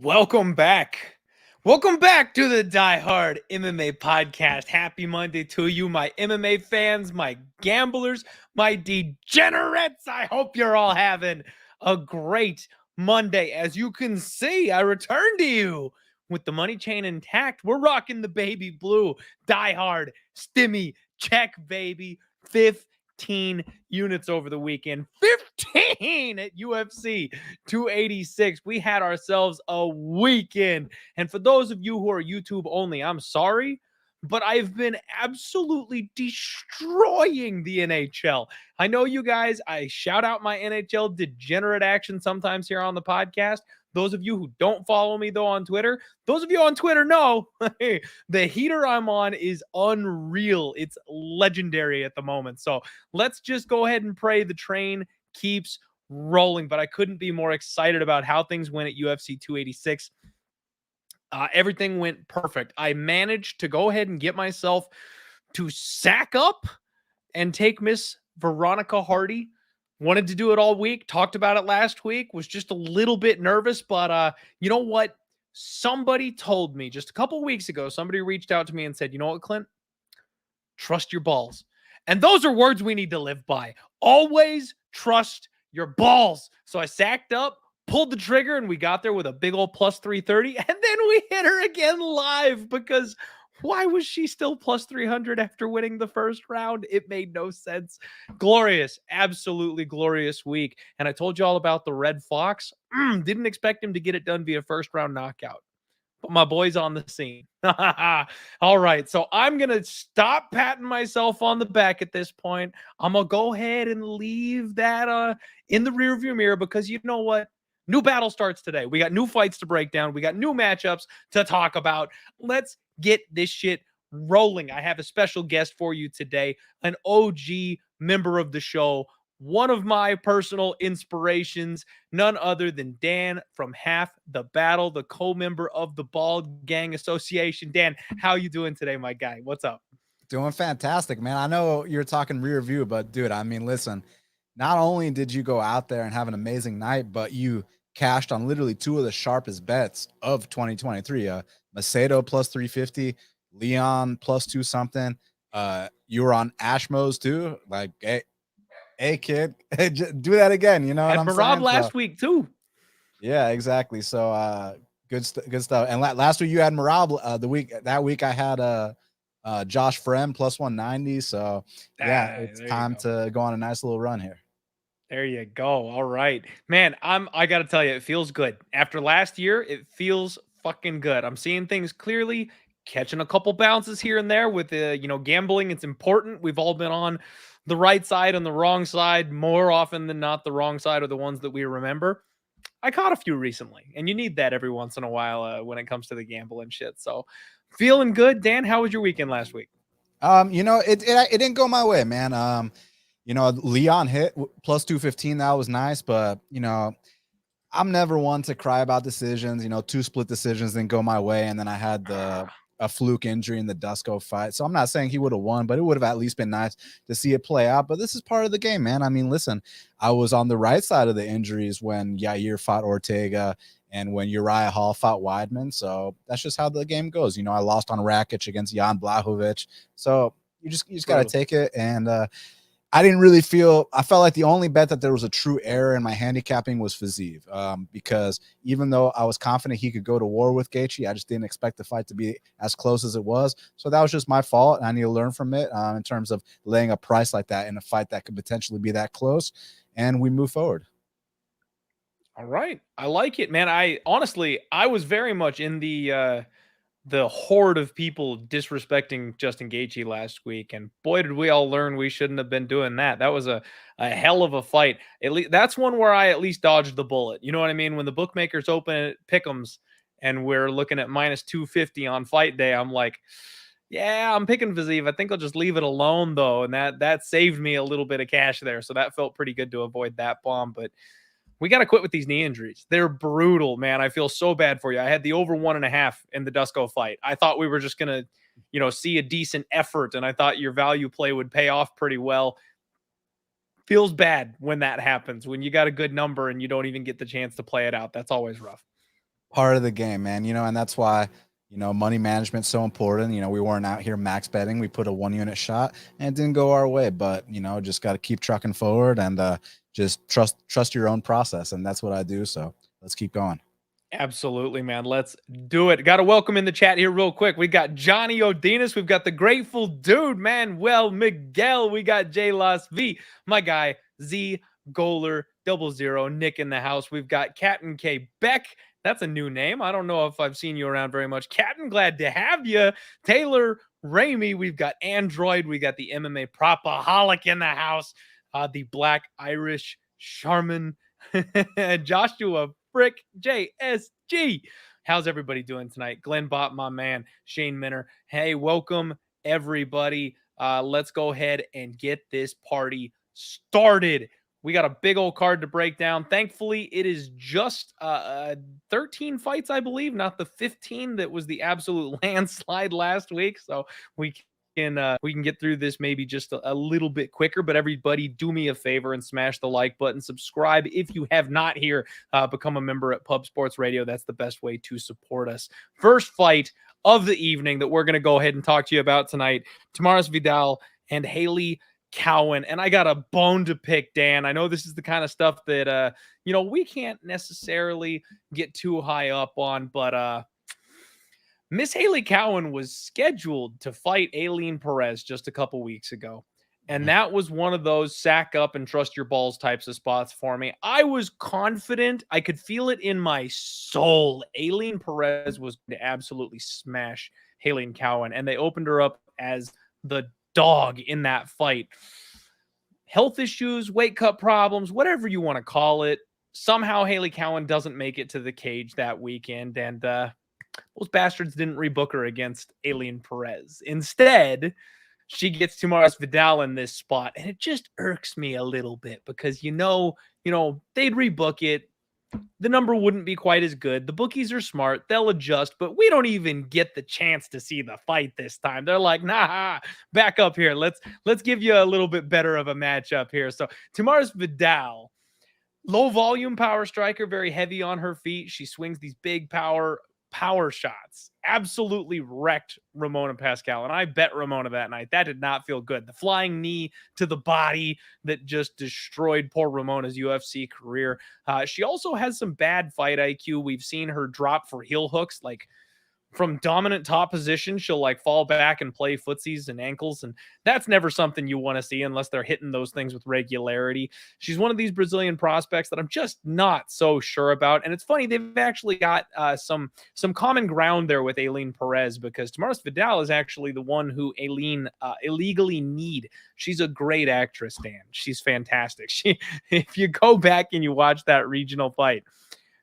Welcome back. Welcome back to the Die Hard MMA podcast. Happy Monday to you, my MMA fans, my gamblers, my degenerates. I hope you're all having a great Monday. As you can see, I return to you with the money chain intact. We're rocking the baby blue Die Hard Stimmy check, baby. 15 units over the weekend. 15 at UFC 286. We had ourselves a weekend. And for those of you who are YouTube only, I'm sorry, but I've been absolutely destroying the NHL. I know you guys, I shout out my NHL degenerate action sometimes here on the podcast. Those of you who don't follow me, though, on Twitter, those of you on Twitter know the heater I'm on is unreal. It's legendary at the moment. So let's just go ahead and pray the train keeps rolling. But I couldn't be more excited about how things went at UFC 286. Everything went perfect. I managed to go ahead and get myself to sack up and take Miss Veronica Hardy. Wanted to do it all week. Talked about it last week. Was just a little bit nervous, but you know what? Somebody told me just a couple weeks ago, somebody reached out to me and said, you know what, Clint? Trust your balls. And those are words we need to live by. Always trust your balls. So I sacked up, pulled the trigger, and we got there with a big old plus 330. And then we hit her again live because why was she still plus 300 after winning the first round? It made no sense. Glorious, absolutely glorious week. And I told you all about the Red Fox. Didn't expect him to get it done via first round knockout. But my boy's on the scene. All right, so I'm going to stop patting myself on the back at this point. I'm going to go ahead and leave that in the rearview mirror because you know what? New battle starts today. We got new fights to break down. We got new matchups to talk about. Let's get this shit rolling. I have a special guest for you today, an OG member of the show, one of my personal inspirations, none other than Dan from Half the Battle, the co-member of the Bald Gang Association. Dan, how you doing today, my guy? What's up? Doing fantastic, man. I know you're talking rear view, but dude, I mean, listen, not only did you go out there and have an amazing night, but you cashed on literally two of the sharpest bets of 2023. Macedo plus 350, Leon plus 2 something. You were on Ashmos too. Like, hey kid, do that again. You know what I'm saying? Rob last week too. Yeah, exactly. So good stuff. And last week you had Morale. That week I had Josh Frem plus 190. So yeah, it's time to go on a nice little run here. There you go. All right, man. I got to tell you, it feels good. After last year, it feels fucking good. I'm seeing things clearly, catching a couple bounces here and there with gambling. It's important. We've all been on the right side and the wrong side more often than not. The wrong side are the ones that we remember. I caught a few recently, and you need that every once in a while when it comes to the gambling shit. So feeling good. Dan, how was your weekend last week? It didn't go my way, man. Leon hit plus 215. That was nice, but I'm never one to cry about decisions. 2 split decisions didn't go my way, and then I had a fluke injury in the Dusko fight. So I'm not saying he would have won, but it would have at least been nice to see it play out. But this is part of the game, man. I mean, listen, I was on the right side of the injuries when Yair fought Ortega and when Uriah Hall fought Weidman. So that's just how the game goes. I lost on Rakic against Jan Blachowicz. So you just got to take it. And I felt like the only bet that there was a true error in my handicapping was Fiziev, because even though I was confident he could go to war with Gaethje, I just didn't expect the fight to be as close as it was. So that was just my fault, and I need to learn from it in terms of laying a price like that in a fight that could potentially be that close, and we move forward. All right. I like it, man. I was very much in the horde of people disrespecting Justin Gaethje last week, and boy, did we all learn we shouldn't have been doing that. That was a hell of a fight. At least that's one where I at least dodged the bullet. You know what I mean? When the bookmakers open pick'ems and we're looking at minus 250 on fight day, I'm like, yeah, I'm picking Viziev. I think I'll just leave it alone though, and that saved me a little bit of cash there. So that felt pretty good to avoid that bomb, but we got to quit with these knee injuries. They're brutal, man. I feel so bad for you. I had the over 1.5 in the Dusko fight. I thought we were just going to, see a decent effort, and I thought your value play would pay off pretty well. Feels bad when that happens, when you got a good number and you don't even get the chance to play it out. That's always rough. Part of the game, man. And that's why, money management's so important. We weren't out here max betting. We put a 1-unit shot and it didn't go our way, but, just got to keep trucking forward and just trust your own process. And that's what I do. So let's keep going. Absolutely, man. Let's do it. Got to welcome in the chat here real quick. We got Johnny Odenis. We've got the Grateful Dude, Manuel, Miguel. We got J Las V, my guy, Z Goaler 00, Nick in the house. We've got Captain K Beck. That's a new name. I don't know if I've seen you around very much. Captain, glad to have you. Taylor Ramey. We've got Android. We got the MMA Propaholic in the house. The Black Irish Charmin. Joshua Frick JSG. How's everybody doing tonight? Glenn Bott, my man. Shane Minner. Hey, welcome everybody. Let's go ahead and get this party started. We got a big old card to break down. Thankfully, it is just 13 fights, I believe, not the 15 that was the absolute landslide last week. So we can get through this maybe just a little bit quicker. But everybody, do me a favor and smash the like button. Subscribe if you have not here. Become a member at Pub Sports Radio. That's the best way to support us. First fight of the evening that we're going to go ahead and talk to you about tonight: Tamires Vidal and Hailey Cowan. And I got a bone to pick, Dan. I know this is the kind of stuff that we can't necessarily get too high up on, but Miss Hailey Cowan was scheduled to fight Aileen Perez just a couple weeks ago. And that was one of those sack up and trust your balls types of spots for me. I was confident. I could feel it in my soul. Aileen Perez was going to absolutely smash Hailey Cowan. And they opened her up as the dog in that fight. Health issues, weight cut problems, whatever you want to call it. Somehow Hailey Cowan doesn't make it to the cage that weekend. And those bastards didn't rebook her against Aileen Perez. Instead, she gets Tamires Vidal in this spot. And it just irks me a little bit because, they'd rebook it. The number wouldn't be quite as good. The bookies are smart. They'll adjust, but we don't even get the chance to see the fight this time. They're like, nah, back up here. Let's give you a little bit better of a matchup here. So Tamires Vidal, low volume power striker, very heavy on her feet. She swings these big power shots. Absolutely wrecked Ramona Pascal. And I bet Ramona that night. That did not feel good. The flying knee to the body that just destroyed poor Ramona's UFC career. She also has some bad fight IQ. We've seen her drop for heel hooks, like from dominant top position. She'll like fall back and play footsies and ankles. And that's never something you want to see unless they're hitting those things with regularity. She's one of these Brazilian prospects that I'm just not so sure about. And it's funny, they've actually got some common ground there with Aileen Perez, because Tamires Vidal is actually the one who Aileen illegally kneed. She's a great actress, Dan. She's fantastic. If you go back and you watch that regional fight,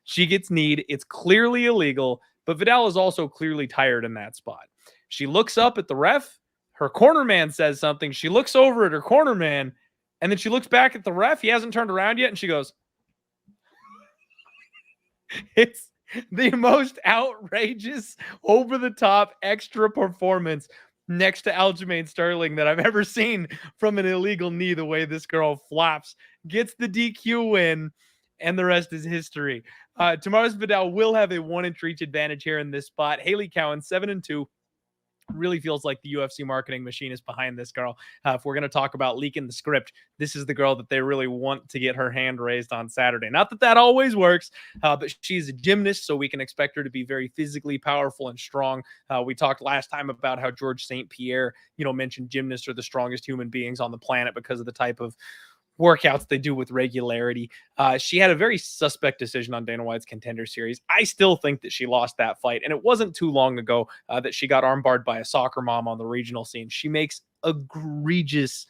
she gets kneed. It's clearly illegal. But Vidal is also clearly tired in that spot. She looks up at the ref. Her corner man says something. She looks over at her corner man, and then she looks back at the ref. He hasn't turned around yet, and she goes, it's the most outrageous, over-the-top, extra performance next to Aljamain Sterling that I've ever seen from an illegal knee. The way this girl flops, gets the DQ win, and the rest is history. Tamires Vidal will have a 1-inch reach advantage here in this spot. Hailey Cowan, 7-2. Really feels like the UFC marketing machine is behind this girl. If we're going to talk about leaking the script, this is the girl that they really want to get her hand raised on Saturday. Not that that always works, but she's a gymnast, so we can expect her to be very physically powerful and strong. We talked last time about how George St. Pierre, mentioned gymnasts are the strongest human beings on the planet because of the type of workouts they do with regularity. She had a very suspect decision on Dana White's Contender Series. I still think that she lost that fight, and it wasn't too long ago that she got armbarred by a soccer mom on the regional scene. She makes egregious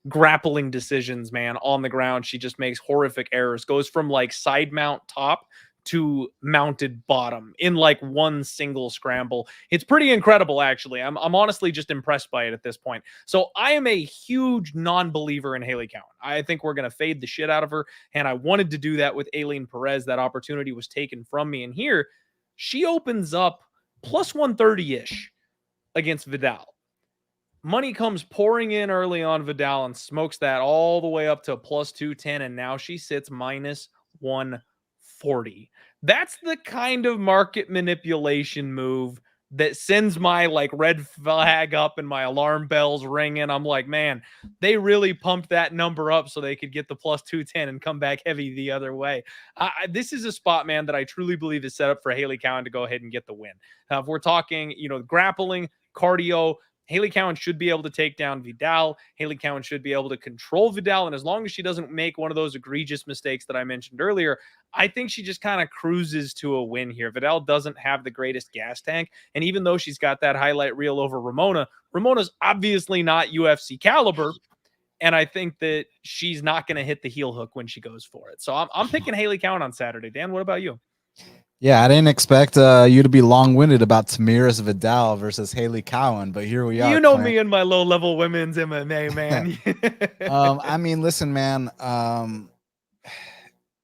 grappling decisions, man, on the ground. She just makes horrific errors, goes from like side mount top to mounted bottom in like one single scramble. It's pretty incredible, actually. I'm honestly just impressed by it at this point. So I am a huge non-believer in Hailey Cowan. I think we're going to fade the shit out of her, and I wanted to do that with Aileen Perez. That opportunity was taken from me, and here she opens up plus 130-ish against Vidal. Money comes pouring in early on Vidal and smokes that all the way up to plus 210, and now she sits minus 140. That's the kind of market manipulation move that sends my like red flag up and my alarm bells ringing. I'm like, man, they really pumped that number up so they could get the plus 210 and come back heavy the other way. This is a spot, man, that I truly believe is set up for Hailey Cowan to go ahead and get the win. If we're talking, grappling, cardio, Hailey Cowan should be able to take down Vidal. Hailey Cowan should be able to control Vidal. And as long as she doesn't make one of those egregious mistakes that I mentioned earlier, I think she just kind of cruises to a win here. Vidal doesn't have the greatest gas tank. And even though she's got that highlight reel over Ramona's obviously not UFC caliber. And I think that she's not going to hit the heel hook when she goes for it. So I'm picking Hailey Cowan on Saturday. Dan, what about you? Yeah, I didn't expect you to be long-winded about Tamires Vidal versus Hailey Cowan, but here we are. You know me and my low-level women's MMA, man. I mean, listen, man.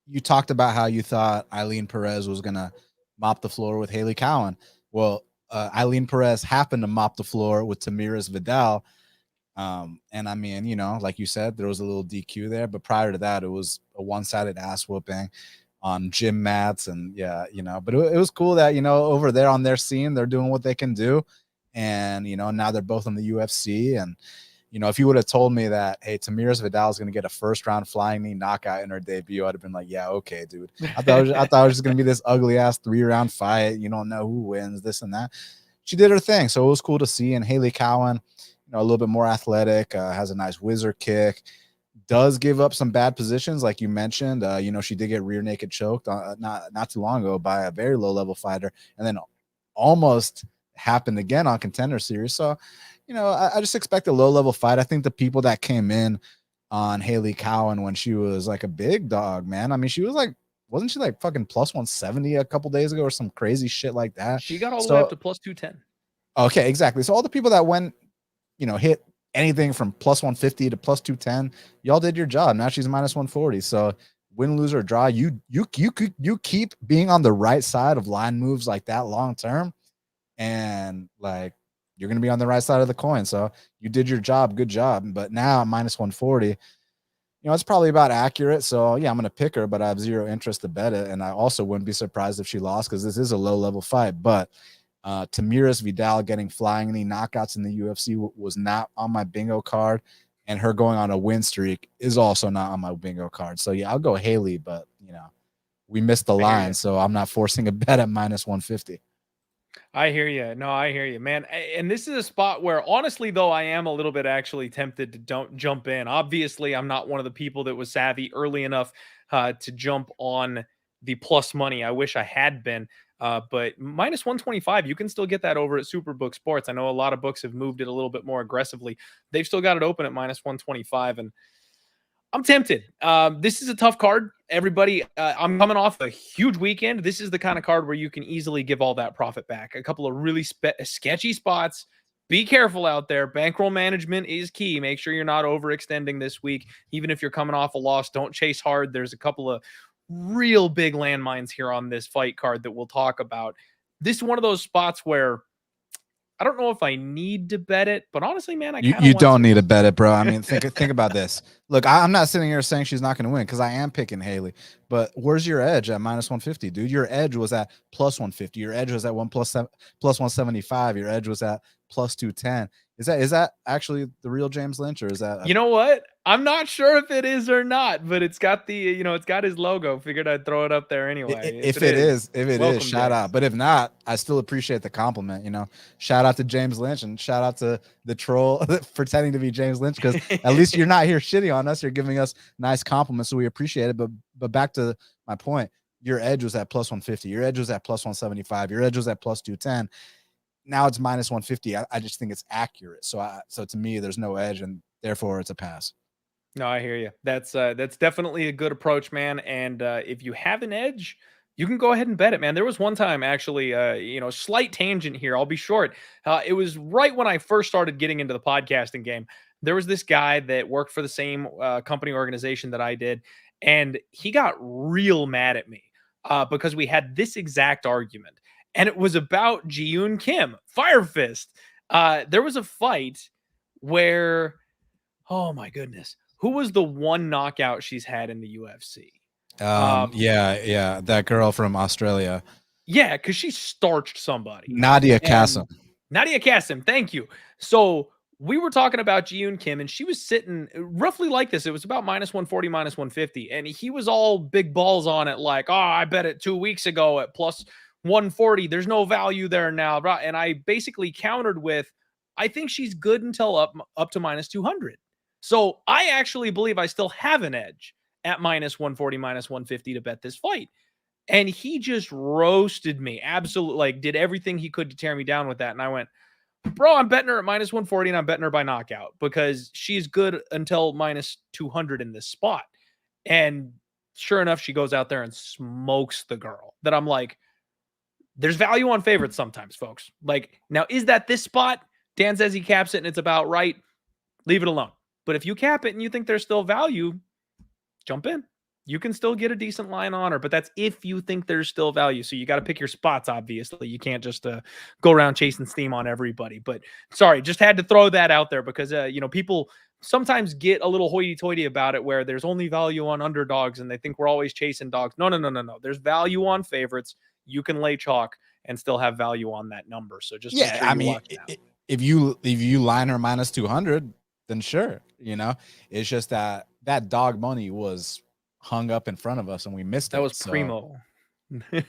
You talked about how you thought Aileen Perez was going to mop the floor with Hailey Cowan. Well, Aileen Perez happened to mop the floor with Tamires Vidal. And I mean, like you said, there was a little DQ there, but prior to that, it was a one-sided ass whooping on gym mats. And but it was cool that, over there on their scene, they're doing what they can do. And, now they're both in the UFC. And, if you would have told me that, hey, Tamires Vidal is going to get a first round flying knee knockout in her debut, I'd have been like, yeah, okay, dude. I thought it was just going to be this ugly ass 3-round fight. You don't know who wins, this and that. She did her thing. So it was cool to see. And Hailey Cowan, a little bit more athletic, has a nice whizzer kick, does give up some bad positions, like you mentioned. She did get rear naked choked not too long ago by a very low level fighter, and then almost happened again on Contender Series. So, I just expect a low level fight. I think the people that came in on Hailey Cowan when she was like a big dog, man. I mean, she was like, wasn't she like fucking plus 170 a couple days ago or some crazy shit like that? She got all the way up to plus 210. Okay, exactly. So all the people that went, hit anything from plus 150 to plus 210, y'all did your job. Now she's minus 140. So win, lose, or draw, you keep being on the right side of line moves like that long term, and like you're gonna be on the right side of the coin. So you did your job, good job. But now minus 140, it's probably about accurate. So yeah, I'm gonna pick her, but I have zero interest to bet it. And I also wouldn't be surprised if she lost, because this is a low level fight. But Tamires Vidal getting flying knee knockouts in the UFC was not on my bingo card, and her going on a win streak is also not on my bingo card. So yeah, I'll go Hailey, but we missed the line, so I'm not forcing a bet at minus 150. I hear you. No, I hear you, man. And this is a spot where, honestly, though, I am a little bit actually tempted to don't jump in. Obviously, I'm not one of the people that was savvy early enough to jump on the plus money. I wish I had been. But minus 125, you can still get that over at Superbook Sports. I know a lot of books have moved it a little bit more aggressively. They've still got it open at minus 125, and I'm tempted. This is a tough card. Everybody, I'm coming off a huge weekend. This is the kind of card where you can easily give all that profit back. A couple of really sketchy spots. Be careful out there. Bankroll management is key. Make sure you're not overextending this week. Even if you're coming off a loss, don't chase hard. There's a couple of real big landmines here on this fight card that we'll talk about. This is one of those spots where I don't know if I need to bet it, but honestly, man, you don't need to bet it, bro. I mean, think about this. Look, I'm not sitting here saying she's not going to win, because I am picking Hailey. But where's your edge at minus 150, dude? Your edge was at plus 150. Your edge was at plus 175. Your edge was at plus 210. Is that actually the real James Lynch, or is that? You know what? I'm not sure if it is or not, but it's got the it's got his logo. Figured I'd throw it up there anyway. If it is, shout James. out. But if not, I still appreciate the compliment. Shout out to James Lynch, and shout out to the troll pretending to be James Lynch, because at least you're not here shitting on us. You're giving us nice compliments, so we appreciate it. But back to my point, your edge was at plus 150. Your edge was at plus 175. Your edge was at plus 210. Now it's minus 150. I just think it's accurate. So to me, there's no edge, and therefore it's a pass. No, I hear you. That's definitely a good approach, man. And if you have an edge, you can go ahead and bet it, man. There was one time, actually, slight tangent here. I'll be short. It was right when I first started getting into the podcasting game. There was this guy that worked for the same company organization that I did, and he got real mad at me because we had this exact argument, and it was about Ji-Yoon Kim, Fire Fist. There was a fight where, oh my goodness, who was the one knockout she's had in the UFC? Yeah, that girl from Australia. Yeah, because she starched somebody. Nadia Kassem. Nadia Kassem, thank you. So we were talking about Ji-Yoon Kim, and she was sitting roughly like this. It was about minus 140, minus 150. And he was all big balls on it, like, oh, I bet it 2 weeks ago at plus 140. There's no value there now. And I basically countered with, I think she's good until up to minus 200. So I actually believe I still have an edge at minus 140, minus 150 to bet this fight. And he just roasted me. Absolutely, like, did everything he could to tear me down with that. And I went, bro, I'm betting her at minus 140 and I'm betting her by knockout because she's good until minus 200 in this spot. And sure enough, she goes out there and smokes the girl. That I'm like, there's value on favorites sometimes, folks. Like, now, is that this spot? Dan says he caps it and it's about right. Leave it alone. But if you cap it and you think there's still value, jump in. You can still get a decent line on her, but that's if you think there's still value. So you got to pick your spots, obviously. You can't just go around chasing steam on everybody. But sorry, just had to throw that out there because, people sometimes get a little hoity-toity about it where there's only value on underdogs and they think we're always chasing dogs. No. There's value on favorites. You can lay chalk and still have value on that number. So just make sure you lock it out. If you line her minus 200, then sure. It's just that dog money was hung up in front of us and we missed it. That was primo. It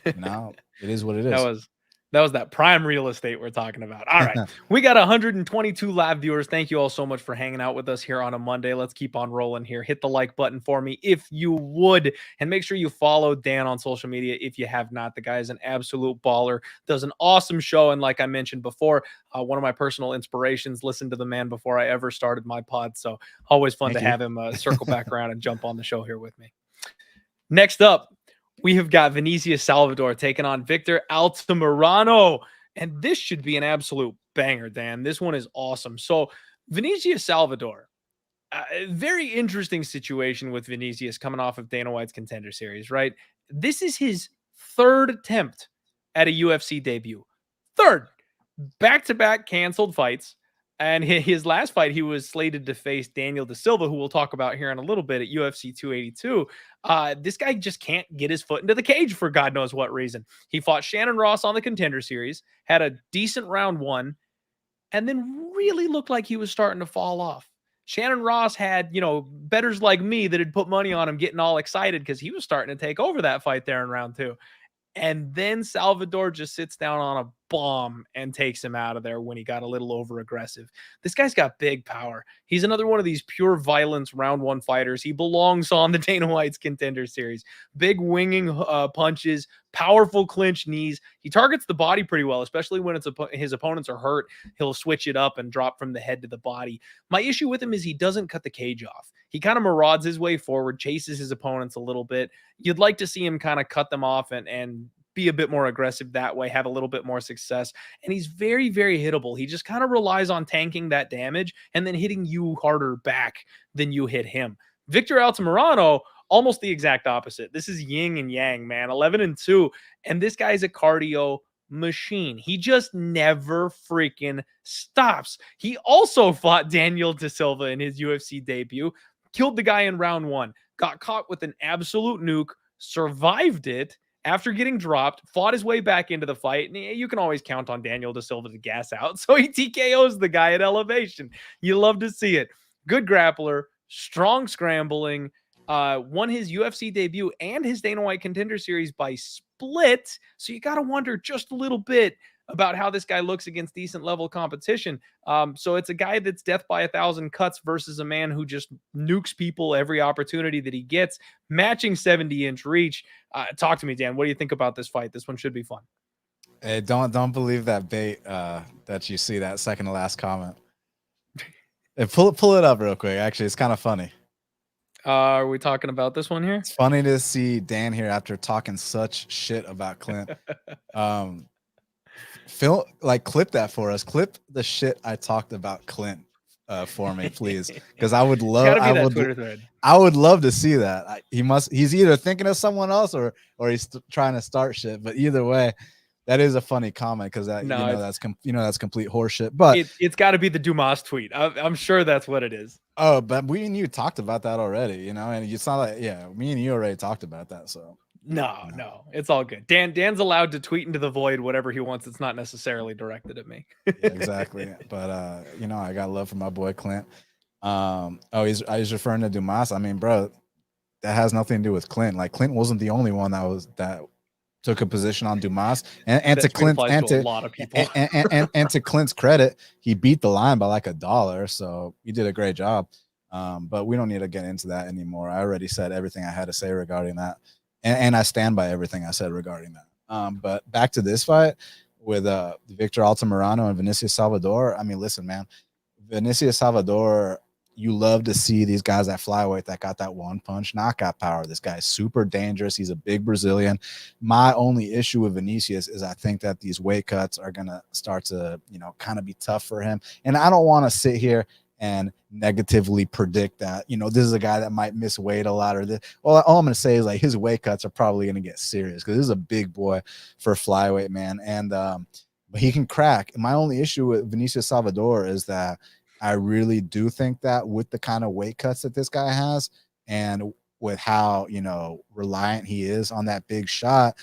is what it is. That was that prime real estate we're talking about. All right. We got 122 live viewers. Thank you all so much for hanging out with us here on a Monday. Let's keep on rolling here. Hit the like button for me if you would. And make sure you follow Dan on social media if you have not. The guy is an absolute baller. Does an awesome show. And like I mentioned before, one of my personal inspirations, listened to the man before I ever started my pod. So always fun to have him circle back around and jump on the show here with me. Next up, we have got Vinicius Salvador taking on Victor Altamirano. And this should be an absolute banger, Dan. This one is awesome. So Vinicius Salvador, very interesting situation with Vinicius coming off of Dana White's Contender Series, right? This is his third attempt at a UFC debut. Third. Back-to-back canceled fights. And his last fight, he was slated to face Daniel De Silva, who we'll talk about here in a little bit at UFC 282. This guy just can't get his foot into the cage for God knows what reason. He fought Shannon Ross on the Contender Series, had a decent round one, and then really looked like he was starting to fall off. Shannon Ross had, bettors like me that had put money on him getting all excited because he was starting to take over that fight there in round two. And then Salvador just sits down on a bomb and takes him out of there when he got a little over aggressive. This guy's got big power. He's another one of these pure violence round one fighters. He belongs on the Dana White's Contender Series. Big winging punches, powerful clinch knees. He targets the body pretty well, especially when his opponents are hurt. He'll switch it up and drop from the head to the body. My issue with him is he doesn't cut the cage off. He kind of marauds his way forward, chases his opponents a little bit. You'd like to see him kind of cut them off and be a bit more aggressive that way, have a little bit more success. And he's very, very hittable. He just kind of relies on tanking that damage and then hitting you harder back than you hit him. Victor Altamirano, almost the exact opposite. This is yin and yang, man. 11-2. And this guy's a cardio machine. He just never freaking stops. He also fought Daniel De Silva in his UFC debut, killed the guy in round one, got caught with an absolute nuke, survived it, after getting dropped, fought his way back into the fight. And you can always count on Daniel Da Silva to gas out. So he TKOs the guy at elevation. You love to see it. Good grappler, strong scrambling, won his UFC debut and his Dana White Contender Series by split. So you got to wonder just a little bit about how this guy looks against decent level competition. So it's a guy that's death by 1,000 cuts versus a man who just nukes people every opportunity that he gets, matching 70-inch reach. Talk to me, Dan. What do you think about this fight? This one should be fun. Hey, don't believe that bait that you see, that second to last comment. Hey, pull it up real quick. Actually, it's kind of funny. Are we talking about this one here? It's funny to see Dan here after talking such shit about Clint. Clip that for us. Clip the shit I talked about Clint for me, please, because I would love. I would love to see that. He's either thinking of someone else or he's trying to start shit. But either way, that is a funny comment because that's complete horseshit. But it's got to be the Dumas tweet. I'm sure that's what it is. Oh, but we and you talked about that already, and it's not like me and you already talked about that. So no, it's all good. Dan's allowed to tweet into the void whatever he wants. It's not necessarily directed at me. Yeah, exactly. But I got love for my boy Clint. He's referring to Dumas. I mean, bro, that has nothing to do with Clint. Like, Clint wasn't the only one that took a position on Dumas, and to Clint and to a lot of people. and to Clint's credit, he beat the line by like $1, so he did a great job. But we don't need to get into that anymore. I already said everything I had to say regarding that, and I stand by everything I said regarding that. But back to this fight with Victor Altamirano and Vinicius Salvador. I mean, listen, man, Vinicius Salvador. You love to see these guys at flyweight that got that one punch knockout power. This guy's super dangerous. He's a big Brazilian. My only issue with Vinicius is I think that these weight cuts are going to start to, kind of be tough for him. And I don't want to sit here and negatively predict that, this is a guy that might miss weight a lot or this. Well, all I'm going to say is like his weight cuts are probably going to get serious because this is a big boy for flyweight, man. And but he can crack. And my only issue with Vinicius Salvador is that I really do think that with the kind of weight cuts that this guy has and with how, reliant he is on that big shot,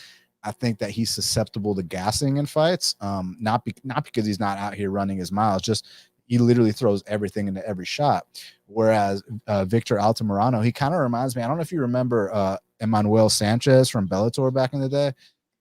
I think that he's susceptible to gassing in fights. Not because he's not out here running his miles, just he literally throws everything into every shot. Whereas Victor Altamirano, he kind of reminds me, I don't know if you remember Manuel Sanchez from Bellator back in the day.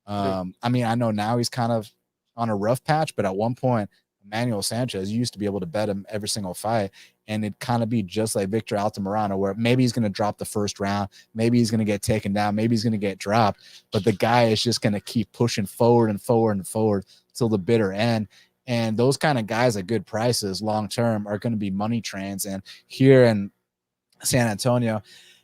I mean, I know now he's kind of on a rough patch, but at one point, Manuel Sanchez, you used to be able to bet him every single fight, and it'd kind of be just like Victor Altamirano, where maybe he's going to drop the first round, maybe he's going to get taken down, maybe he's going to get dropped, but the guy is just going to keep pushing forward and forward and forward till the bitter end. And those kind of guys at good prices long term are going to be money trains. And here in San Antonio,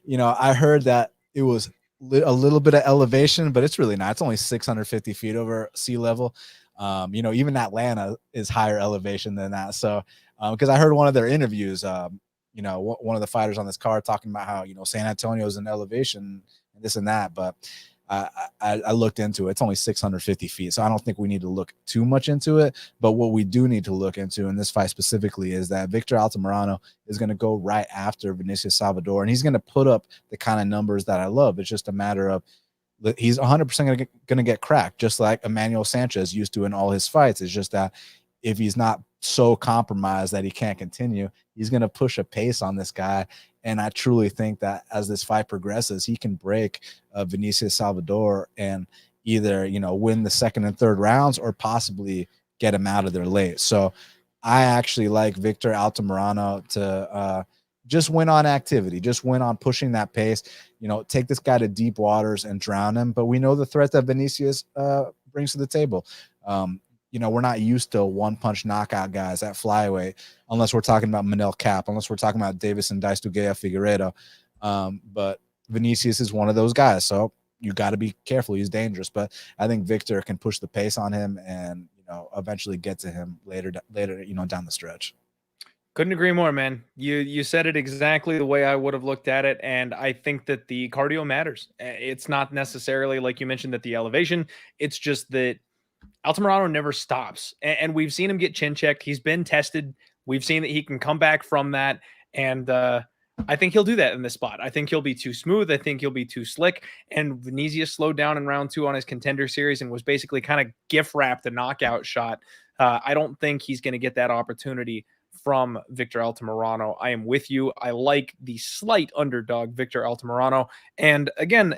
I heard that it was a little bit of elevation, but it's really not. It's only 650 feet over sea level. Even Atlanta is higher elevation than that. So, because I heard one of their interviews, one of the fighters on this card talking about how, San Antonio is in elevation and this and that. But I looked into it. It's only 650 feet. So I don't think we need to look too much into it. But what we do need to look into in this fight specifically is that Victor Altamirano is going to go right after Vinicius Salvador, and he's going to put up the kind of numbers that I love. It's just a matter of he's 100% going to get cracked, just like Emmanuel Sanchez used to in all his fights. It's just that if he's not so compromised that he can't continue, he's going to push a pace on this guy. And I truly think that as this fight progresses, he can break Vinicius Salvador and either, win the second and third rounds or possibly get him out of there late. So I actually like Victor Altamirano to just win on activity, just win on pushing that pace, take this guy to deep waters and drown him. But we know the threat that Vinicius brings to the table. We're not used to one-punch knockout guys at flyweight, unless we're talking about Manel Kape, unless we're talking about Davison Daistugea Figueiredo. But Vinicius is one of those guys, so you got to be careful. He's dangerous, but I think Victor can push the pace on him and eventually get to him later, down the stretch. Couldn't agree more, man. You said it exactly the way I would have looked at it, and I think that the cardio matters. It's not necessarily like you mentioned that the elevation. It's just that Altamirano never stops, and we've seen him get chin checked. He's been tested. We've seen that he can come back from that, and I think he'll do that in this spot. I think he'll be too smooth. I think he'll be too slick. And Vinicius slowed down in round 2 on his contender series and was basically kind of gift wrapped a knockout shot. I don't think he's going to get that opportunity from Victor Altamirano. I am with you. I like the slight underdog, Victor Altamirano. And again,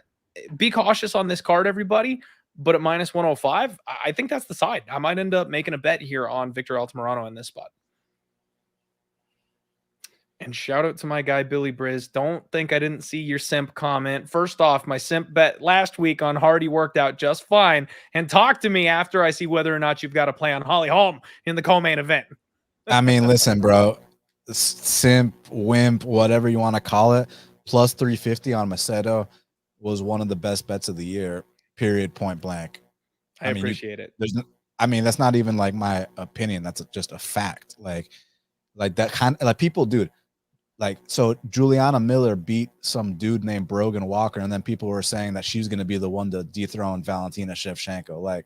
be cautious on this card, everybody. But at minus 105, I think that's the side. I might end up making a bet here on Victor Altamirano in this spot. And shout out to my guy, Billy Briz. Don't think I didn't see your simp comment. First off, my simp bet last week on Hardy worked out just fine. And talk to me after I see whether or not you've got a play on Holly Holm in the co-main event. I mean, listen, bro. Simp, wimp, whatever you want to call it, plus 350 on Macedo was one of the best bets of the year, period, point blank. I mean, appreciate it. That's not even like my opinion. That's just a fact. Like that kind of, like people, dude. Like, so Juliana Miller beat some dude named Brogan Walker, and then people were saying that she's going to be the one to dethrone Valentina Shevchenko. Like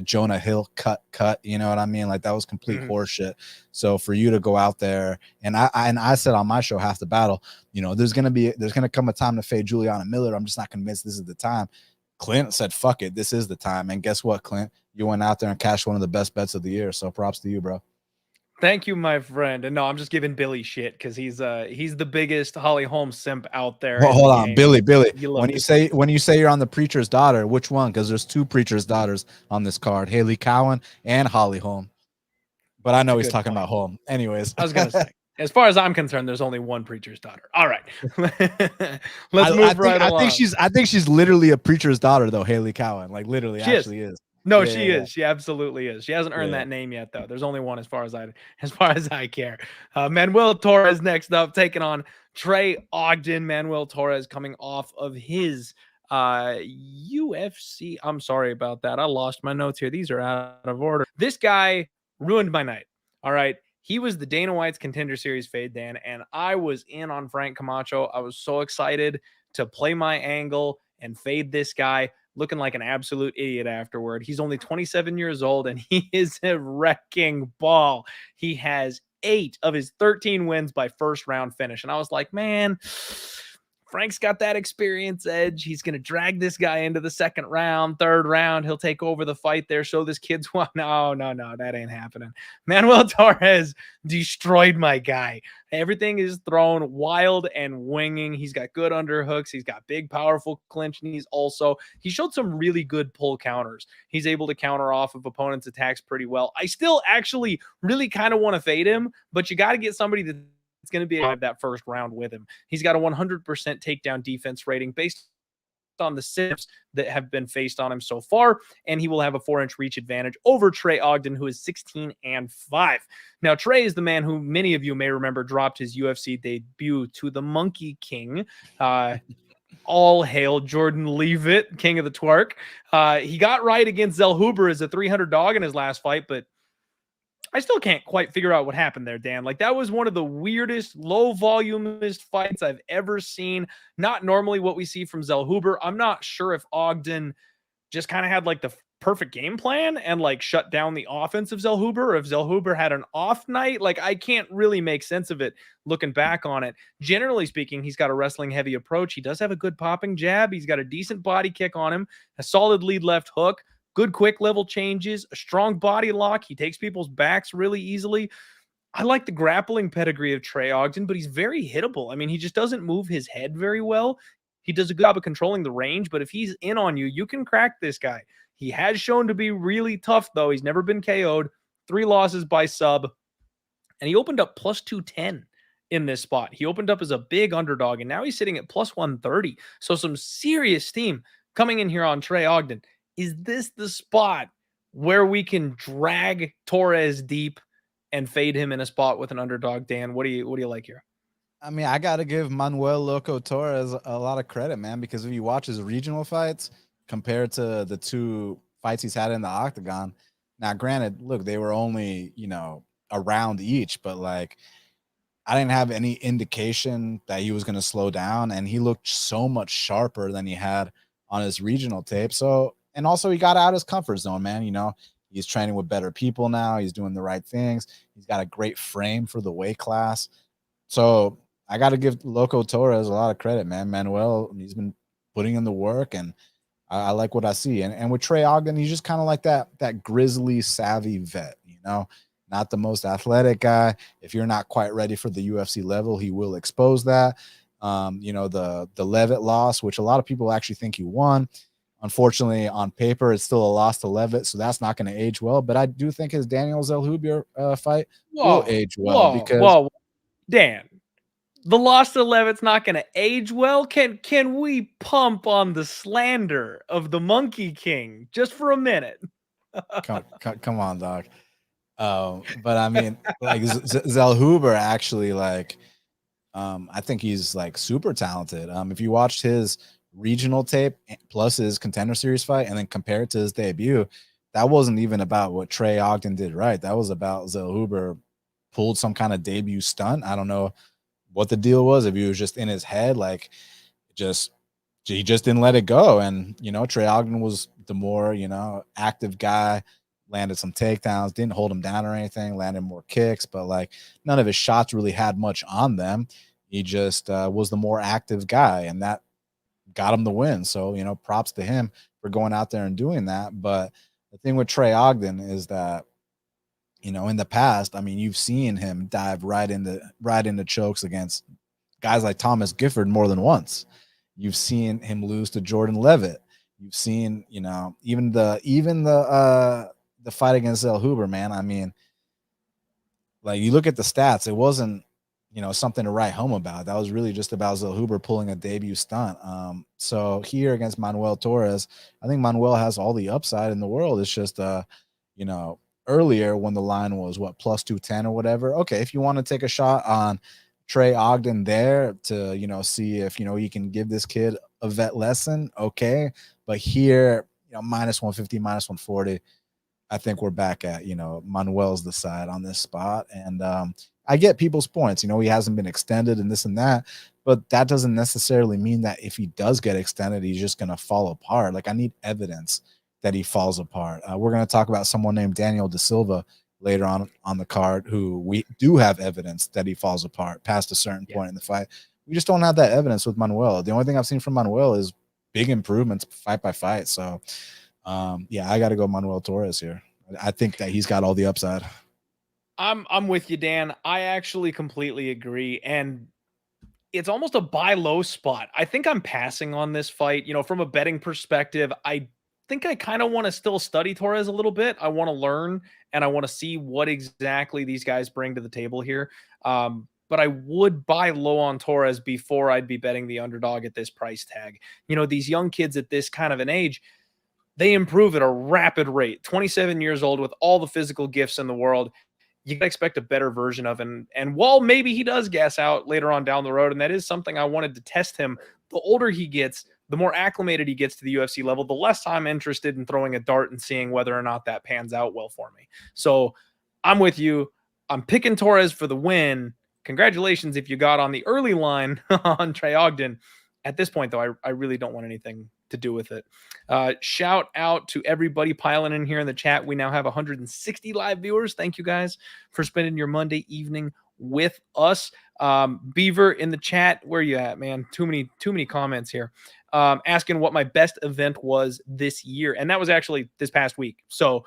Jonah Hill cut, you know what I mean? Like that was complete horseshit. So for you to go out there, and I said on my show half the battle, you know, there's gonna come a time to fade Juliana Miller. I'm just not convinced this is the time. Clint said, fuck it, this is the time. And guess what, Clint? You went out there and cashed one of the best bets of the year. So props to you, bro. Thank you, my friend. And no, I'm just giving Billy shit because he's the biggest Holly Holm simp out there. Well, hold on, Billy. When you say you're on the preacher's daughter, which one? Because there's 2 preacher's daughters on this card, Hailey Cowan and Holly Holm. But I know he's talking about Holm. Anyways, I was gonna say, as far as I'm concerned, there's only one preacher's daughter. All right, let's move right along. I think she's literally a preacher's daughter, though. Hailey Cowan, like literally, she actually is. No, she is. She absolutely is. She hasn't earned that name yet, though. There's only one as far as I care. Manuel Torres next up, taking on Trey Ogden. Manuel Torres coming off of his UFC. I'm sorry about that. I lost my notes here. These are out of order. This guy ruined my night. All right. He was the Dana White's Contender Series fade, Dan, and I was in on Frank Camacho. I was so excited to play my angle and fade this guy, looking like an absolute idiot afterward. He's only 27 years old, and he is a wrecking ball. He has 8 of his 13 wins by first round finish. And I was like, man, Frank's got that experience edge. He's going to drag this guy into the second round, third round. He'll take over the fight there. Show this kid's one. No, that ain't happening. Manuel Torres destroyed my guy. Everything is thrown wild and winging. He's got good underhooks. He's got big, powerful clinch knees also. He showed some really good pull counters. He's able to counter off of opponents' attacks pretty well. I still actually really kind of want to fade him, but you got to get somebody that it's going to be that first round with him. He's got a 100% takedown defense rating based on the sips that have been faced on him so far, and he will have a 4-inch reach advantage over Trey Ogden, who is 16-5. Now, Trey is the man who many of you may remember dropped his UFC debut to the Monkey King. All hail Jordan Leavitt, king of the twerk. He got right against Zellhuber as a 300 dog in his last fight, but I still can't quite figure out what happened there, Dan. Like, that was one of the weirdest, low volumist fights I've ever seen. Not normally what we see from Zellhuber. I'm not sure if Ogden just kind of had like the perfect game plan and like shut down the offense of Zellhuber, or if Zellhuber had an off night. Like, I can't really make sense of it looking back on it. Generally speaking, he's got a wrestling heavy approach. He does have a good popping jab. He's got a decent body kick on him, a solid lead left hook, good quick level changes, a strong body lock. He takes people's backs really easily. I like the grappling pedigree of Trey Ogden, but he's very hittable. I mean, he just doesn't move his head very well. He does a good job of controlling the range, but if he's in on you, you can crack this guy. He has shown to be really tough, though. He's never been KO'd. 3 losses by sub, and he opened up plus 210 in this spot. He opened up as a big underdog, and now he's sitting at plus 130. So some serious steam coming in here on Trey Ogden. Is this the spot where we can drag Torres deep and fade him in a spot with an underdog, Dan? What do you like here? I mean, I got to give Manuel Loco Torres a lot of credit, man, because if you watch his regional fights compared to the 2 fights he's had in the octagon, now granted, look, they were only, a round each, but like, I didn't have any indication that he was going to slow down, and he looked so much sharper than he had on his regional tape. So, and also he got out of his comfort zone, man. He's training with better people now. He's doing the right things. He's got a great frame for the weight class. So I got to give Loco Torres a lot of credit, man. Manuel, he's been putting in the work, and I like what I see. And with Trey Ogden, he's just kind of like that grizzly savvy vet, not the most athletic guy. If you're not quite ready for the UFC level, he will expose that. The Levitt loss, which a lot of people actually think he won. Unfortunately, on paper, it's still a loss to Levitt, so that's not going to age well. But I do think his Daniel Zellhuber fight will age well because Dan, the loss to Levitt's not going to age well. Can we pump on the slander of the Monkey King just for a minute? come on, dog. But I mean, like Zellhuber actually, like, I think he's like super talented. If you watched his regional tape plus his contender series fight and then compare it to his debut, that wasn't even about what Trey Ogden did right. That was about Zellhuber pulled some kind of debut stunt. I don't know what the deal was, if he was just in his head, like he just didn't let it go. And Trey Ogden was the more active guy, landed some takedowns, didn't hold him down or anything, landed more kicks, but like none of his shots really had much on them. He just was the more active guy, and that got him the win. So props to him for going out there and doing that. But the thing with Trey Ogden is that in the past, I mean, you've seen him dive right into chokes against guys like Thomas Gifford more than once. You've seen him lose to Jordan Levitt. You've seen, even the fight against Zellhuber, man. I mean, like, you look at the stats, it wasn't, something to write home about. That was really just about Zellhuber pulling a debut stunt. So here against Manuel Torres, I think Manuel has all the upside in the world. It's just, earlier when the line was plus 210 or whatever. Okay, if you want to take a shot on Trey Ogden there to see if he can give this kid a vet lesson, okay. But here, minus 150, minus 140, I think we're back at Manuel's the side on this spot. And I get people's points. He hasn't been extended and this and that, but that doesn't necessarily mean that if he does get extended, he's just going to fall apart. Like, I need evidence that he falls apart. We're going to talk about someone named Daniel Da Silva later on the card, who we do have evidence that he falls apart past a certain point in the fight. We just don't have that evidence with Manuel. The only thing I've seen from Manuel is big improvements fight by fight. So, I got to go Manuel Torres here. I think that he's got all the upside. I'm with you, Dan. I actually completely agree. And it's almost a buy low spot. I think I'm passing on this fight. From a betting perspective, I think I kind of want to still study Torres a little bit. I want to learn and I want to see what exactly these guys bring to the table here. But I would buy low on Torres before I'd be betting the underdog at this price tag. These young kids at this kind of an age, they improve at a rapid rate. 27 years old with all the physical gifts in the world. You can expect a better version of him. And while maybe he does gas out later on down the road, and that is something I wanted to test him, the older he gets, the more acclimated he gets to the UFC level, the less I'm interested in throwing a dart and seeing whether or not that pans out well for me. So I'm with you. I'm picking Torres for the win. Congratulations if you got on the early line on Trey Ogden. At this point, though, I really don't want anything to do with it. Shout out to everybody piling in here in the chat. We now have 160 live viewers. Thank you guys for spending your Monday evening with us. Beaver in the chat, where you at, man? Too many comments here. Asking what my best event was this year, and that was actually this past week. So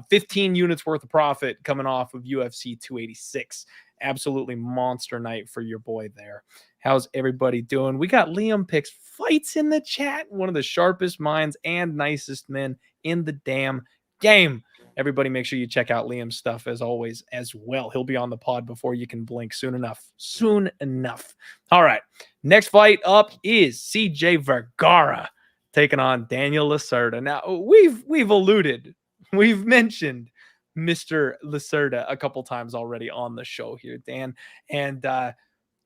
15 units worth of profit coming off of UFC 286. Absolutely monster night for your boy there. How's everybody doing? We got Liam Picks Fights in the chat. One of the sharpest minds and nicest men in the damn game. Everybody make sure you check out Liam's stuff as always as well. He'll be on the pod before you can blink soon enough. Soon enough. All right. Next fight up is CJ Vergara taking on Daniel Lacerda. Now, we've alluded, we've mentioned Mr. Lacerda a couple times already on the show here, Dan. And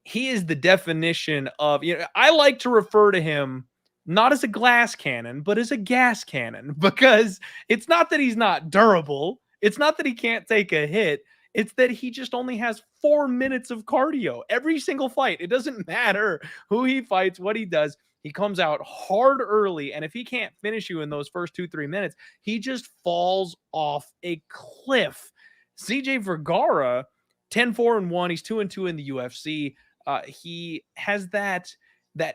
he is the definition of, I like to refer to him not as a glass cannon, but as a gas cannon, because it's not that he's not durable. It's not that he can't take a hit. It's that he just only has 4 minutes of cardio every single fight. It doesn't matter who he fights, what he does. He comes out hard early, and if he can't finish you in those first 2-3 minutes, he just falls off a cliff. CJ Vergara, 10-4-1. He's 2-2 in the UFC. He has that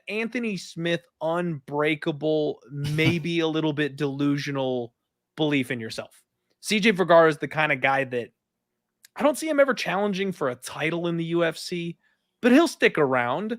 Anthony Smith unbreakable, maybe a little bit delusional belief in yourself. CJ Vergara is the kind of guy that I don't see him ever challenging for a title in the UFC, but he'll stick around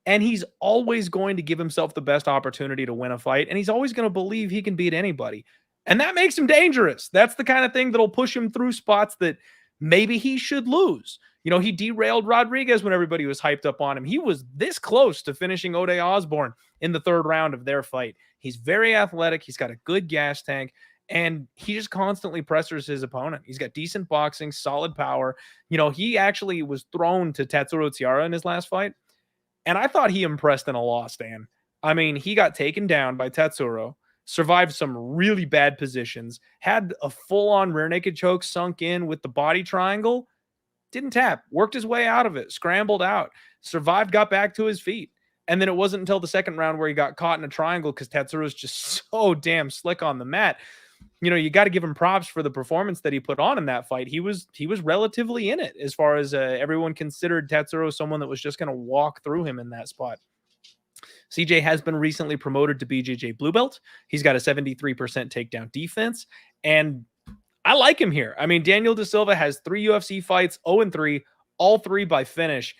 and he's always going to give himself the best opportunity to win a fight. And he's always going to believe he can beat anybody. And that makes him dangerous. That's the kind of thing that'll push him through spots that maybe he should lose. You know, he derailed Rodriguez when everybody was hyped up on him. He was this close to finishing Ode Osborne in the third round of their fight. He's very athletic. He's got a good gas tank. And he just constantly pressures his opponent. He's got decent boxing, solid power. You know, he actually was thrown to Tatsuro Tiara in his last fight. And I thought he impressed in a loss, Dan. I mean, he got taken down by Tatsuro, survived some really bad positions, had a full-on rear naked choke sunk in with the body triangle, didn't tap, worked his way out of it, scrambled out, survived, got back to his feet. And then it wasn't until the second round where he got caught in a triangle because Tatsuro's just so damn slick on the mat. You know, you got to give him props for the performance that he put on in that fight. He was relatively in it as far as everyone considered Tatsuro someone that was just going to walk through him in that spot. CJ has been recently promoted to BJJ Blue Belt. He's got a 73% takedown defense, and I like him here. I mean, Daniel Da Silva has 3 UFC fights, 0-3, all 3 by finish.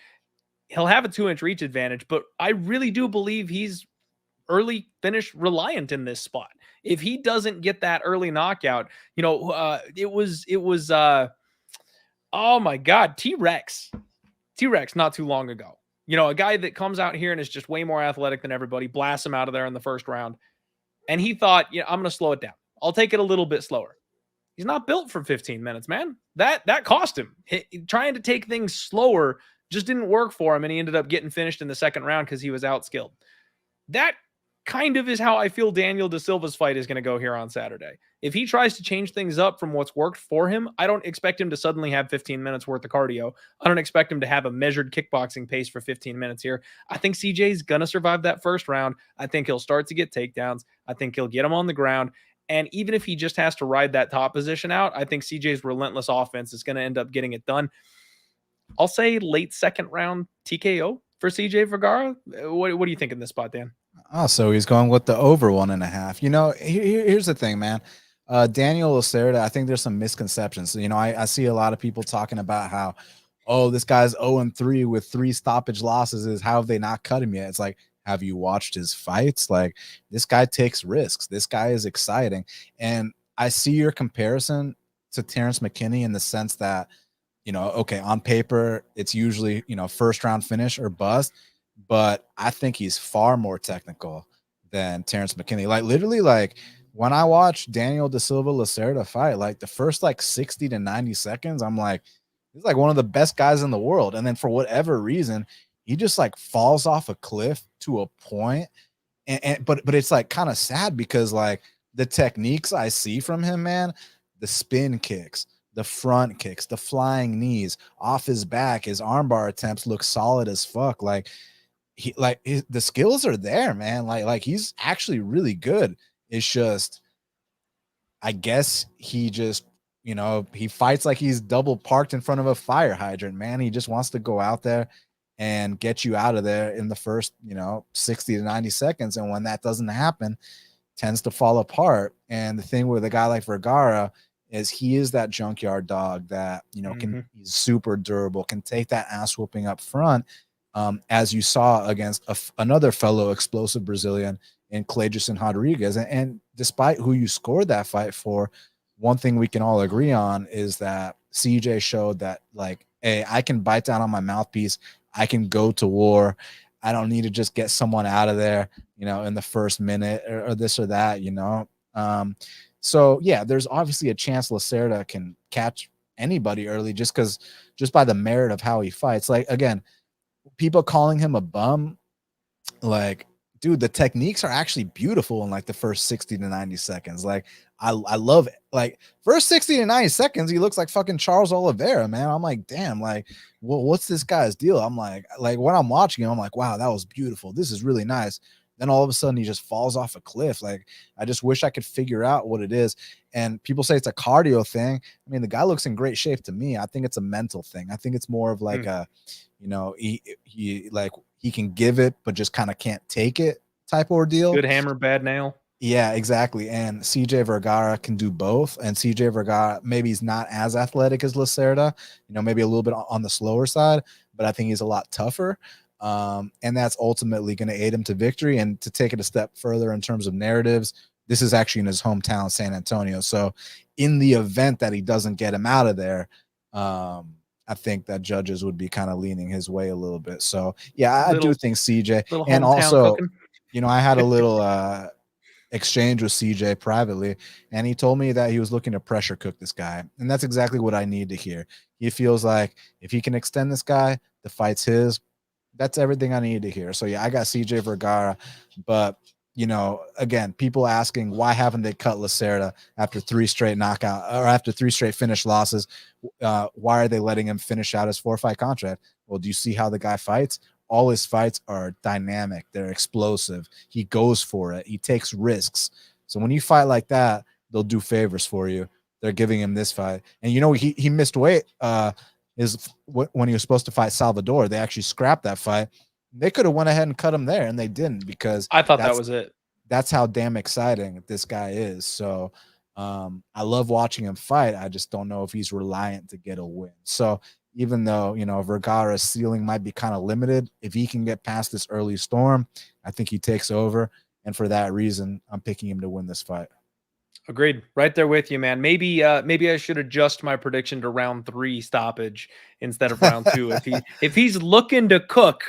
He'll have a 2-inch reach advantage, but I really do believe he's early finish reliant in this spot. If he doesn't get that early knockout, you know, it was oh my God, T-Rex not too long ago. You know, a guy that comes out here and is just way more athletic than everybody, blasts him out of there in the first round. And he thought, yeah, I'm going to slow it down. I'll take it a little bit slower. He's not built for 15 minutes, man. That cost him. Trying to take things slower just didn't work for him, and he ended up getting finished in the second round because he was outskilled. That kind of is how I feel Daniel Da Silva's fight is going to go here on Saturday. If he tries to change things up from what's worked for him, I don't expect him to suddenly have 15 minutes worth of cardio. I don't expect him to have a measured kickboxing pace for 15 minutes here. I think CJ's going to survive that first round. I think he'll start to get takedowns. I think he'll get him on the ground. And even if he just has to ride that top position out, I think CJ's relentless offense is going to end up getting it done. I'll say late second round TKO for CJ Vergara. What do you think in this spot, Dan? Oh, so he's going with the over 1.5. You know, here's the thing, man. Daniel Lacerda, I think there's some misconceptions. So, you know, I see a lot of people talking about how, oh, this guy's 0-3 with 3 stoppage losses. How have they not cut him yet? It's like, have you watched his fights? Like, this guy takes risks. This guy is exciting. And I see your comparison to Terrence McKinney in the sense that, you know, okay, on paper, it's usually, you know, first round finish or bust. But I think he's far more technical than Terrence McKinney. Like, literally, like, when I watch Daniel Da Silva Lacerda fight, like, the first, like, 60 to 90 seconds, I'm like, he's, like, one of the best guys in the world. And then for whatever reason, he just, like, falls off a cliff to a point. But it's, like, kind of sad because, like, the techniques I see from him, man, the spin kicks, the front kicks, the flying knees, off his back, his armbar attempts look solid as fuck. Like, the skills are there, man. Like he's actually really good. It's just, I guess he just, you know, he fights like he's double parked in front of a fire hydrant, man. He just wants to go out there and get you out of there in the first, you know, 60 to 90 seconds. And when that doesn't happen, tends to fall apart. And the thing with a guy like Vergara is he is that junkyard dog that, you know, he's super durable, can take that ass whooping up front. As you saw against another fellow explosive Brazilian in Cleidson Rodriguez. And despite who you scored that fight for, one thing we can all agree on is that CJ showed that, like, hey, I can bite down on my mouthpiece. I can go to war. I don't need to just get someone out of there, you know, in the first minute or this or that, you know. So, yeah, there's obviously a chance Lacerda can catch anybody early just by the merit of how he fights. Like, again, people calling him a bum, like, dude, the techniques are actually beautiful in like the first 60 to 90 seconds. Like, I love it. Like, first 60 to 90 seconds, he looks like fucking Charles Oliveira, man. I'm like, damn, like, well, what's this guy's deal? I'm like when I'm watching him, I'm like, wow, that was beautiful. This is really nice. Then all of a sudden he just falls off a cliff. Like, I just wish I could figure out what it is. And people say it's a cardio thing. I mean, the guy looks in great shape to me. I think it's a mental thing. I think it's more of like he can give it, but just kind of can't take it type ordeal. Good hammer, bad nail. Yeah, exactly. And CJ Vergara can do both. And CJ Vergara, maybe he's not as athletic as Lacerda, maybe a little bit on the slower side, but I think he's a lot tougher. And that's ultimately going to aid him to victory. And to take it a step further in terms of narratives, this is actually in his hometown, San Antonio. So in the event that he doesn't get him out of there, I think that judges would be kind of leaning his way a little bit. So yeah, I do think CJ. And also, cooking. I had a little exchange with CJ privately, and he told me that he was looking to pressure cook this guy, and that's exactly what I need to hear. He feels like if he can extend this guy, the fight's his. That's everything I need to hear. So yeah, I got CJ Vergara, but again, people asking why haven't they cut Lacerda after 3 straight knockout or after 3 straight finish losses? Why are they letting him finish out his 4-fight contract? Well, do you see how the guy fights? All his fights are dynamic. They're explosive. He goes for it. He takes risks. So when you fight like that, they'll do favors for you. They're giving him this fight. And he missed weight when he was supposed to fight Salvador. They actually scrapped that fight. They could have went ahead and cut him there, and they didn't, because I thought that was it. That's how damn exciting this guy is. So I love watching him fight. I just don't know if he's reliant to get a win. So even though, Vergara's ceiling might be kind of limited, if he can get past this early storm, I think he takes over. And for that reason, I'm picking him to win this fight. Agreed. Right there with you, man. Maybe I should adjust my prediction to round 3 stoppage instead of round 2. If he's looking to cook,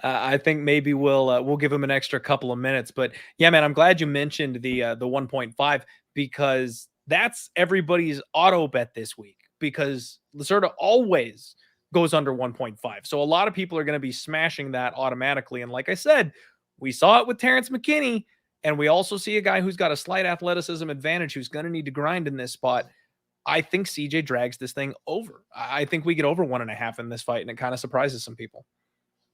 I think maybe we'll give him an extra couple of minutes. But yeah, man, I'm glad you mentioned the 1.5, because that's everybody's auto bet this week, because Lacerda always goes under 1.5. So a lot of people are going to be smashing that automatically. And like I said, we saw it with Terrence McKinney, and we also see a guy who's got a slight athleticism advantage who's going to need to grind in this spot. I think CJ drags this thing over. I think we get over 1.5 in this fight, and it kind of surprises some people.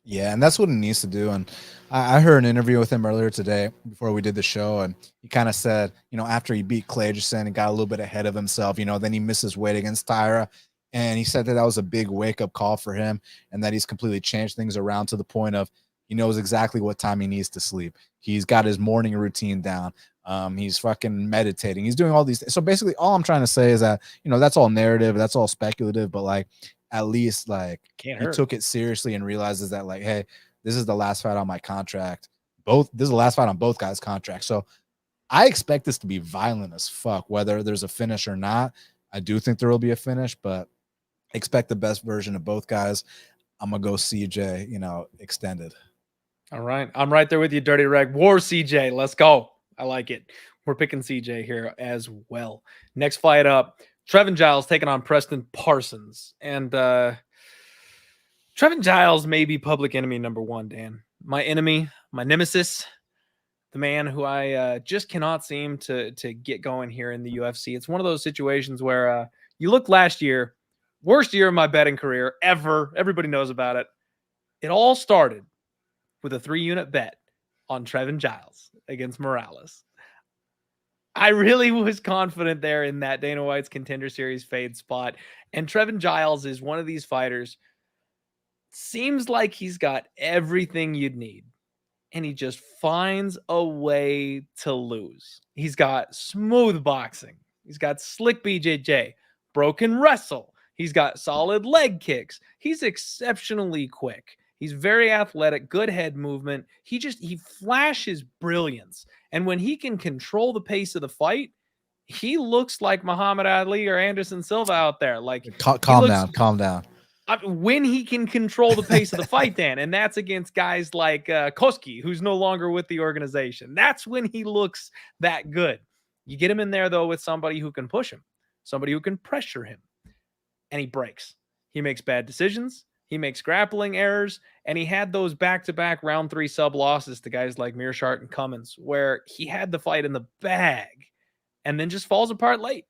Yeah, and that's what he needs to do. And I heard an interview with him earlier today before we did the show, and he kind of said, after he beat Klagerson and got a little bit ahead of himself, then he misses weight against Tyra. And he said that was a big wake-up call for him, and that he's completely changed things around to the point of he knows exactly what time he needs to sleep. He's got his morning routine down. He's fucking meditating. He's doing all these things. So basically all I'm trying to say is that, that's all narrative. That's all speculative, but like, at least like he took it seriously and realizes that like, hey, this is the last fight on my contract. This is the last fight on both guys' contracts. So I expect this to be violent as fuck, whether there's a finish or not. I do think there will be a finish, but expect the best version of both guys. I'm gonna go CJ, extended. All right. I'm right there with you, Dirty Reg. War CJ. Let's go. I like it. We're picking CJ here as well. Next fight up, Trevin Giles taking on Preston Parsons. And Trevin Giles may be public enemy number 1, Dan. My enemy, my nemesis, the man who I just cannot seem to get going here in the UFC. It's one of those situations where you look last year, worst year of my betting career ever. Everybody knows about it. It all started with a 3-unit bet on Trevin Giles against Morales. I really was confident there in that Dana White's Contender Series fade spot. And Trevin Giles is one of these fighters. Seems like he's got everything you'd need, and he just finds a way to lose. He's got smooth boxing. He's got slick BJJ, broken wrestle. He's got solid leg kicks. He's exceptionally quick. He's very athletic, good head movement. He flashes brilliance. And when he can control the pace of the fight, he looks like Muhammad Ali or Anderson Silva out there. Like, calm down. When he can control the pace of the fight, Dan, and that's against guys like Koski, who's no longer with the organization. That's when he looks that good. You get him in there, though, with somebody who can push him, somebody who can pressure him, and he breaks. He makes bad decisions. He makes grappling errors, and he had those back-to-back round 3 sub losses to guys like Mearshart and Cummins, where he had the fight in the bag and then just falls apart late.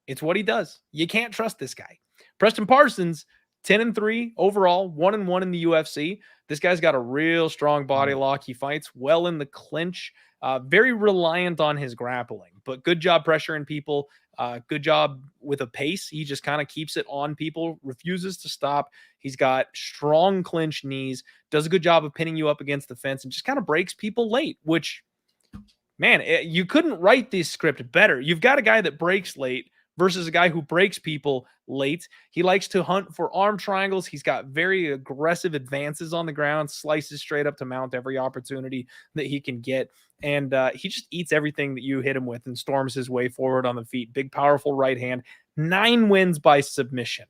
It's what he does. You can't trust this guy. Preston Parsons, 10-3 overall, 1-1 in the UFC. This guy's got a real strong body lock. He fights well in the clinch, very reliant on his grappling, but good job pressuring people. Good job with a pace. He just kind of keeps it on people, refuses to stop. He's got strong clinch knees, does a good job of pinning you up against the fence, and just kind of breaks people late, which, man, you couldn't write this script better. You've got a guy that breaks late versus a guy who breaks people late. He likes to hunt for arm triangles. He's got very aggressive advances on the ground, slices straight up to mount every opportunity that he can get. And he just eats everything that you hit him with and storms his way forward on the feet. Big, powerful right hand. 9 wins by submission.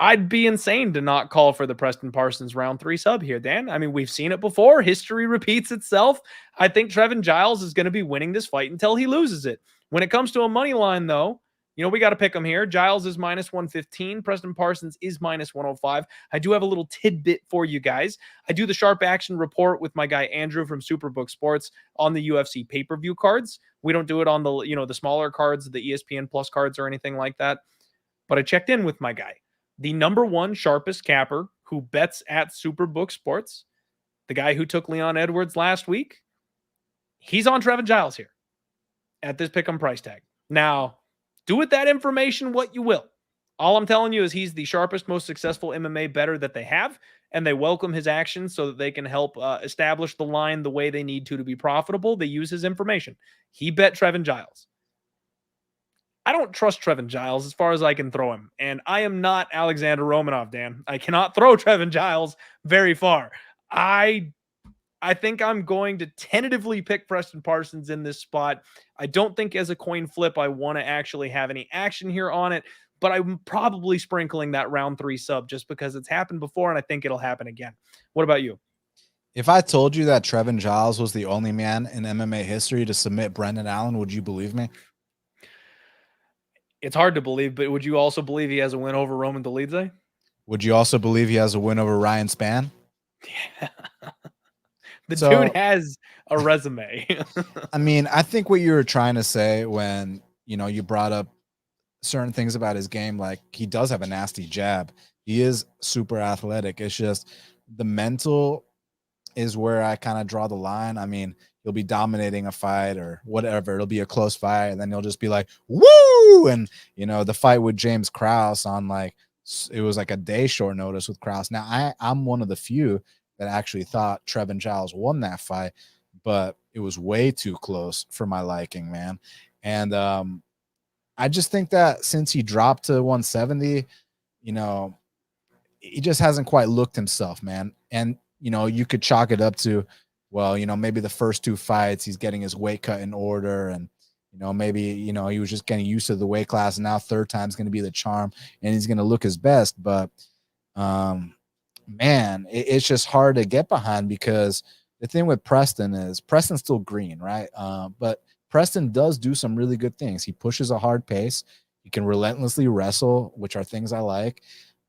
I'd be insane to not call for the Preston Parsons round 3 sub here, Dan. I mean, we've seen it before. History repeats itself. I think Trevin Giles is going to be winning this fight until he loses it. When it comes to a money line, though, we got to pick him here. Giles is minus 115. Preston Parsons is minus 105. I do have a little tidbit for you guys. I do the sharp action report with my guy Andrew from Superbook Sports on the UFC pay-per-view cards. We don't do it on the, the smaller cards, the ESPN Plus cards or anything like that. But I checked in with my guy, the number 1 sharpest capper who bets at Superbook Sports, the guy who took Leon Edwards last week. He's on Trevin Giles here at this pick'em price tag. Now, do with that information what you will. All I'm telling you is he's the sharpest, most successful MMA bettor that they have, and they welcome his actions so that they can help establish the line the way they need to be profitable. They use his information. He bet Trevin Giles. I don't trust Trevin Giles as far as I can throw him, and I am not Alexander Romanov, Dan. I cannot throw Trevin Giles very far. I think I'm going to tentatively pick Preston Parsons in this spot. I don't think as a coin flip I want to actually have any action here on it, but I'm probably sprinkling that round 3 sub just because it's happened before and I think it'll happen again. What about you? If I told you that Trevin Giles was the only man in MMA history to submit Brendan Allen, would you believe me? It's hard to believe, but would you also believe he has a win over Roman Dolidze? Would you also believe he has a win over Ryan Spann? Yeah. The dude has a resume. I mean, I think what you were trying to say when, you brought up certain things about his game, like he does have a nasty jab. He is super athletic. It's just the mental is where I kind of draw the line. I mean, he'll be dominating a fight or whatever. It'll be a close fight. And then he'll just be like, woo! And, the fight with James Krause on it was like a day short notice with Krause. Now, I'm one of the few that actually thought Trevin Giles won that fight, but it was way too close for my liking, man. And I just think that since he dropped to 170, he just hasn't quite looked himself, man. And, you could chalk it up to, well, maybe the first 2 fights, he's getting his weight cut in order. And, maybe, he was just getting used to the weight class. And now 3rd time's going to be the charm and he's going to look his best. But, man, it's just hard to get behind because the thing with Preston is Preston's still green, right? But Preston does do some really good things. He pushes a hard pace. He can relentlessly wrestle, which are things I like.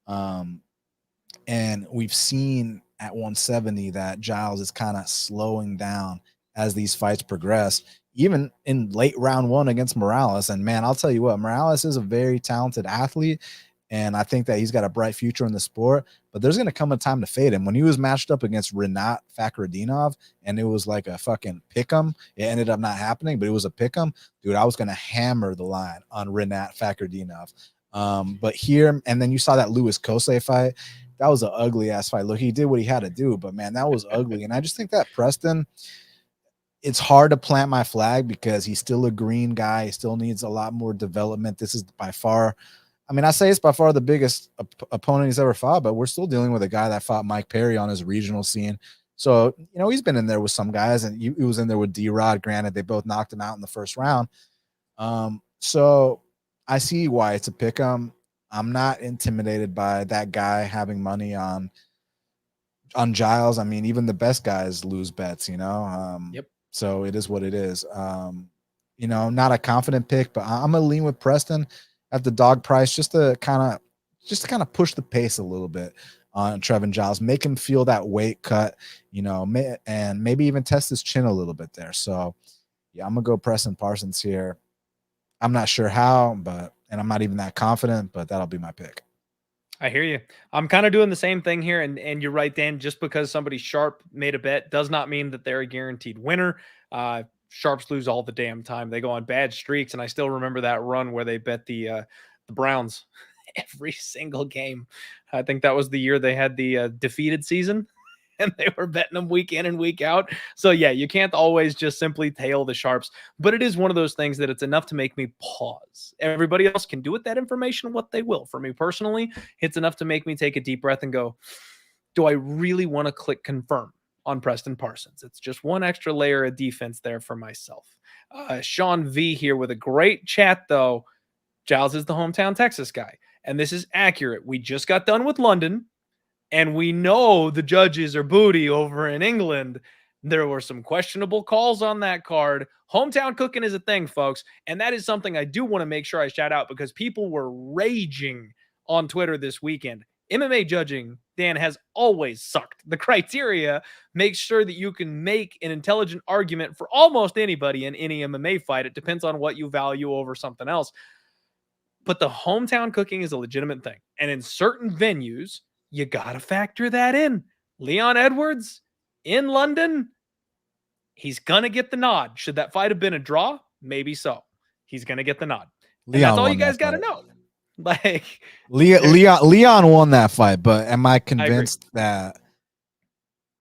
And we've seen at 170 that Giles is kind of slowing down as these fights progress, even in late round 1 against Morales. And man, I'll tell you what, Morales is a very talented athlete. And I think that he's got a bright future in the sport, but there's going to come a time to fade him. When he was matched up against Rinat Fakhretdinov and it was like a fucking pick'em, it ended up not happening, but it was a pick'em. Dude, I was going to hammer the line on Rinat Fakhretdinov. But here, and then you saw that Louis Kosei fight. That was an ugly ass fight. Look, he did what he had to do, but man, that was ugly. And I just think that Preston, it's hard to plant my flag because he's still a green guy. He still needs a lot more development. This is by far, I mean, I say it's by far the biggest opponent he's ever fought, but we're still dealing with a guy that fought Mike Perry on his regional scene. So, he's been in there with some guys, and he was in there with D-Rod. Granted, they both knocked him out in the first round. So I see why it's a pick 'em. I'm not intimidated by that guy having money on Giles. I mean, even the best guys lose bets, Yep. So it is what it is. Not a confident pick, but I'm gonna lean with Preston at the dog price just to kind of push the pace a little bit on Trevin Giles, make him feel that weight cut, and maybe even test his chin a little bit there. So yeah, I'm gonna go Preston Parsons here. I'm not sure how, and I'm not even that confident, but that'll be my pick. I hear you. I'm kind of doing the same thing here. And you're right, Dan, just because somebody sharp made a bet does not mean that they're a guaranteed winner. Sharps lose all the damn time. They go on bad streaks, and I still remember that run where they bet the Browns every single game. I think that was the year they had the defeated season, and they were betting them week in and week out. So yeah, you can't always just simply tail the Sharps, but it is one of those things that it's enough to make me pause. Everybody else can do with that information what they will. For me personally, it's enough to make me take a deep breath and go, do I really want to click confirm on Preston Parsons? It's just one extra layer of defense there for myself. Sean V here with a great chat, though. Giles is the hometown Texas guy, and this is accurate. We just got done with London, and we know the judges are booty over in England. There were some questionable calls on that card. Hometown cooking is a thing, folks, and that is something I do want to make sure I shout out because people were raging on Twitter this weekend. MMA judging, Dan, has always sucked. The criteria makes sure that you can make an intelligent argument for almost anybody in any MMA fight. It depends on what you value over something else. But the hometown cooking is a legitimate thing. And in certain venues, you got to factor that in. Leon Edwards in London, he's going to get the nod. Should that fight have been a draw? Maybe so. He's going to get the nod. And that's all you guys got to know. Like Leon won that fight, but am I convinced that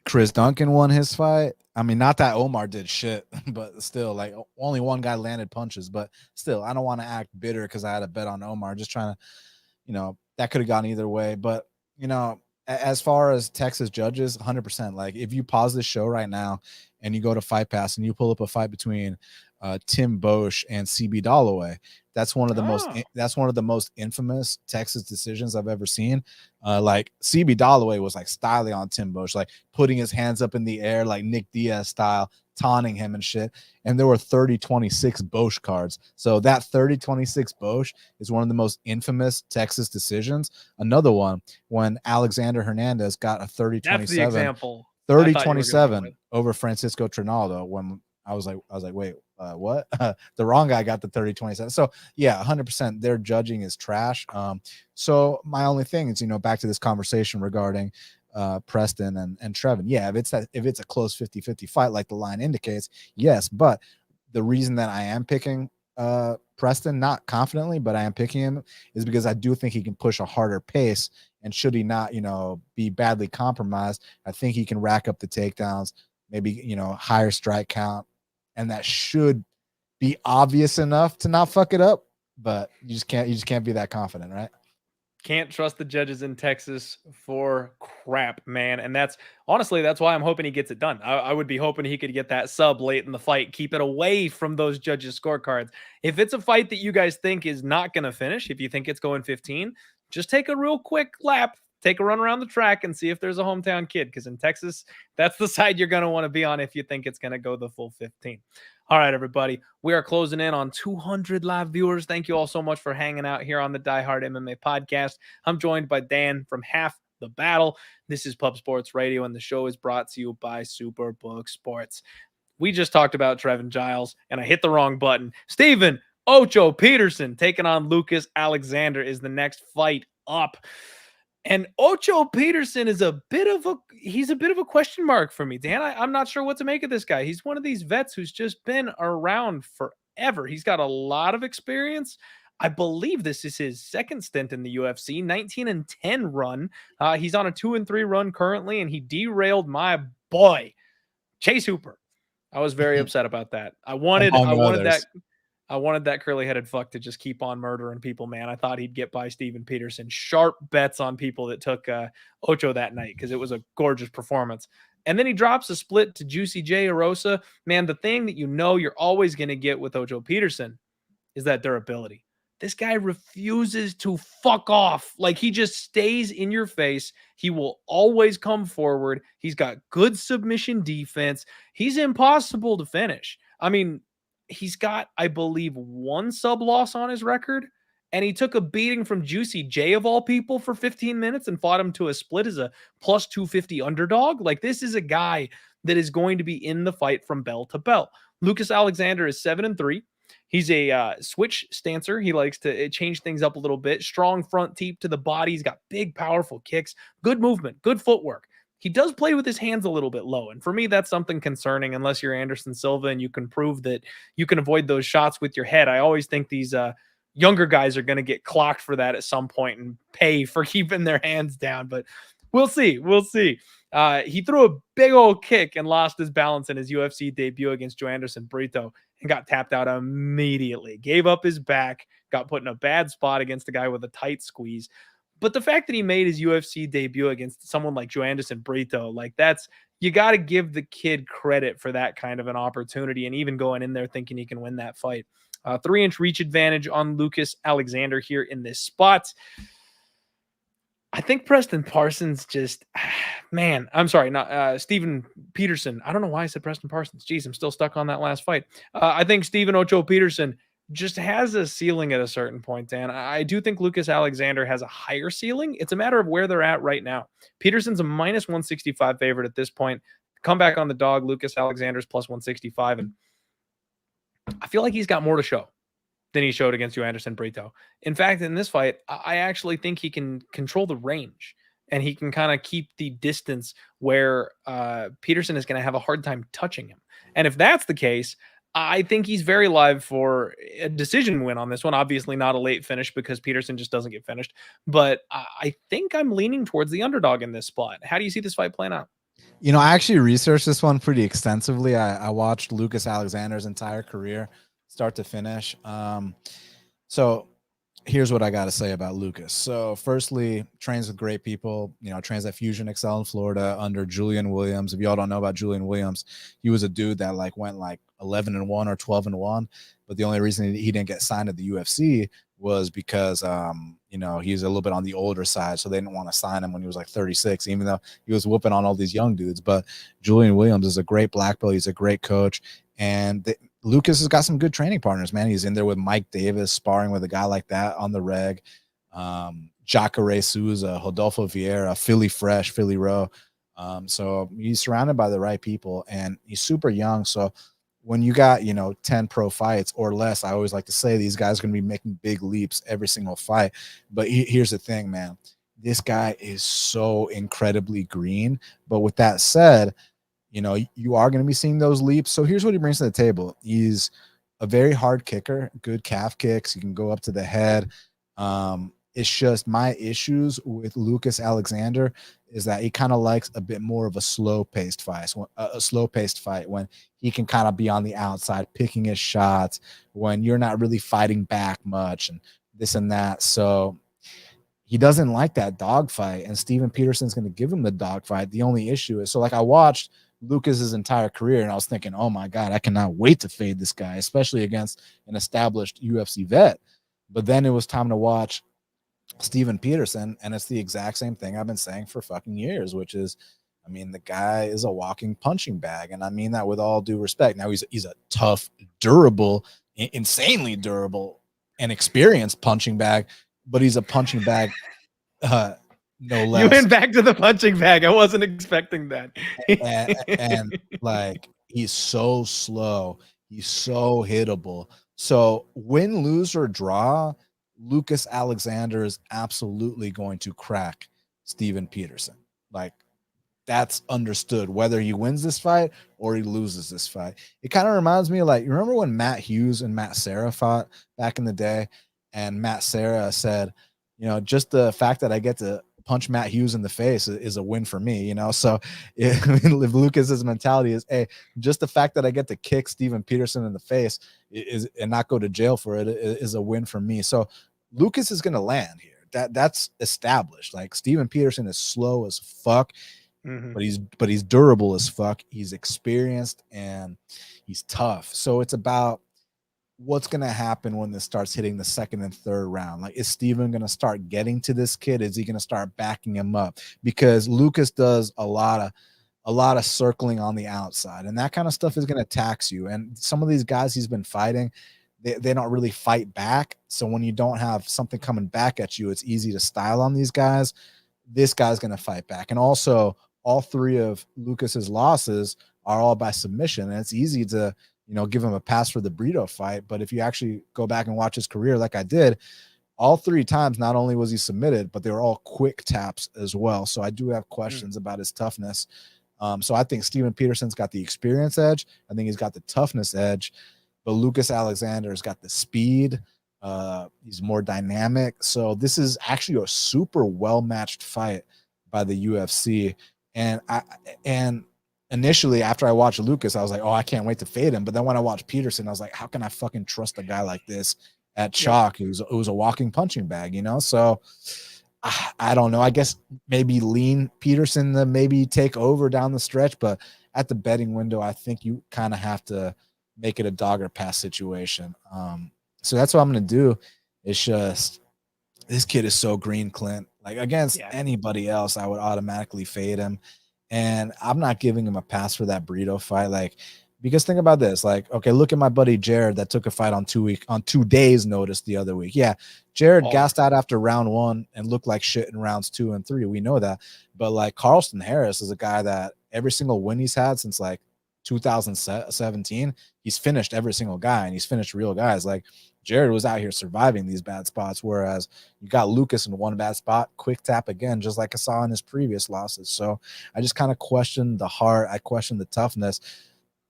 Chris Duncan won his fight? I mean, not that Omar did shit, but still, like, only one guy landed punches. But still, I don't want to act bitter because I had a bet on Omar. Just trying to, that could have gone either way. But, as far as Texas judges, 100%. Like, if you pause this show right now and you go to Fight Pass and you pull up a fight between Tim Bosch and CB Dalloway, that's one of the most infamous Texas decisions I've ever seen. Like CB Dalloway was like styling on Tim Bosch, like putting his hands up in the air like Nick Diaz style, taunting him and shit. And there were 30-26 Bosch cards. So that 30-26 Bosch is one of the most infamous Texas decisions. Another one when Alexander Hernandez got a 30-27. That's the example. 30-27 over Francisco Trinaldo when I was like, wait, what? The wrong guy got the 30-27. So yeah, 100%. Their judging is trash. So my only thing is, back to this conversation regarding Preston and Trevin. Yeah, if it's a close 50-50 fight, like the line indicates, yes. But the reason that I am picking Preston, not confidently, but I am picking him, is because I do think he can push a harder pace. And should he not, be badly compromised, I think he can rack up the takedowns, maybe, higher strike count. And that should be obvious enough to not fuck it up, but you just can't be that confident, right? Can't trust the judges in Texas for crap, man. And that's why I'm hoping he gets it done. I would be hoping he could get that sub late in the fight, keep it away from those judges' scorecards. If it's a fight that you guys think is not going to finish, if you think it's going 15, just take a real quick lap, take a run around the track and see if there's a hometown kid. Because in Texas, that's the side you're going to want to be on if you think it's going to go the full 15. All right, everybody. We are closing in on 200 live viewers. Thank you all so much for hanging out here on the Die Hard MMA podcast. I'm joined by Dan from Half the Battle. This is Pub Sports Radio, and the show is brought to you by Superbook Sports. We just talked about Trevin Giles, and I hit the wrong button. Steven Ocho Peterson taking on Lucas Alexander is the next fight up. And Ocho Peterson is a bit of a question mark for me, Dan. I'm not sure what to make of this guy. He's one of these vets who's just been around forever. He's got a lot of experience. I believe this is his second stint in the UFC, 19-10 run. He's on a 2-3 run currently, and he derailed my boy, Chase Hooper. I was very upset about that. I wanted that curly-headed fuck to just keep on murdering people, man. I thought he'd get by Steven Peterson. Sharp bets on people that took Ocho that night because it was a gorgeous performance. And then he drops a split to Juicy J Arosa. Man, the thing that you're always going to get with Ocho Peterson is that durability. This guy refuses to fuck off. Like, he just stays in your face. He will always come forward. He's got good submission defense. He's impossible to finish. I mean, he's got, I believe, one sub loss on his record, and he took a beating from Juicy J of all people for 15 minutes and fought him to a split as a plus 250 underdog. Like, this is a guy that is going to be in the fight from bell to bell. Lucas Alexander is 7-3. He's a switch stancer. He likes to change things up a little bit. Strong front teep to the body. He's got big, powerful kicks, good movement, good footwork. he does play with his hands a little bit low. And for me, that's something concerning unless you're Anderson Silva and you can prove that you can avoid those shots with your head. I always think these younger guys are going to get clocked for that at some point and pay for keeping their hands down. But we'll see. We'll see. He threw a big old kick and lost his balance in his UFC debut against Joanderson Brito and got tapped out immediately. Gave up his back, got put in a bad spot against a guy with a tight squeeze. But the fact that he made his UFC debut against someone like Joanderson Brito, like you got to give the kid credit for that kind of an opportunity and even going in there thinking he can win that fight. 3-inch reach advantage on Lucas Alexander here in this spot. I think Preston Parsons just, man, I'm sorry, not Steven Peterson. I don't know why I said Preston Parsons. Jeez, I'm still stuck on that last fight. I think Steven Ocho Peterson just has a ceiling at a certain point, Dan. I do think Lucas Alexander has a higher ceiling. It's a matter of where they're at right now. Peterson's a minus 165 favorite at this point. Come back on the dog. Lucas Alexander's plus 165. And I feel like he's got more to show than he showed against Joanderson Brito. In fact, in this fight, I actually think he can control the range and he can kind of keep the distance where Peterson is going to have a hard time touching him. And if that's the case, I think he's very live for a decision win on this one. Obviously not a late finish because Peterson just doesn't get finished. But I think I'm leaning towards the underdog in this spot. How do you see this fight playing out? You know, I actually researched this one pretty extensively. I watched Lucas Alexander's entire career, start to finish. So here's what I got to say about Lucas. So firstly, trains with great people, you know, trains at Fusion Excel in Florida under Julian Williams. If y'all don't know about Julian Williams, he was a dude that like went like 11-1 or 12-1. But the only reason he didn't get signed at the UFC was because, you know, he's a little bit on the older side. So they didn't want to sign him when he was like 36, even though he was whooping on all these young dudes. But Julian Williams is a great black belt. He's a great coach. And Lucas has got some good training partners, man. He's in there with Mike Davis, sparring with a guy like that on the reg. Jacare Souza, Rodolfo Vieira, Philly Fresh, Philly Row. So he's surrounded by the right people, and he's super young. So when you got, you know, 10 pro fights or less, I always like to say these guys are going to be making big leaps every single fight. But here's the thing, man. This guy is so incredibly green. But with that said, you know, you are going to be seeing those leaps. So here's what he brings to the table. He's a very hard kicker, good calf kicks. You can go up to the head. It's just my issues with Lucas Alexander is that he kind of likes a bit more of a slow-paced fight, when he can kind of be on the outside, picking his shots, when you're not really fighting back much and this and that. So he doesn't like that dogfight, and Steven Peterson's going to give him the dogfight. The only issue is, so like I watched Lucas's entire career, and I was thinking, oh my God, I cannot wait to fade this guy, especially against an established UFC vet. But then it was time to watch Steven Peterson, and it's the exact same thing I've been saying for fucking years, which is, I mean, the guy is a walking punching bag, and I mean that with all due respect. Now he's a tough, durable, insanely durable, and experienced punching bag, but he's a punching bag, no less. You went back to the punching bag. I wasn't expecting that. and like he's so slow, he's so hittable. So win, lose, or draw, Lucas Alexander is absolutely going to crack Steven Peterson. Like, that's understood, whether he wins this fight or he loses this fight. It kind of reminds me of, like, you remember when Matt Hughes and Matt Serra fought back in the day, and Matt Serra said, you know, just the fact that I get to punch Matt Hughes in the face is a win for me, you know? So if Lucas's mentality is, hey, just the fact that I get to kick Steven Peterson in the face is and not go to jail for it is a win for me. So Lucas is going to land here. That's established. Like, Steven Peterson is slow as fuck, but he's durable as fuck. He's experienced and he's tough. So it's about what's going to happen when this starts hitting the second and third round. Like, is Steven going to start getting to this kid? Is he going to start backing him up? Because Lucas does a lot of circling on the outside, and that kind of stuff is going to tax you. And some of these guys he's been fighting, they don't really fight back. So when you don't have something coming back at you, it's easy to style on these guys. This guy's going to fight back. And also, all three of Lucas's losses are all by submission, and it's easy to, you know, give him a pass for the Brito fight. But if you actually go back and watch his career, like I did, all 3 times, not only was he submitted, but they were all quick taps as well. So I do have questions about his toughness. So I think Steven Peterson's got the experience edge. I think he's got the toughness edge, but Lucas Alexander's got the speed. He's more dynamic. So this is actually a super well-matched fight by the UFC. And initially, after I watched Lucas, I was like, oh, I can't wait to fade him. But then when I watched Peterson, I was like, how can I fucking trust a guy like this at chalk? It was a walking punching bag, you know? So I don't know. I guess maybe lean Peterson to maybe take over down the stretch. But at the betting window, I think you kind of have to make it a dog or pass situation. So that's what I'm going to do. It's just, this kid is so green, Clint. Like against anybody else, I would automatically fade him. And I'm not giving him a pass for that Brito fight. Like, because think about this. Like, okay, look at my buddy Jared that took a fight on 2 days notice the other week. Yeah, Jared gassed out after round 1 and looked like shit in rounds 2 and 3. We know that. But like Carlston Harris is a guy that every single win he's had since like 2017, he's finished every single guy, and he's finished real guys. Like Jared was out here surviving these bad spots, whereas you got Lucas in one bad spot, quick tap again, just like I saw in his previous losses. So I just kind of questioned the heart. I questioned the toughness.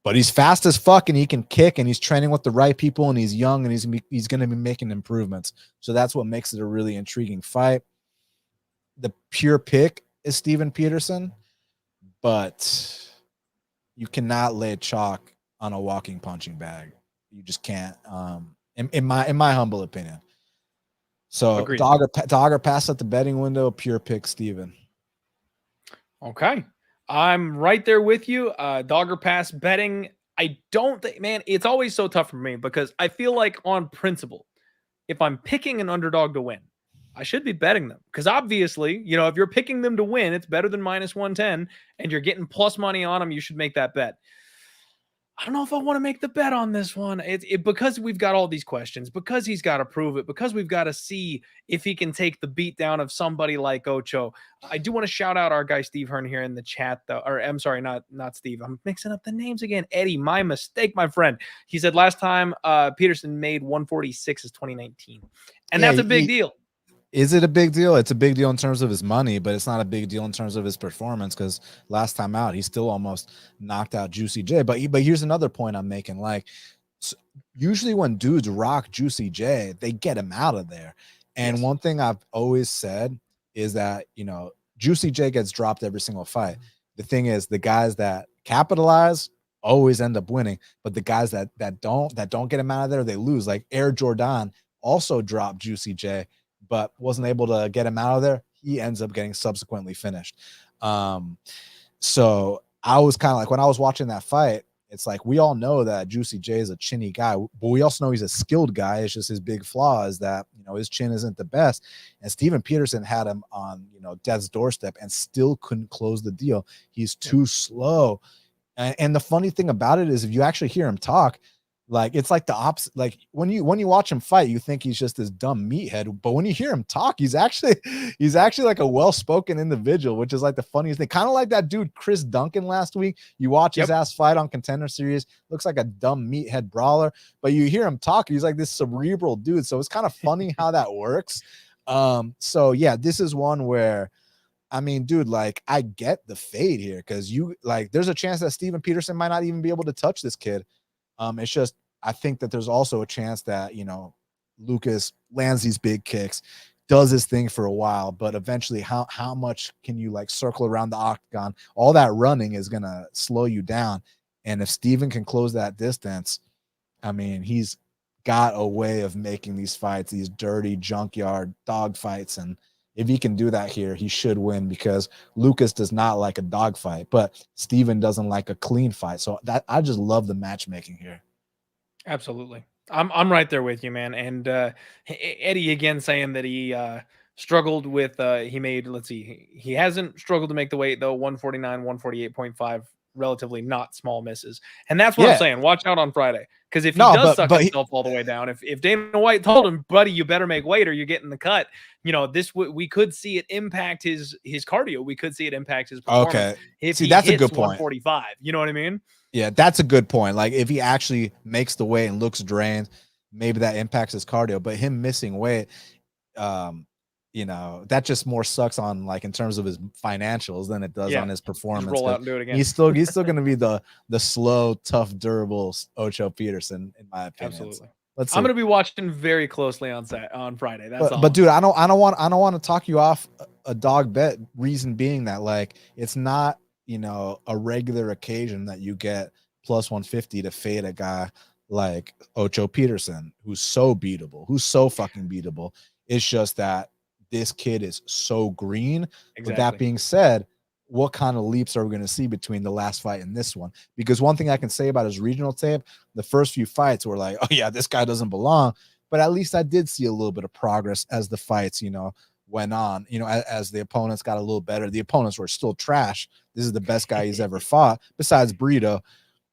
But he's fast as fuck, and he can kick, and he's training with the right people, and he's young, and he's going to be making improvements. So that's what makes it a really intriguing fight. The pure pick is Steven Peterson, but you cannot lay chalk on a walking punching bag. You just can't, in my humble opinion. So dog or pass at the betting window, pure pick Steven. Okay. I'm right there with you. Dog or pass betting. I don't think, man, it's always so tough for me because I feel like on principle, if I'm picking an underdog to win, I should be betting them. Because obviously, you know, if you're picking them to win, it's better than minus 110 and you're getting plus money on them, you should make that bet. I don't know if I want to make the bet on this one. Because we've got all these questions, because he's got to prove it, because we've got to see if he can take the beat down of somebody like Ocho. I do want to shout out our guy Steve Hearn here in the chat, though. Or I'm sorry, not Steve. I'm mixing up the names again. Eddie, my mistake, my friend. He said last time Peterson made 146 is 2019, and that's a big deal. Is it a big deal? It's a big deal in terms of his money, but it's not a big deal in terms of his performance because last time out, he still almost knocked out Juicy J. But here's another point I'm making. Like, usually when dudes rock Juicy J, they get him out of there. And one thing I've always said is that, you know, Juicy J gets dropped every single fight. The thing is, the guys that capitalize always end up winning, but the guys that don't get him out of there, they lose. Like Air Jordan also dropped Juicy J, but wasn't able to get him out of there. He ends up getting subsequently finished. So I was kind of like, when I was watching that fight, it's like, we all know that Juicy J is a chinny guy, but we also know he's a skilled guy. It's just his big flaw is that, you know, his chin isn't the best. And Steven Peterson had him on, you know, death's doorstep and still couldn't close the deal. He's too slow. And the funny thing about it is, if you actually hear him talk, like, it's like the opposite. Like when you watch him fight, you think he's just this dumb meathead, but when you hear him talk, he's actually like a well-spoken individual, which is like the funniest thing. Kind of like that dude Chris Duncan last week. You watch his ass fight on Contender Series, looks like a dumb meathead brawler, but you hear him talk, he's like this cerebral dude. So it's kind of funny how that works. So yeah, this is one where, I mean, dude, like, I get the fade here because you like, there's a chance that Steven Peterson might not even be able to touch this kid. It's just, I think that there's also a chance that, you know, Lucas lands these big kicks, does his thing for a while, but eventually how much can you like circle around the octagon? All that running is going to slow you down. And if Steven can close that distance, I mean, he's got a way of making these fights, these dirty junkyard dog fights. And if he can do that here, he should win, because Lucas does not like a dog fight, but Steven doesn't like a clean fight. So that, I just love the matchmaking here. Absolutely. I'm right there with you, man. And Eddie again saying that he struggled with he made, let's see, he hasn't struggled to make the weight though. 149, 148.5, relatively not small misses. And that's what I'm saying. Watch out on Friday. Because if he does suck himself all the way down, if Dana White told him, buddy, you better make weight or you're getting the cut, you know, this we could see it impact his cardio. We could see it impact his performance. Okay. If see, that's a good point. 145, you know what I mean? Yeah, that's a good point. Like, if he actually makes the weight and looks drained, maybe that impacts his cardio. But him missing weight, you know, that just more sucks on like in terms of his financials than it does on his performance. Just roll out and do it again. He's still going to be the slow, tough, durable Ocho Peterson, in my opinion. Absolutely. So, let's see. I'm going to be watching very closely on Friday. That's all. But dude, I don't want to talk you off a dog bet. Reason being that like it's not, you know, a regular occasion that you get plus 150 to fade a guy like Ocho Peterson, who's so beatable, who's so fucking beatable. It's just that this kid is so green. Exactly. With that being said, what kind of leaps are we going to see between the last fight and this one? Because one thing I can say about his regional tape, the first few fights were like, oh yeah, this guy doesn't belong. But at least I did see a little bit of progress as the fights, you know, went on, you know, as the opponents got a little better. The opponents were still trash. This is the best guy he's ever fought besides Brito.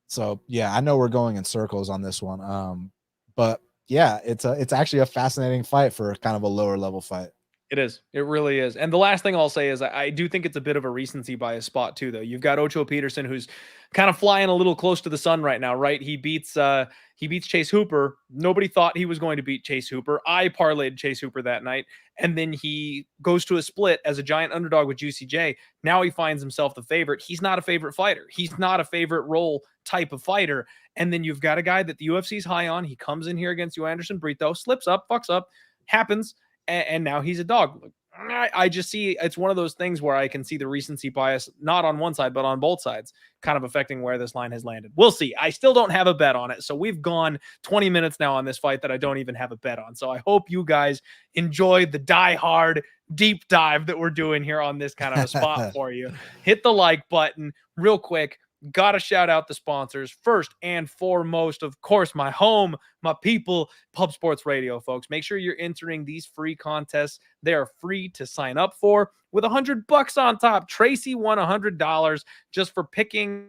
So yeah, I know we're going in circles on this one. But yeah, it's actually a fascinating fight for kind of a lower level fight. It is. It really is. And the last thing I'll say is I do think it's a bit of a recency bias spot too, though. You've got Ocho Peterson, who's kind of flying a little close to the sun right now, right? He beats Chase Hooper. Nobody thought he was going to beat Chase Hooper. I parlayed Chase Hooper that night. And then he goes to a split as a giant underdog with Juicy J. Now he finds himself the favorite. He's not a favorite fighter. He's not a favorite role type of fighter. And then you've got a guy that the UFC's high on. He comes in here against you, Anderson Brito, slips up, fucks up, happens. And now he's a dog. I just see it's one of those things where I can see the recency bias, not on one side, but on both sides, kind of affecting where this line has landed. We'll see. I still don't have a bet on it. So we've gone 20 minutes now on this fight that I don't even have a bet on. So I hope you guys enjoy the die-hard deep dive that we're doing here on this kind of a spot for you. Hit the like button real quick. Got to shout out the sponsors first and foremost, of course, my home, my people, Pub Sports Radio, folks. Make sure you're entering these free contests. They are free to sign up for with $100 on top. Tracy won $100 just for picking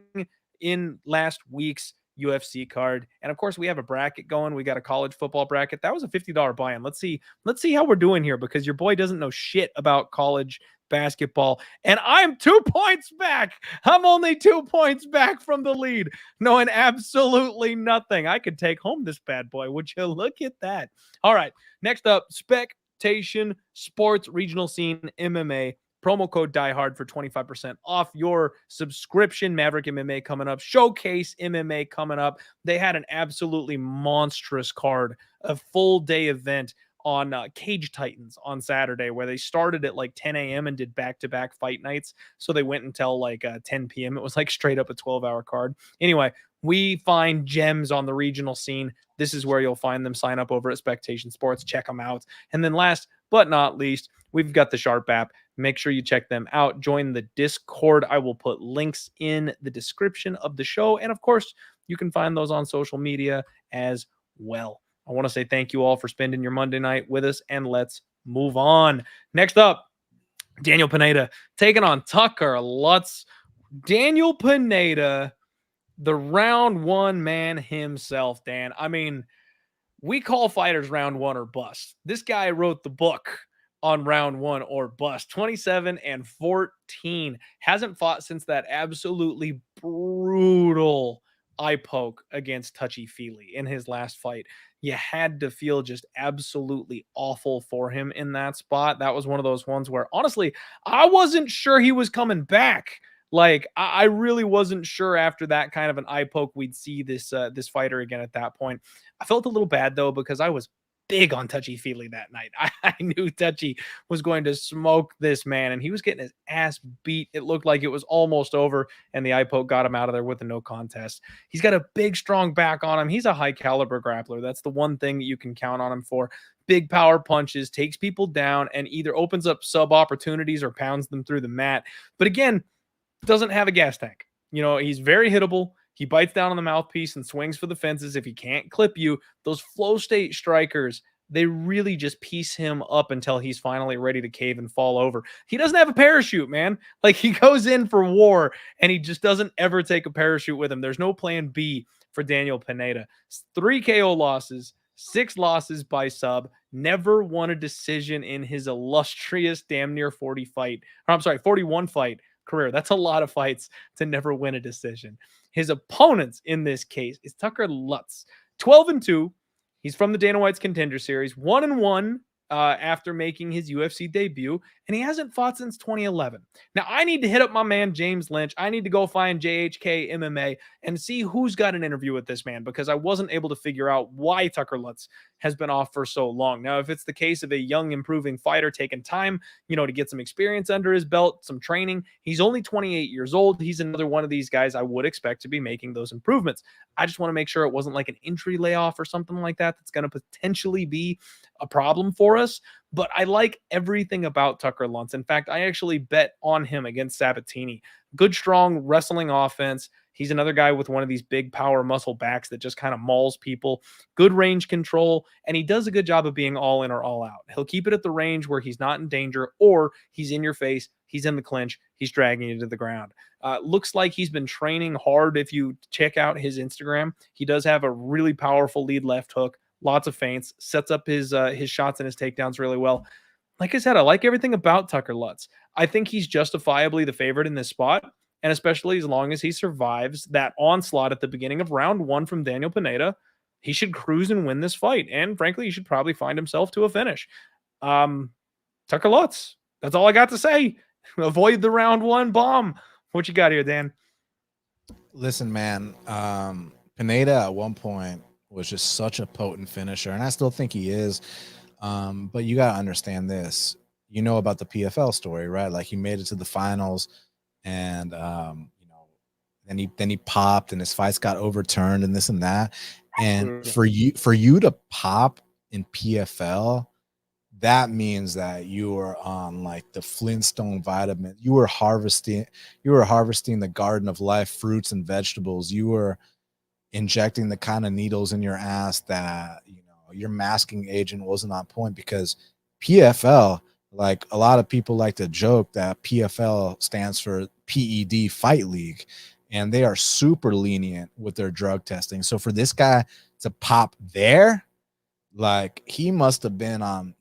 in last week's UFC card. And of course, we have a bracket going. We got a college football bracket. That was a $50 buy-in. Let's see how we're doing here because your boy doesn't know shit about college basketball, and I'm 2 points back. I'm only 2 points back from the lead, knowing absolutely nothing. I could take home this bad boy. Would you look at that? All right, next up, Spectation Sports Regional Scene MMA. Promo code DieHard for 25% off your subscription. Maverick MMA coming up. Showcase MMA coming up. They had an absolutely monstrous card, a full day event on Cage Titans on Saturday, where they started at like 10 a.m. and did back-to-back fight nights. So they went until like 10 p.m. It was like straight up a 12-hour card. Anyway, we find gems on the regional scene. This is where you'll find them. Sign up over at Spectation Sports. Check them out. And then last but not least, we've got the Sharp app. Make sure you check them out. Join the Discord. I will put links in the description of the show. And of course, you can find those on social media as well. I want to say thank you all for spending your Monday night with us, and let's move on. Next up, Daniel Pineda taking on Tucker Lutz. Daniel Pineda, the round one man himself, Dan. I mean, we call fighters round one or bust. This guy wrote the book on round one or bust. 27-14. Hasn't fought since that absolutely brutal eye poke against Touchy-Feely in his last fight. You had to feel just absolutely awful for him in that spot. That was one of those ones where, honestly, I wasn't sure he was coming back. Like, I really wasn't sure after that kind of an eye poke we'd see this fighter again at that point. I felt a little bad, though, because I was big on Touchy-Feely that night. I knew Touchy was going to smoke this man, and he was getting his ass beat. It looked like it was almost over, and the eye poke got him out of there with a no contest. He's got a big, strong back on him. He's a high-caliber grappler. That's the one thing that you can count on him for. Big power punches, takes people down, and either opens up sub-opportunities or pounds them through the mat. But again, doesn't have a gas tank. You know, he's very hittable. He bites down on the mouthpiece and swings for the fences. If he can't clip you, those flow state strikers, they really just piece him up until he's finally ready to cave and fall over. He doesn't have a parachute, man. Like, he goes in for war, and he just doesn't ever take a parachute with him. There's no plan B for Daniel Pineda. 3 KO losses, 6 losses by sub, never won a decision in his illustrious damn near 41 fight career. That's a lot of fights to never win a decision. His opponents in this case is Tucker Lutz, 12-2. He's from the Dana White's Contender Series, 1-1 after making his UFC debut, and he hasn't fought since 2011. Now, I need to hit up my man James Lynch. I need to go find JHK MMA and see who's got an interview with this man, because I wasn't able to figure out why Tucker Lutz has been off for so long. Now, if it's the case of a young, improving fighter taking time, to get some experience under his belt, some training, he's only 28 years old. He's another one of these guys I would expect to be making those improvements. I just want to make sure it wasn't like an injury layoff or something like that that's going to potentially be a problem for us. But I like everything about Tucker Lutz. In fact, I actually bet on him against Sabatini. Good, strong wrestling offense. He's another guy with one of these big power muscle backs that just kind of mauls people. Good range control, and he does a good job of being all in or all out. He'll keep it at the range where he's not in danger, or he's in your face, he's in the clinch, he's dragging you to the ground. Looks like he's been training hard. If you check out his Instagram, he does have a really powerful lead left hook, lots of feints, sets up his shots and his takedowns really well. Like I said, I like everything about Tucker Lutz. I think he's justifiably the favorite in this spot, and especially as long as he survives that onslaught at the beginning of round 1 from Daniel Pineda, he should cruise and win this fight. And frankly, he should probably find himself to a finish. Tucker Lutz, that's all I got to say. Avoid the round 1 bomb. What you got here, Dan? Listen, man, Pineda at one point was just such a potent finisher, and I still think he is. But you got to understand this. You know about the PFL story, right? Like, he made it to the finals, and then he popped, and his fights got overturned, and this and that. And for you to pop in PFL, that means that you were on like the Flintstone vitamin. You were harvesting the garden of life, fruits and vegetables. You were injecting the kind of needles in your ass that your masking agent wasn't on point, because PFL, like, a lot of people like to joke that PFL stands for PED Fight League, and they are super lenient with their drug testing. So for this guy to pop there, like, he must have been on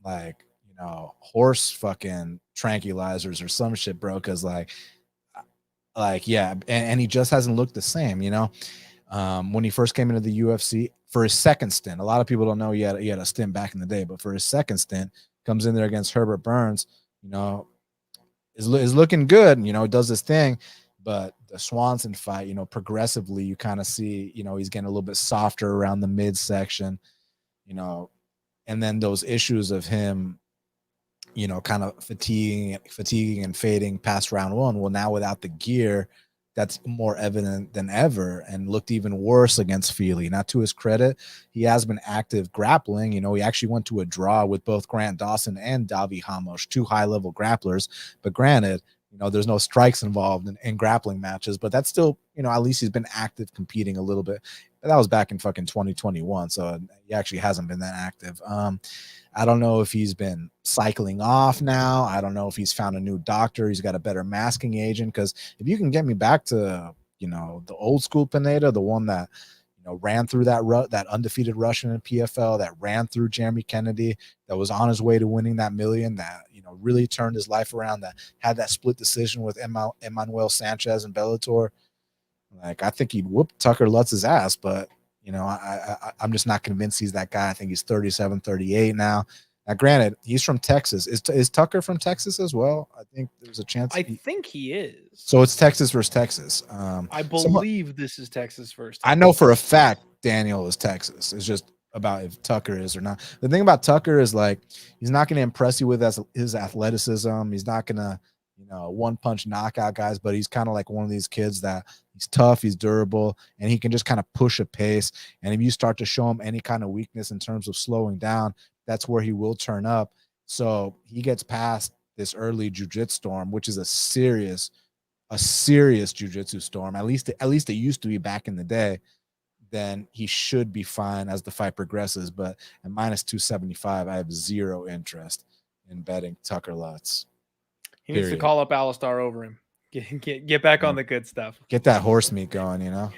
horse fucking tranquilizers or some shit, bro. Cause like yeah, and he just hasn't looked the same, when he first came into the UFC for his second stint. A lot of people don't know he had a stint back in the day, but for his second stint, comes in there against Herbert Burns, is looking good, does this thing. But the Swanson fight, progressively you kind of see, he's getting a little bit softer around the midsection, and then those issues of him, kind of fatiguing and fading past round 1. Well, now without the gear, that's more evident than ever, and looked even worse against Feely. Now, to his credit, he has been active grappling. He actually went to a draw with both Grant Dawson and Davi Hamosh, 2 high-level grapplers. But granted, there's no strikes involved in grappling matches, but that's still, at least he's been active competing a little bit. But that was back in fucking 2021, so he actually hasn't been that active. I don't know if he's been cycling off now. I don't know if he's found a new doctor. He's got a better masking agent, because if you can get me back to, the old school Pineda, the one that, ran through that undefeated Russian in PFL, that ran through Jeremy Kennedy, that was on his way to winning that million, that, really turned his life around, that had that split decision with Manuel Sanchez and Bellator. Like, I think he'd whoop Tucker Lutz's ass, but I'm just not convinced he's that guy. I think he's 37, 38 now. Now, granted, he's from Texas. Is Tucker from Texas as well? I think there's a chance. I think he is. So it's Texas versus Texas. I believe this is Texas versus Texas. I know for a fact Daniel is Texas. It's just about if Tucker is or not. The thing about Tucker is, like, he's not going to impress you with his athleticism. He's not going to, one-punch knockout guys, but he's kind of like one of these kids that he's tough, he's durable, and he can just kind of push a pace. And if you start to show him any kind of weakness in terms of slowing down, that's where he will turn up. So he gets past this early jiu-jitsu storm, which is a serious jiu-jitsu storm. At least it used to be back in the day. Then he should be fine as the fight progresses. But at minus 275, I have zero interest in betting Tucker Lutz. He needs to call up Alistar over him. Get back on the good stuff. Get that horse meat going,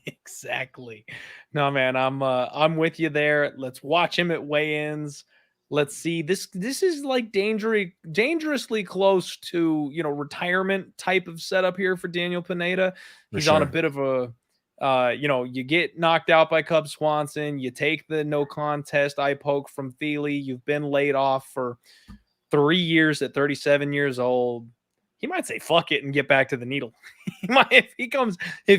Exactly. No, man, I'm with you there. Let's watch him at weigh-ins. Let's see. This is like dangerously close to, retirement type of setup here for Daniel Pineda. He's on a bit of You get knocked out by Cub Swanson. You take the no contest eye poke from Thiele. You've been laid off for 3 years at 37 years old. He might say fuck it and get back to the needle. If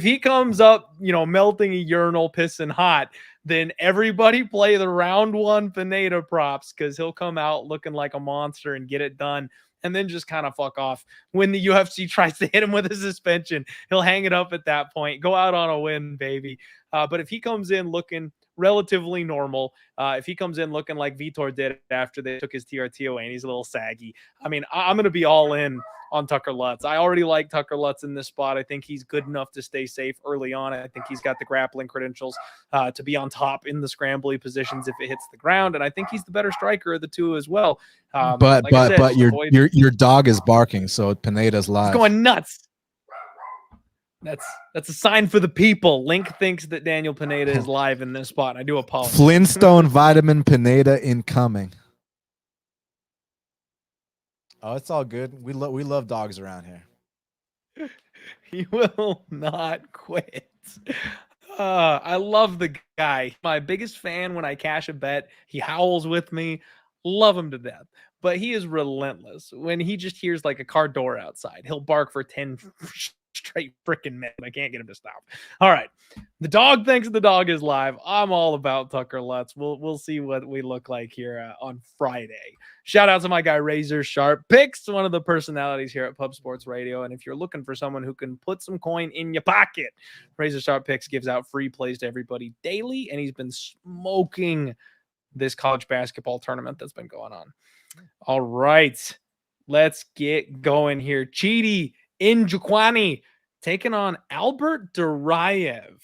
he comes up, melting a urinal, pissing hot, then everybody play the round 1 Pineda props, because he'll come out looking like a monster and get it done, and then just kind of fuck off. When the UFC tries to hit him with a suspension, he'll hang it up at that point. Go out on a win, baby. But if he comes in looking relatively normal, if he comes in looking like Vitor did after they took his TRT away and he's a little saggy, I mean, I'm going to be all in on Tucker Lutz. I already like Tucker Lutz in this spot. I think he's good enough to stay safe early on. I think he's got the grappling credentials to be on top in the scrambly positions if it hits the ground, and I think he's the better striker of the two as well. But your dog is barking, so Pineda's live. He's going nuts. That's a sign for the people. Link thinks that Daniel Pineda is live in this spot. I do apologize. Flintstone vitamin Pineda incoming. Oh, it's all good. We love dogs around here. He will not quit. I love the guy. My biggest fan when I cash a bet. He howls with me. Love him to death. But he is relentless. When he just hears like a car door outside, he'll bark for 10 straight freaking minutes. I can't get him to stop. All right. The dog thinks the dog is live. I'm all about Tucker Lutz. We'll see what we look like here on Friday. Shout out to my guy Razor Sharp Picks, one of the personalities here at Pub Sports Radio. And if you're looking for someone who can put some coin in your pocket, Razor Sharp Picks gives out free plays to everybody daily, and he's been smoking this college basketball tournament that's been going on. All right, let's get going here. Chidi Njokuani taking on Albert Duraev.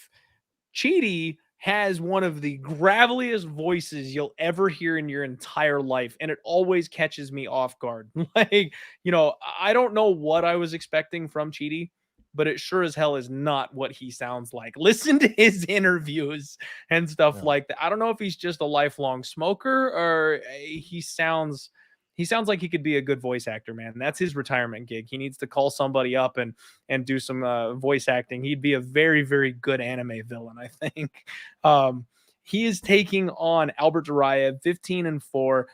Chidi has one of the graveliest voices you'll ever hear in your entire life, and it always catches me off guard. I don't know what I was expecting from Chidi, but it sure as hell is not what he sounds like. Listen to his interviews and stuff like that. I don't know if he's just a lifelong smoker or he sounds like he could be a good voice actor, man. That's his retirement gig. He needs to call somebody up and do some voice acting. He'd be a very, very good anime villain, I think. He is taking on Albert Duraev, 15-4.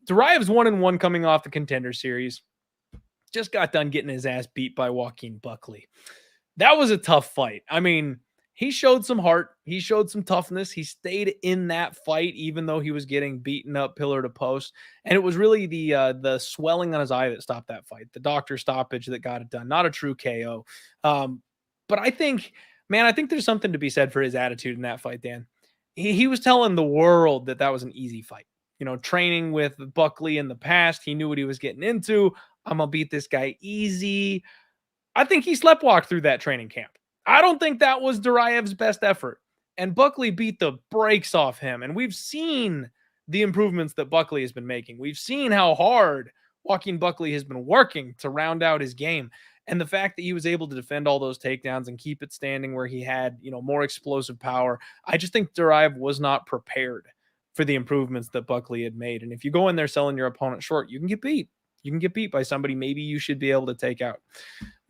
Duraev's 1-1 coming off the Contender Series. Just got done getting his ass beat by Joaquin Buckley. That was a tough fight. I mean, he showed some heart. He showed some toughness. He stayed in that fight, even though he was getting beaten up pillar to post. And it was really the swelling on his eye that stopped that fight. The doctor stoppage that got it done. Not a true KO. But I think there's something to be said for his attitude in that fight, Dan. He was telling the world that was an easy fight. Training with Buckley in the past, he knew what he was getting into. I'm going to beat this guy easy. I think he sleptwalked through that training camp. I don't think that was Duraev's best effort. And Buckley beat the brakes off him. And we've seen the improvements that Buckley has been making. We've seen how hard Joaquin Buckley has been working to round out his game. And the fact that he was able to defend all those takedowns and keep it standing where he had, more explosive power. I just think Duraev was not prepared for the improvements that Buckley had made. And if you go in there selling your opponent short, you can get beat. You can get beat by somebody maybe you should be able to take out.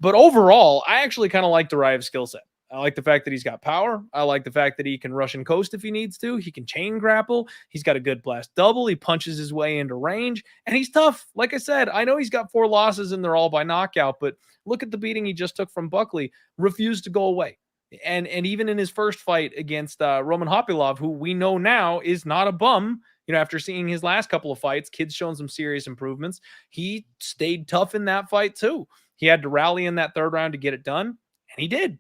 But overall, I actually kind of like Duraev's skill set. I like the fact that he's got power. I like the fact that he can rush and coast if he needs to. He can chain grapple. He's got a good blast double. He punches his way into range. And he's tough. Like I said, I know he's got 4 losses and they're all by knockout, but look at the beating he just took from Buckley. Refused to go away. And even in his first fight against Roman Hopilov, who we know now is not a bum, after seeing his last couple of fights, kid's shown some serious improvements. He stayed tough in that fight too. He had to rally in that 3rd round to get it done, and he did.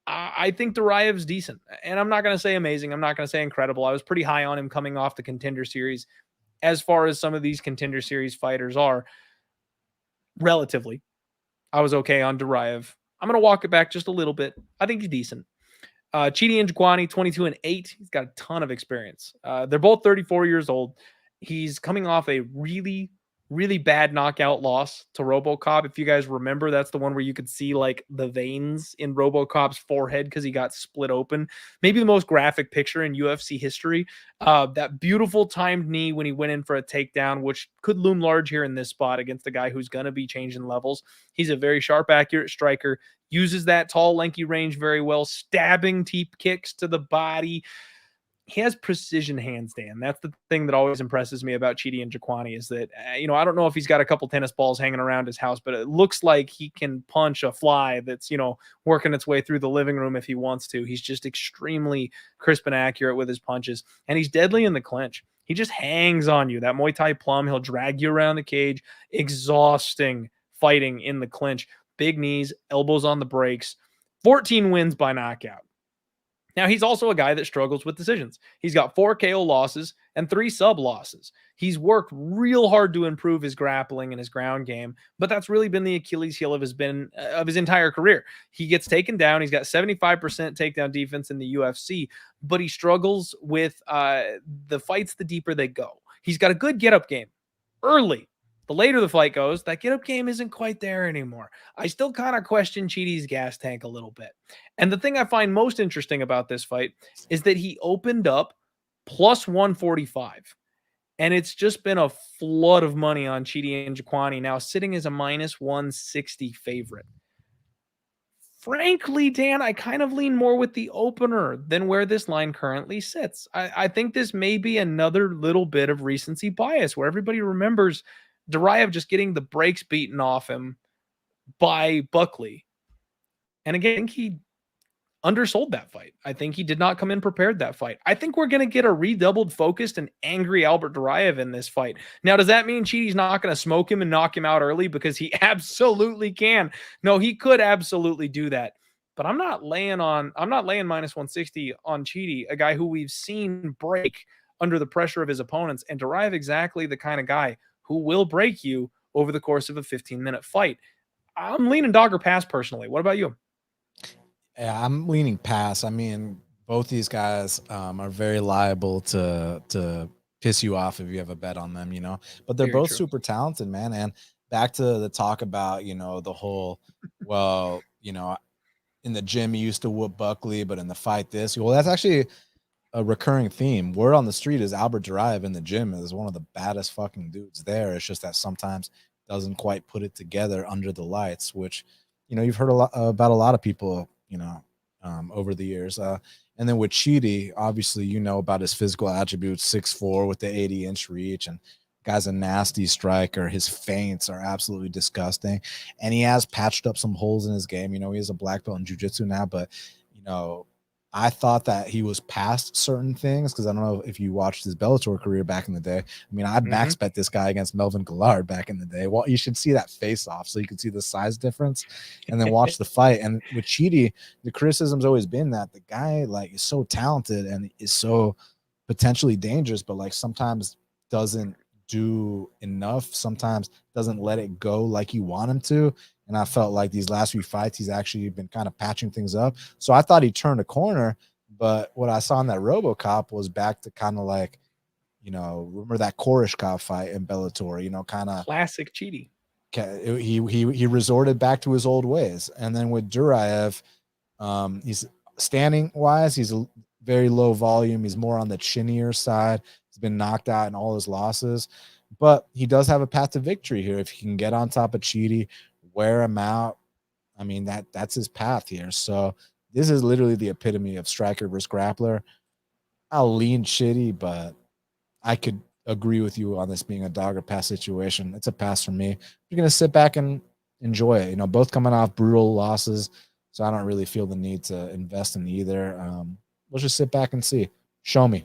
I think Duraev's decent, and I'm not going to say amazing. I'm not going to say incredible. I was pretty high on him coming off the Contender Series, as far as some of these Contender Series fighters are. Relatively, I was okay on Duraev. I'm going to walk it back just a little bit. I think he's decent. Chidi Njokuani, 22-8. He's got a ton of experience. They're both 34 years old. He's coming off a really, really bad knockout loss to RoboCop. If you guys remember, that's the one where you could see like the veins in RoboCop's forehead because he got split open. Maybe the most graphic picture in UFC history. That beautiful timed knee when he went in for a takedown, which could loom large here in this spot against a guy who's going to be changing levels. He's a very sharp, accurate striker, uses that tall, lanky range very well, stabbing teep kicks to the body. He has precision hands, Dan. That's the thing that always impresses me about Chidi and Njokuani is that, I don't know if he's got a couple tennis balls hanging around his house, but it looks like he can punch a fly that's, working its way through the living room if he wants to. He's just extremely crisp and accurate with his punches, and he's deadly in the clinch. He just hangs on you. That Muay Thai plum, he'll drag you around the cage. Exhausting fighting in the clinch. Big knees, elbows on the brakes. 14 wins by knockout. Now, he's also a guy that struggles with decisions. He's got 4 KO losses and 3 sub losses. He's worked real hard to improve his grappling and his ground game, but that's really been the Achilles heel of his entire career. He gets taken down. He's got 75% takedown defense in the UFC, but he struggles with the fights the deeper they go. He's got a good get-up game early. The later the fight goes, that get-up game isn't quite there anymore. I still kind of question Chidi's gas tank a little bit. And the thing I find most interesting about this fight is that he opened up plus 145. And it's just been a flood of money on Chidi and Njokuani, now sitting as a minus 160 favorite. Frankly, Dan, I kind of lean more with the opener than where this line currently sits. I think this may be another little bit of recency bias where everybody remembers Duraev just getting the brakes beaten off him by Buckley. And again, I think he undersold that fight. I think he did not come in prepared that fight. I think we're going to get a redoubled focused and angry Albert Duraev in this fight. Now, does that mean Chidi's not going to smoke him and knock him out early? Because he absolutely can. No, he could absolutely do that. But I'm not laying minus 160 on Chidi, a guy who we've seen break under the pressure of his opponents, and Duraev exactly the kind of guy who will break you over the course of a 15-minute fight. I'm leaning dog or pass personally. What about you? Yeah, I'm leaning pass. I mean, both these guys are very liable to piss you off if you have a bet on them, but they're Very both true. super talented, man. And back to the talk about, the whole, well, in the gym, he used to whoop Buckley, but in the fight well, that's actually a recurring theme. Word on the street is Albert Duraev in the gym is one of the baddest fucking dudes there. It's just that sometimes doesn't quite put it together under the lights, which, you've heard about a lot of people, over the years. And then with Chidi, obviously, about his physical attributes, 6'4" with the 80-inch reach, and guy's a nasty striker. His feints are absolutely disgusting. And he has patched up some holes in his game. He has a black belt in jiu-jitsu now, but, I thought that he was past certain things because I don't know if you watched his Bellator career back in the day. I mean, I'd max bet this guy against Melvin Gillard back in the day. Well, you should see that face off so you can see the size difference and then watch the fight. And with Chidi, the criticism's always been that the guy is so talented and is so potentially dangerous, but sometimes doesn't do enough, sometimes doesn't let it go like you want him to. And I felt like these last few fights, he's actually been kind of patching things up. So I thought he turned a corner, but what I saw in that RoboCop was back to kind of remember that Koreshkov fight in Bellator, kind of classic Chidi. He resorted back to his old ways. And then with Duraev, he's standing wise, he's a very low volume. He's more on the chinnier side. He's been knocked out in all his losses, but he does have a path to victory here. If he can get on top of Chidi, wear him out, I mean, that's his path here. So this is literally the epitome of striker versus grappler. I'll lean Chidi, but I could agree with you on this being a dog or pass situation. It's a pass for me. You're going to sit back and enjoy it. Both coming off brutal losses, so I don't really feel the need to invest in either. We'll just sit back and see. Show me.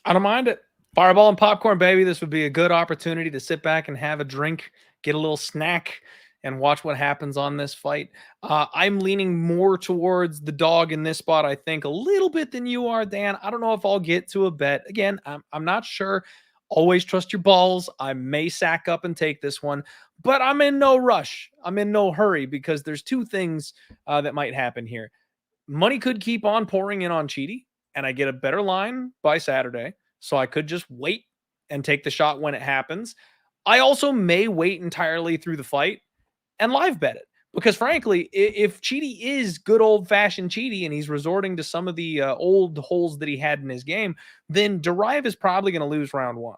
I don't mind it. Fireball and popcorn, baby. This would be a good opportunity to sit back and have a drink, get a little snack, and watch what happens on this fight. I'm leaning more towards the dog in this spot, I think, a little bit than you are, Dan. I don't know if I'll get to a bet. Again, I'm not sure. Always trust your balls. I may sack up and take this one, but I'm in no rush. I'm in no hurry because there's two things that might happen here. Money could keep on pouring in on Chidi, and I get a better line by Saturday, so I could just wait and take the shot when it happens. I also may wait entirely through the fight and live bet it. Because frankly, if Chidi is good old-fashioned Chidi and he's resorting to some of the old holes that he had in his game, then Duraev is probably going to lose round 1.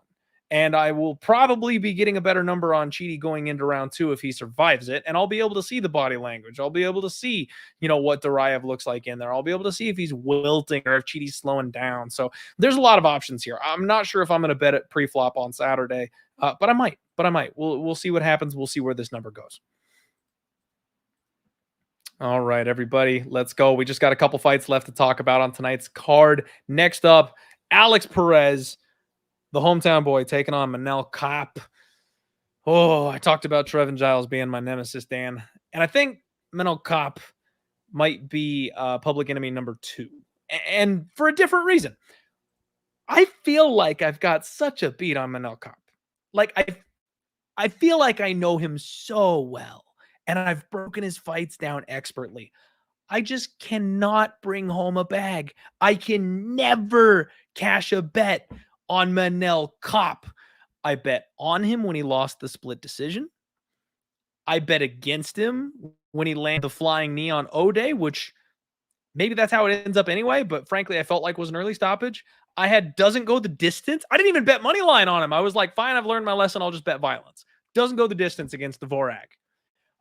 And I will probably be getting a better number on Chidi going into round 2 if he survives it. And I'll be able to see the body language. I'll be able to see, what Duraev looks like in there. I'll be able to see if he's wilting or if Chidi's slowing down. So there's a lot of options here. I'm not sure if I'm going to bet it pre-flop on Saturday, but I might. We'll see what happens. We'll see where this number goes. All right, everybody, let's go. We just got a couple fights left to talk about on tonight's card. Next up, Alex Perez, the hometown boy, taking on Manel Kape. Oh, I talked about Trevin Giles being my nemesis, Dan. And I think Manel Kape might be public enemy number 2. And for a different reason. I feel like I've got such a beat on Manel Kape. Like, I feel like I know him so well. And I've broken his fights down expertly. I just cannot bring home a bag. I can never cash a bet on Manel Kape. I bet on him when he lost the split decision. I bet against him when he landed the flying knee on Ode, which maybe that's how it ends up anyway, but frankly, I felt like was an early stoppage. I had doesn't go the distance. I didn't even bet money line on him. I was like, fine, I've learned my lesson. I'll just bet violence. Doesn't go the distance against the Dvorak.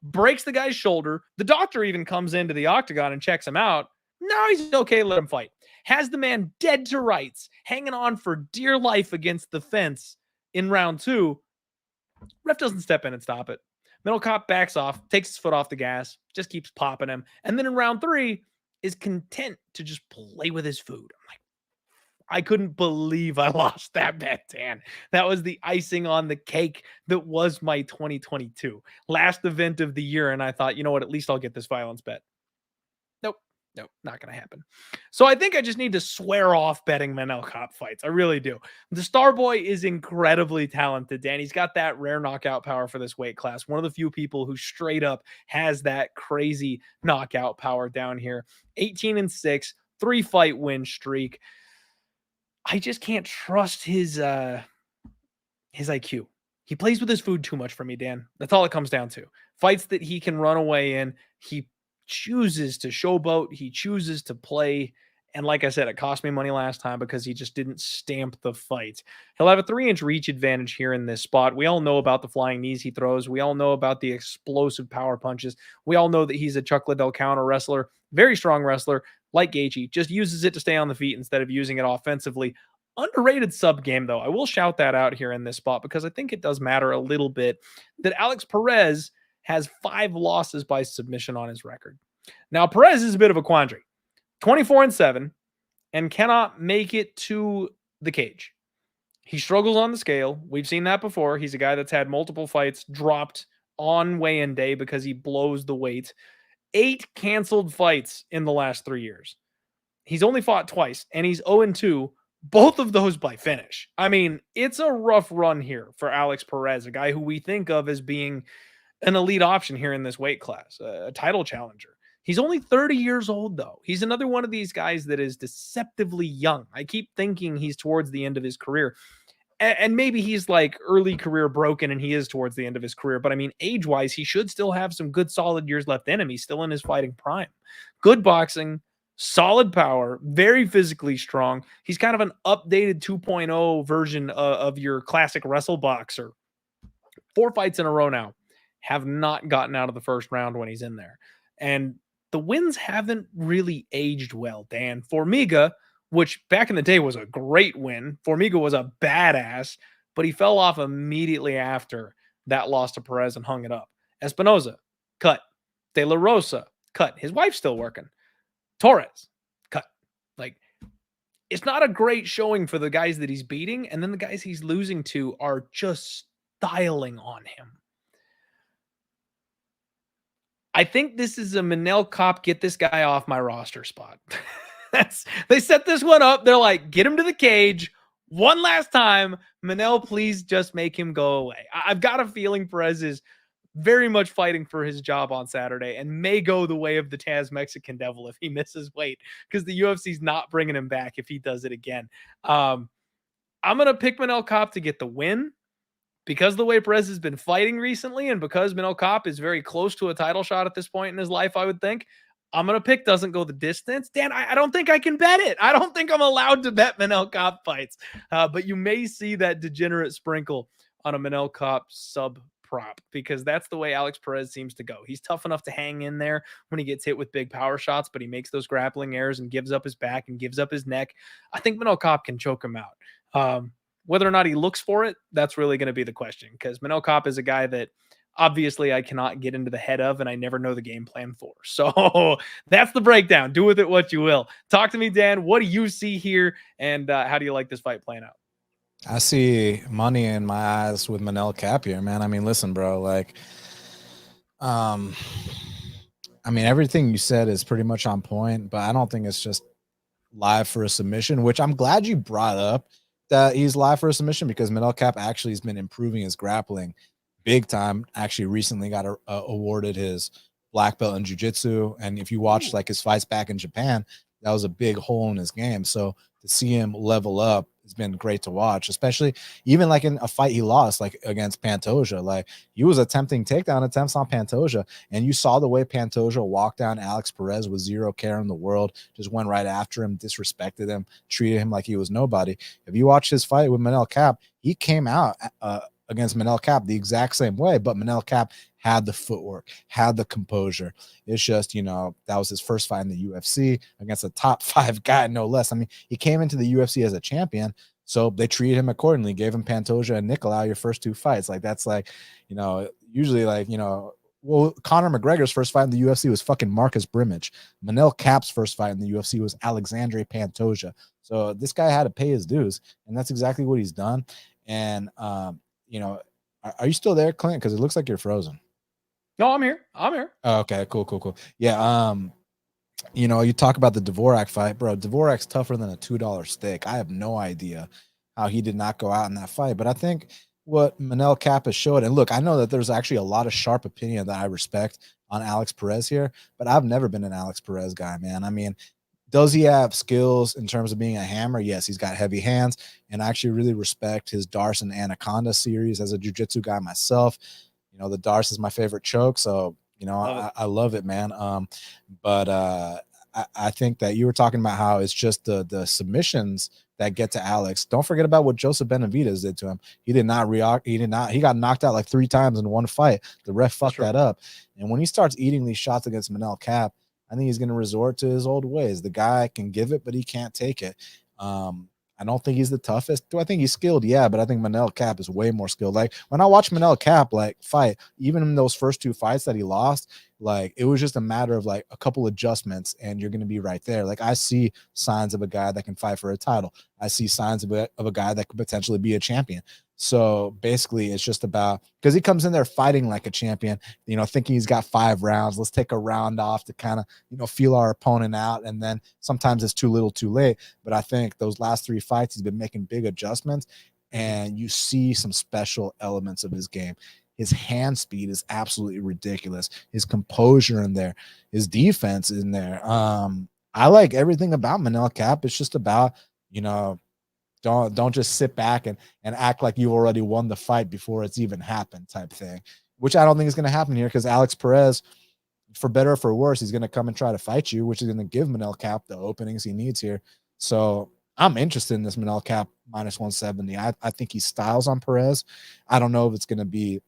Breaks the guy's shoulder. The doctor even comes into the octagon and checks him out. No, he's okay. Let him fight. Has the man dead to rights, hanging on for dear life against the fence in round 2. Ref doesn't step in and stop it. Manel Kape backs off, takes his foot off the gas, just keeps popping him. And then in round 3 is content to just play with his food. I'm like, I couldn't believe I lost that bet, Dan. That was the icing on the cake that was my 2022 last event of the year. And I thought, you know what, at least I'll get this violence bet. Nope, not going to happen. So I think I just need to swear off betting Manel Kape fights. I really do. The Star Boy is incredibly talented, Dan. He's got that rare knockout power for this weight class. One of the few people who straight up has that crazy knockout power down here. 18-6, 3-fight win streak. I just can't trust his IQ. He plays with his food too much for me, Dan. That's all it comes down to. Fights that he can run away in, he chooses to showboat. He chooses to play. And like I said, it cost me money last time because he just didn't stamp the fight. He'll have a 3-inch reach advantage here in this spot. We all know about the flying knees he throws. We all know about the explosive power punches. We all know that he's a Chuck Liddell counter wrestler. Very strong wrestler. Like Gaethje, just uses it to stay on the feet instead of using it offensively. Underrated sub game, though. I will shout that out here in this spot because I think it does matter a little bit that Alex Perez has 5 losses by submission on his record. Now, Perez is a bit of a quandary. 24-7 and cannot make it to the cage. He struggles on the scale. We've seen that before. He's a guy that's had multiple fights dropped on weigh-in day because he blows the weight. 8 canceled fights in the last 3 years. He's only fought twice, and he's 0-2, both of those by finish. I mean, it's a rough run here for Alex Perez, a guy who we think of as being an elite option here in this weight class, a title challenger. He's only 30 years old, though. He's another one of these guys that is deceptively young. I keep thinking he's towards the end of his career. And maybe he's like early career broken and he is towards the end of his career. But I mean, age-wise, he should still have some good solid years left in him. He's still in his fighting prime. Good boxing, solid power, very physically strong. He's kind of an updated 2.0 version of your classic wrestle boxer. 4 fights in a row now. Have not gotten out of the first round when he's in there. And the wins haven't really aged well, Dan. Formiga, which back in the day was a great win. Formiga was a badass, but he fell off immediately after that loss to Perez and hung it up. Espinoza, cut. De La Rosa, cut. His wife's still working. Torres, cut. Like, it's not a great showing for the guys that he's beating, and then the guys he's losing to are just styling on him. I think this is a Manel Kape, get this guy off my roster spot. They set this one up. They're like, get him to the cage one last time. Manel, please just make him go away. I've got a feeling Perez is very much fighting for his job on Saturday and may go the way of the Taz Mexican Devil if he misses weight because the UFC's not bringing him back if he does it again. I'm going to pick Manel Kape to get the win, because the way Perez has been fighting recently, and because Manel Kape is very close to a title shot at this point in his life, I would think, I'm going to pick doesn't go the distance. Dan, I don't think I can bet it. I don't think I'm allowed to bet Manel Kape fights. But you may see that degenerate sprinkle on a Manel Kape sub prop, because that's the way Alex Perez seems to go. He's tough enough to hang in there when he gets hit with big power shots, but he makes those grappling errors and gives up his back and gives up his neck. I think Manel Kape can choke him out. Whether or not he looks for it, that's really going to be the question, because Manel Kape is a guy that obviously I cannot get into the head of, and I never know the game plan for. So that's the breakdown. Do with it what you will. Talk to me, Dan. What do you see here, and how do you like this fight playing out? I see money in my eyes with Manel Kape here, man. I mean, listen, bro, like, I mean, everything you said is pretty much on point, but I don't think it's just live for a submission, which I'm glad you brought up that he's live for a submission, because Manel Kape actually has been improving his grappling big time. Actually recently got awarded his black belt in jiu-jitsu, and if you watch like his fights back in Japan, that was a big hole in his game. So to see him level up has been great to watch, especially even like in a fight he lost, like against Pantoja. Like, he was attempting takedown attempts on Pantoja, and you saw the way Pantoja walked down Alex Perez with zero care in the world, just went right after him, disrespected him, treated him like he was nobody. If you watch his fight with Manel Kape, he came out against Manel Kape the exact same way, but Manel Kape had the footwork, had the composure. It's just, you know, that was his first fight in the UFC against a top 5 guy, no less. I mean, he came into the UFC as a champion, so they treated him accordingly, gave him Pantoja and Nicolau your first 2 fights. Like, that's like, you know, usually like, you know, well, Conor McGregor's first fight in the UFC was fucking Marcus Brimage. Manel Kape's first fight in the UFC was Alexandre Pantoja. So this guy had to pay his dues, and that's exactly what he's done. And, you know, are you still there, Clint? Because it looks like you're frozen. No, I'm here. Oh, okay, cool. Yeah, you know, you talk about the Dvorak fight, bro. Dvorak's tougher than a $2 steak. I have no idea how he did not go out in that fight, but I think what Manel Kape has showed, and look, I know that there's actually a lot of sharp opinion that I respect on Alex Perez here, but I've never been an Alex Perez guy, man. I mean, does he have skills in terms of being a hammer? Yes, he's got heavy hands, and I actually really respect his Darce and Anaconda series as a jiu-jitsu guy myself. You know, the Darce is my favorite choke, so, you know, I love it, man. But I think that you were talking about how it's just the submissions that get to Alex. Don't forget about what Joseph Benavidez did to him. He did not react. He got knocked out like 3 times in one fight. The ref fucked that up. And when he starts eating these shots against Manel Kape, I think he's going to resort to his old ways. The guy can give it, but he can't take it. I don't think he's the toughest. Do I think he's skilled? Yeah, but I think Manel Kape is way more skilled. Like, when I watch Manel Kape like fight, even in those first 2 fights that he lost, like, it was just a matter of like a couple adjustments and you're going to be right there. Like, I see signs of a guy that can fight for a title. I see signs of a guy that could potentially be a champion. So basically, it's just about, because he comes in there fighting like a champion, you know, thinking he's got 5 rounds. Let's take a round off to kind of, you know, feel our opponent out. And then sometimes it's too little too late. But I think those last 3 fights, he's been making big adjustments, and you see some special elements of his game. His hand speed is absolutely ridiculous. His composure in there, his defense in there. I like everything about Manel Kape. It's just about, you know, don't just sit back and act like you already won the fight before it's even happened type thing, which I don't think is going to happen here, because Alex Perez, for better or for worse, he's going to come and try to fight you, which is going to give Manel Kape the openings he needs here. So I'm interested in this Manel Kape minus 170. I think he styles on Perez. I don't know if it's going to be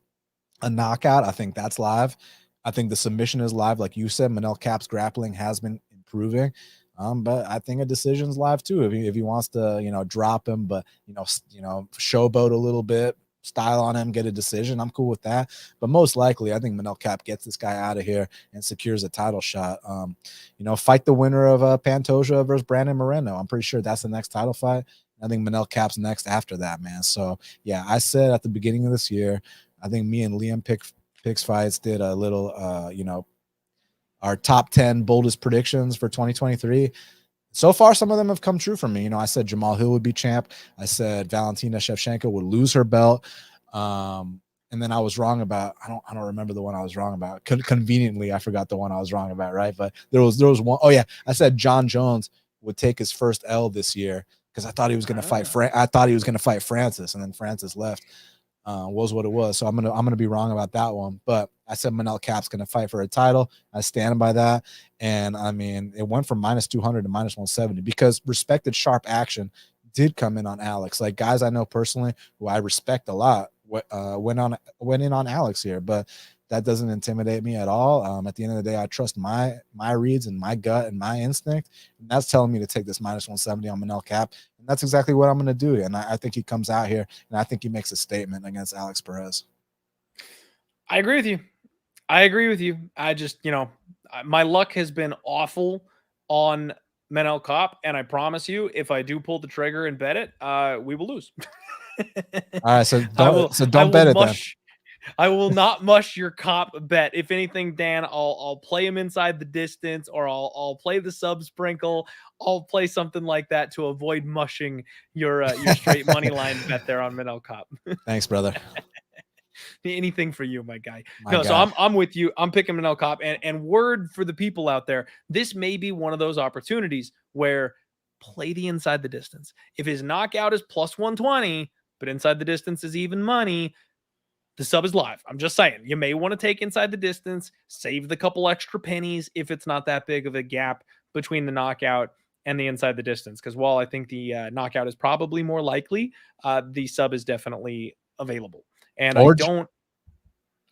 a knockout. I think that's live. I think the submission is live. Like you said, Manel Kape's grappling has been improving. But I think a decision's live too. If he wants to, you know, drop him, but you know, showboat a little bit, style on him, get a decision, I'm cool with that. But most likely, I think Manel Kape gets this guy out of here and secures a title shot. You know, fight the winner of Pantoja versus Brandon Moreno. I'm pretty sure that's the next title fight. I think Manel Kape's next after that, man. So yeah, I said at the beginning of this year, I think me and Liam Picks Fights did a little, you know, our top 10 boldest predictions for 2023. So far, some of them have come true for me. You know, I said Jamal Hill would be champ. I said Valentina Shevchenko would lose her belt. And then I was wrong about, I don't remember the one I was wrong about. Conveniently, I forgot the one I was wrong about, right? But there was one. Oh yeah, I said John Jones would take his first L this year, because I thought he was going to fight I thought he was going to fight Francis, and then Francis left. was what it was. So I'm gonna be wrong about that one. But I said Manel Kape's gonna fight for a title. I stand by that. And I mean, it went from -200 to -170 because respected sharp action did come in on Alex. Like guys I know personally who I respect a lot went in on Alex here, but that doesn't intimidate me at all. At the end of the day, I trust my reads and my gut and my instinct, and that's telling me to take this -170 on Manel Kape, and that's exactly what I'm going to do. And I think he comes out here, and I think he makes a statement against Alex Perez. I agree with you. I just, my luck has been awful on Manel Kape, and I promise you, if I do pull the trigger and bet it, we will lose. All right, so don't bet it then. I will not mush your Kape bet. If anything, Dan, I'll play him inside the distance, or I'll play the sub sprinkle. I'll play something like that to avoid mushing your straight money line bet there on Manel Kape. Thanks, brother. Anything for you, my guy. So I'm with you. I'm picking Manel Kape, and word for the people out there, this may be one of those opportunities where play the inside the distance. If his knockout is +120, but inside the distance is even money, the sub is live. I'm just saying, you may want to take inside the distance, save the couple extra pennies if it's not that big of a gap between the knockout and the inside the distance. Because while I think the knockout is probably more likely, the sub is definitely available. And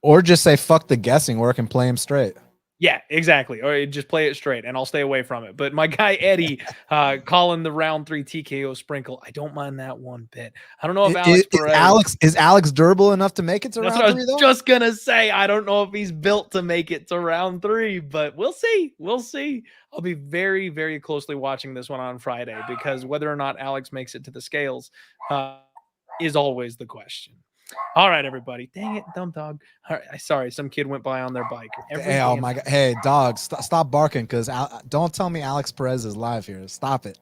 or just say fuck the guessing work and play him straight. Yeah, exactly. Or just play it straight, and I'll stay away from it. But my guy Eddie calling the round 3 TKO sprinkle, I don't mind that one bit. I don't know if is Alex durable enough to make it to round 3 though? I was just gonna say, I don't know if he's built to make it to round 3, but we'll see. We'll see. I'll be very, very closely watching this one on Friday, because whether or not Alex makes it to the scales is always the question. All right, everybody. Dang it, dumb dog. All right, sorry, some kid went by on their bike. Oh my God. Hey, dog, stop barking, because don't tell me Alex Perez is live here. Stop it.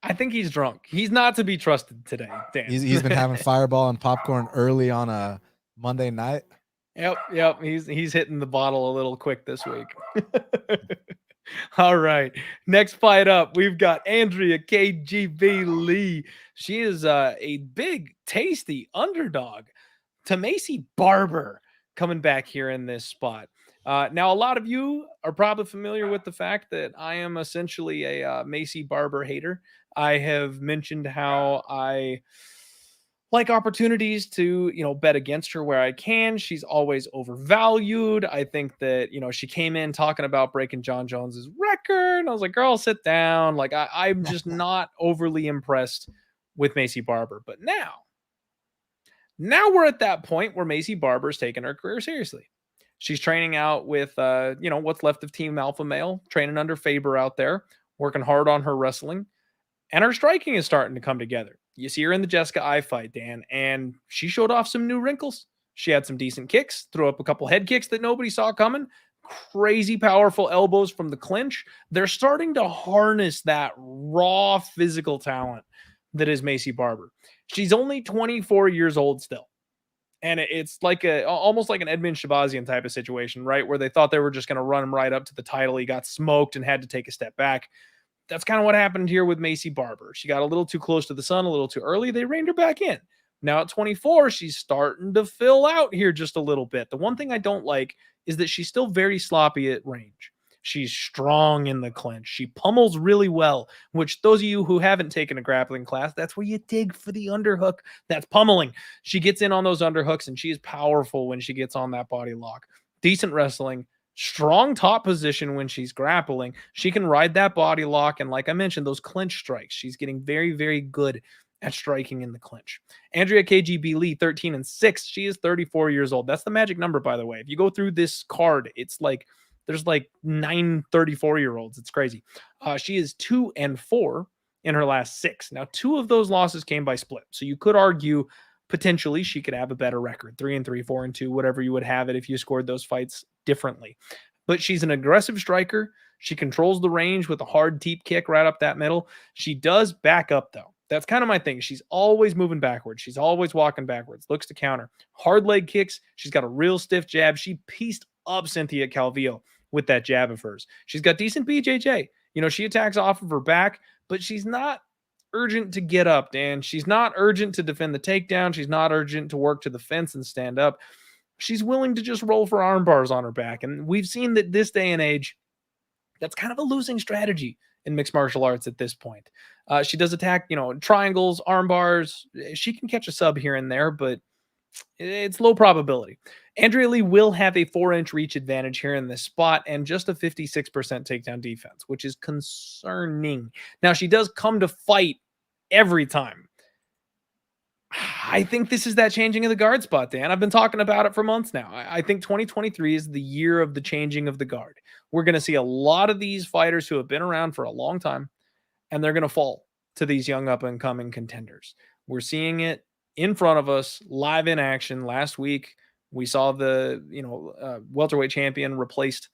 I think he's drunk. He's not to be trusted today, Dan. He's been having Fireball and popcorn early on a Monday night. Yep. He's hitting the bottle a little quick this week. All right. Next fight up, we've got Andrea KGB Lee. She is a big, tasty underdog. Tamires Barber coming back here in this spot. Now, a lot of you are probably familiar with the fact that I am essentially a Macy Barber hater. I have mentioned how I like opportunities to, bet against her where I can. She's always overvalued. I think that, she came in talking about breaking John Jones's record. And I was like, girl, sit down. Like, I'm just not overly impressed with Macy Barber. But now we're at that point where Macy Barber's taking her career seriously. She's training out with, what's left of Team Alpha Male, training under Faber out there, working hard on her wrestling, and her striking is starting to come together. You see her in the Jessica I fight, Dan, and she showed off some new wrinkles. She had some decent kicks, threw up a couple head kicks that nobody saw coming, crazy powerful elbows from the clinch. They're starting to harness that raw physical talent that is Macy Barber. She's only 24 years old still. And it's like almost like an Edmund Shabazian type of situation, right? Where they thought they were just going to run him right up to the title. He got smoked and had to take a step back. That's kind of what happened here with Macy Barber. She got a little too close to the sun, a little too early. They reined her back in. Now at 24, she's starting to fill out here just a little bit. The one thing I don't like is that she's still very sloppy at range. She's strong in the clinch. She pummels really well, which those of you who haven't taken a grappling class, that's where you dig for the underhook. That's pummeling. She gets in on those underhooks, and she is powerful when she gets on that body lock. Decent wrestling, strong top position when she's grappling. She can ride that body lock, and like I mentioned, those clinch strikes. She's getting very, very good at striking in the clinch. Andrea KGB Lee, 13-6. She is 34 years old. That's the magic number, by the way. If you go through this card, it's like there's like 9 34-year-olds. It's crazy. She is 2-4 in her last 6. Now, 2 of those losses came by split. So you could argue potentially she could have a better record, 3-3, 4-2, whatever you would have it if you scored those fights differently. But she's an aggressive striker. She controls the range with a hard deep kick right up that middle. She does back up, though. That's kind of my thing. She's always moving backwards. She's always walking backwards. Looks to counter. Hard leg kicks. She's got a real stiff jab. She pieced up Cynthia Calvillo with that jab of hers. She's got decent BJJ. She attacks off of her back, but she's not urgent to get up, Dan. She's not urgent to defend the takedown. She's not urgent to work to the fence and stand up. She's willing to just roll for arm bars on her back. And we've seen that this day and age, that's kind of a losing strategy in mixed martial arts at this point. She does attack, triangles, arm bars. She can catch a sub here and there, but it's low probability. Andrea Lee will have a 4-inch reach advantage here in this spot and just a 56% takedown defense, which is concerning. Now, she does come to fight every time. I think this is that changing of the guard spot, Dan. I've been talking about it for months now. I think 2023 is the year of the changing of the guard. We're going to see a lot of these fighters who have been around for a long time, and they're going to fall to these young up-and-coming contenders. We're seeing it in front of us, live in action. Last week, we saw the welterweight champion replaced.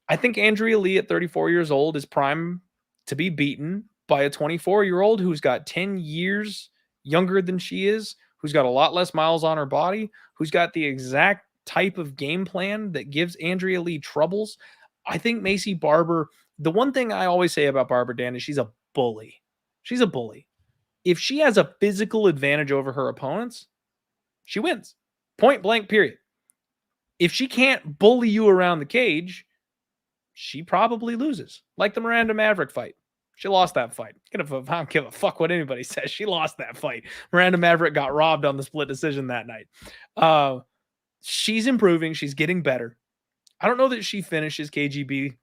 I think Andrea Lee at 34 years old is prime to be beaten by a 24-year-old who's got 10 years younger than she is, who's got a lot less miles on her body, who's got the exact type of game plan that gives Andrea Lee troubles. I think Maycee Barber, the one thing I always say about Barber, Dan, is she's a bully. She's a bully. If she has a physical advantage over her opponents, she wins. Point blank, period. If she can't bully you around the cage, she probably loses. Like the Miranda Maverick fight. She lost that fight. I don't give a fuck what anybody says. She lost that fight. Miranda Maverick got robbed on the split decision that night. She's improving. She's getting better. I don't know that she finishes KGB.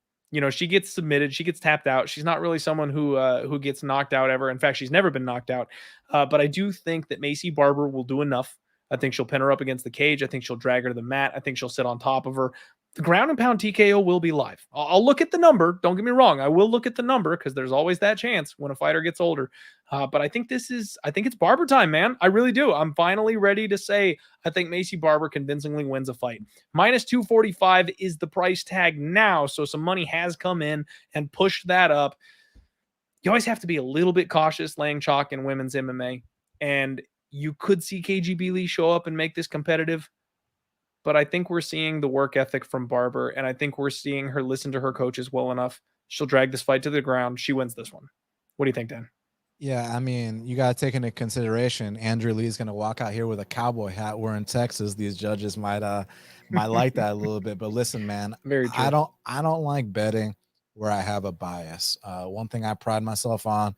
She gets submitted. She gets tapped out. She's not really someone who gets knocked out ever. In fact, she's never been knocked out. But I do think that Maycee Barber will do enough. I think she'll pin her up against the cage. I think she'll drag her to the mat. I think she'll sit on top of her. The ground and pound TKO will be live. I'll look at the number. Don't get me wrong. I will look at the number because there's always that chance when a fighter gets older. But I think it's Barber time, man. I really do. I'm finally ready to say I think Maycee Barber convincingly wins a fight. Minus 245 is the price tag now. So some money has come in and pushed that up. You always have to be a little bit cautious laying chalk in women's MMA. And you could see KGB Lee show up and make this competitive. But I think we're seeing the work ethic from Barber, and I think we're seeing her listen to her coaches well enough. She'll drag this fight to the ground. She wins this one. What do you think, Dan? Yeah, I mean, you got to take into consideration Andrea Lee is going to walk out here with a cowboy hat. We're in Texas. These judges might like that a little bit. But listen, man, Very true. I don't like betting where I have a bias. One thing I pride myself on,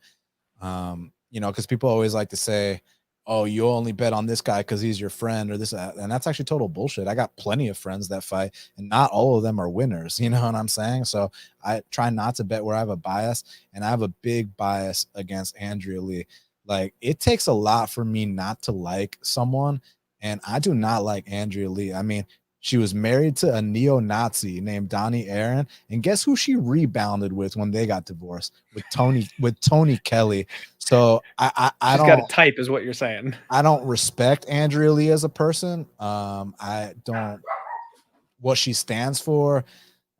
because people always like to say, oh, you only bet on this guy because he's your friend or this, and that's actually total bullshit. I got plenty of friends that fight, and not all of them are winners. You know what I'm saying? So I try not to bet where I have a bias, and I have a big bias against Andrea Lee. Like, it takes a lot for me not to like someone, and I do not like Andrea Lee. I mean, she was married to a neo-Nazi named Donnie Aaron, and guess who she rebounded with when they got divorced? With Tony Kelly. So I She's don't got a type, is what you're saying. I don't respect Andrea Lee as a person. I don't what she stands for.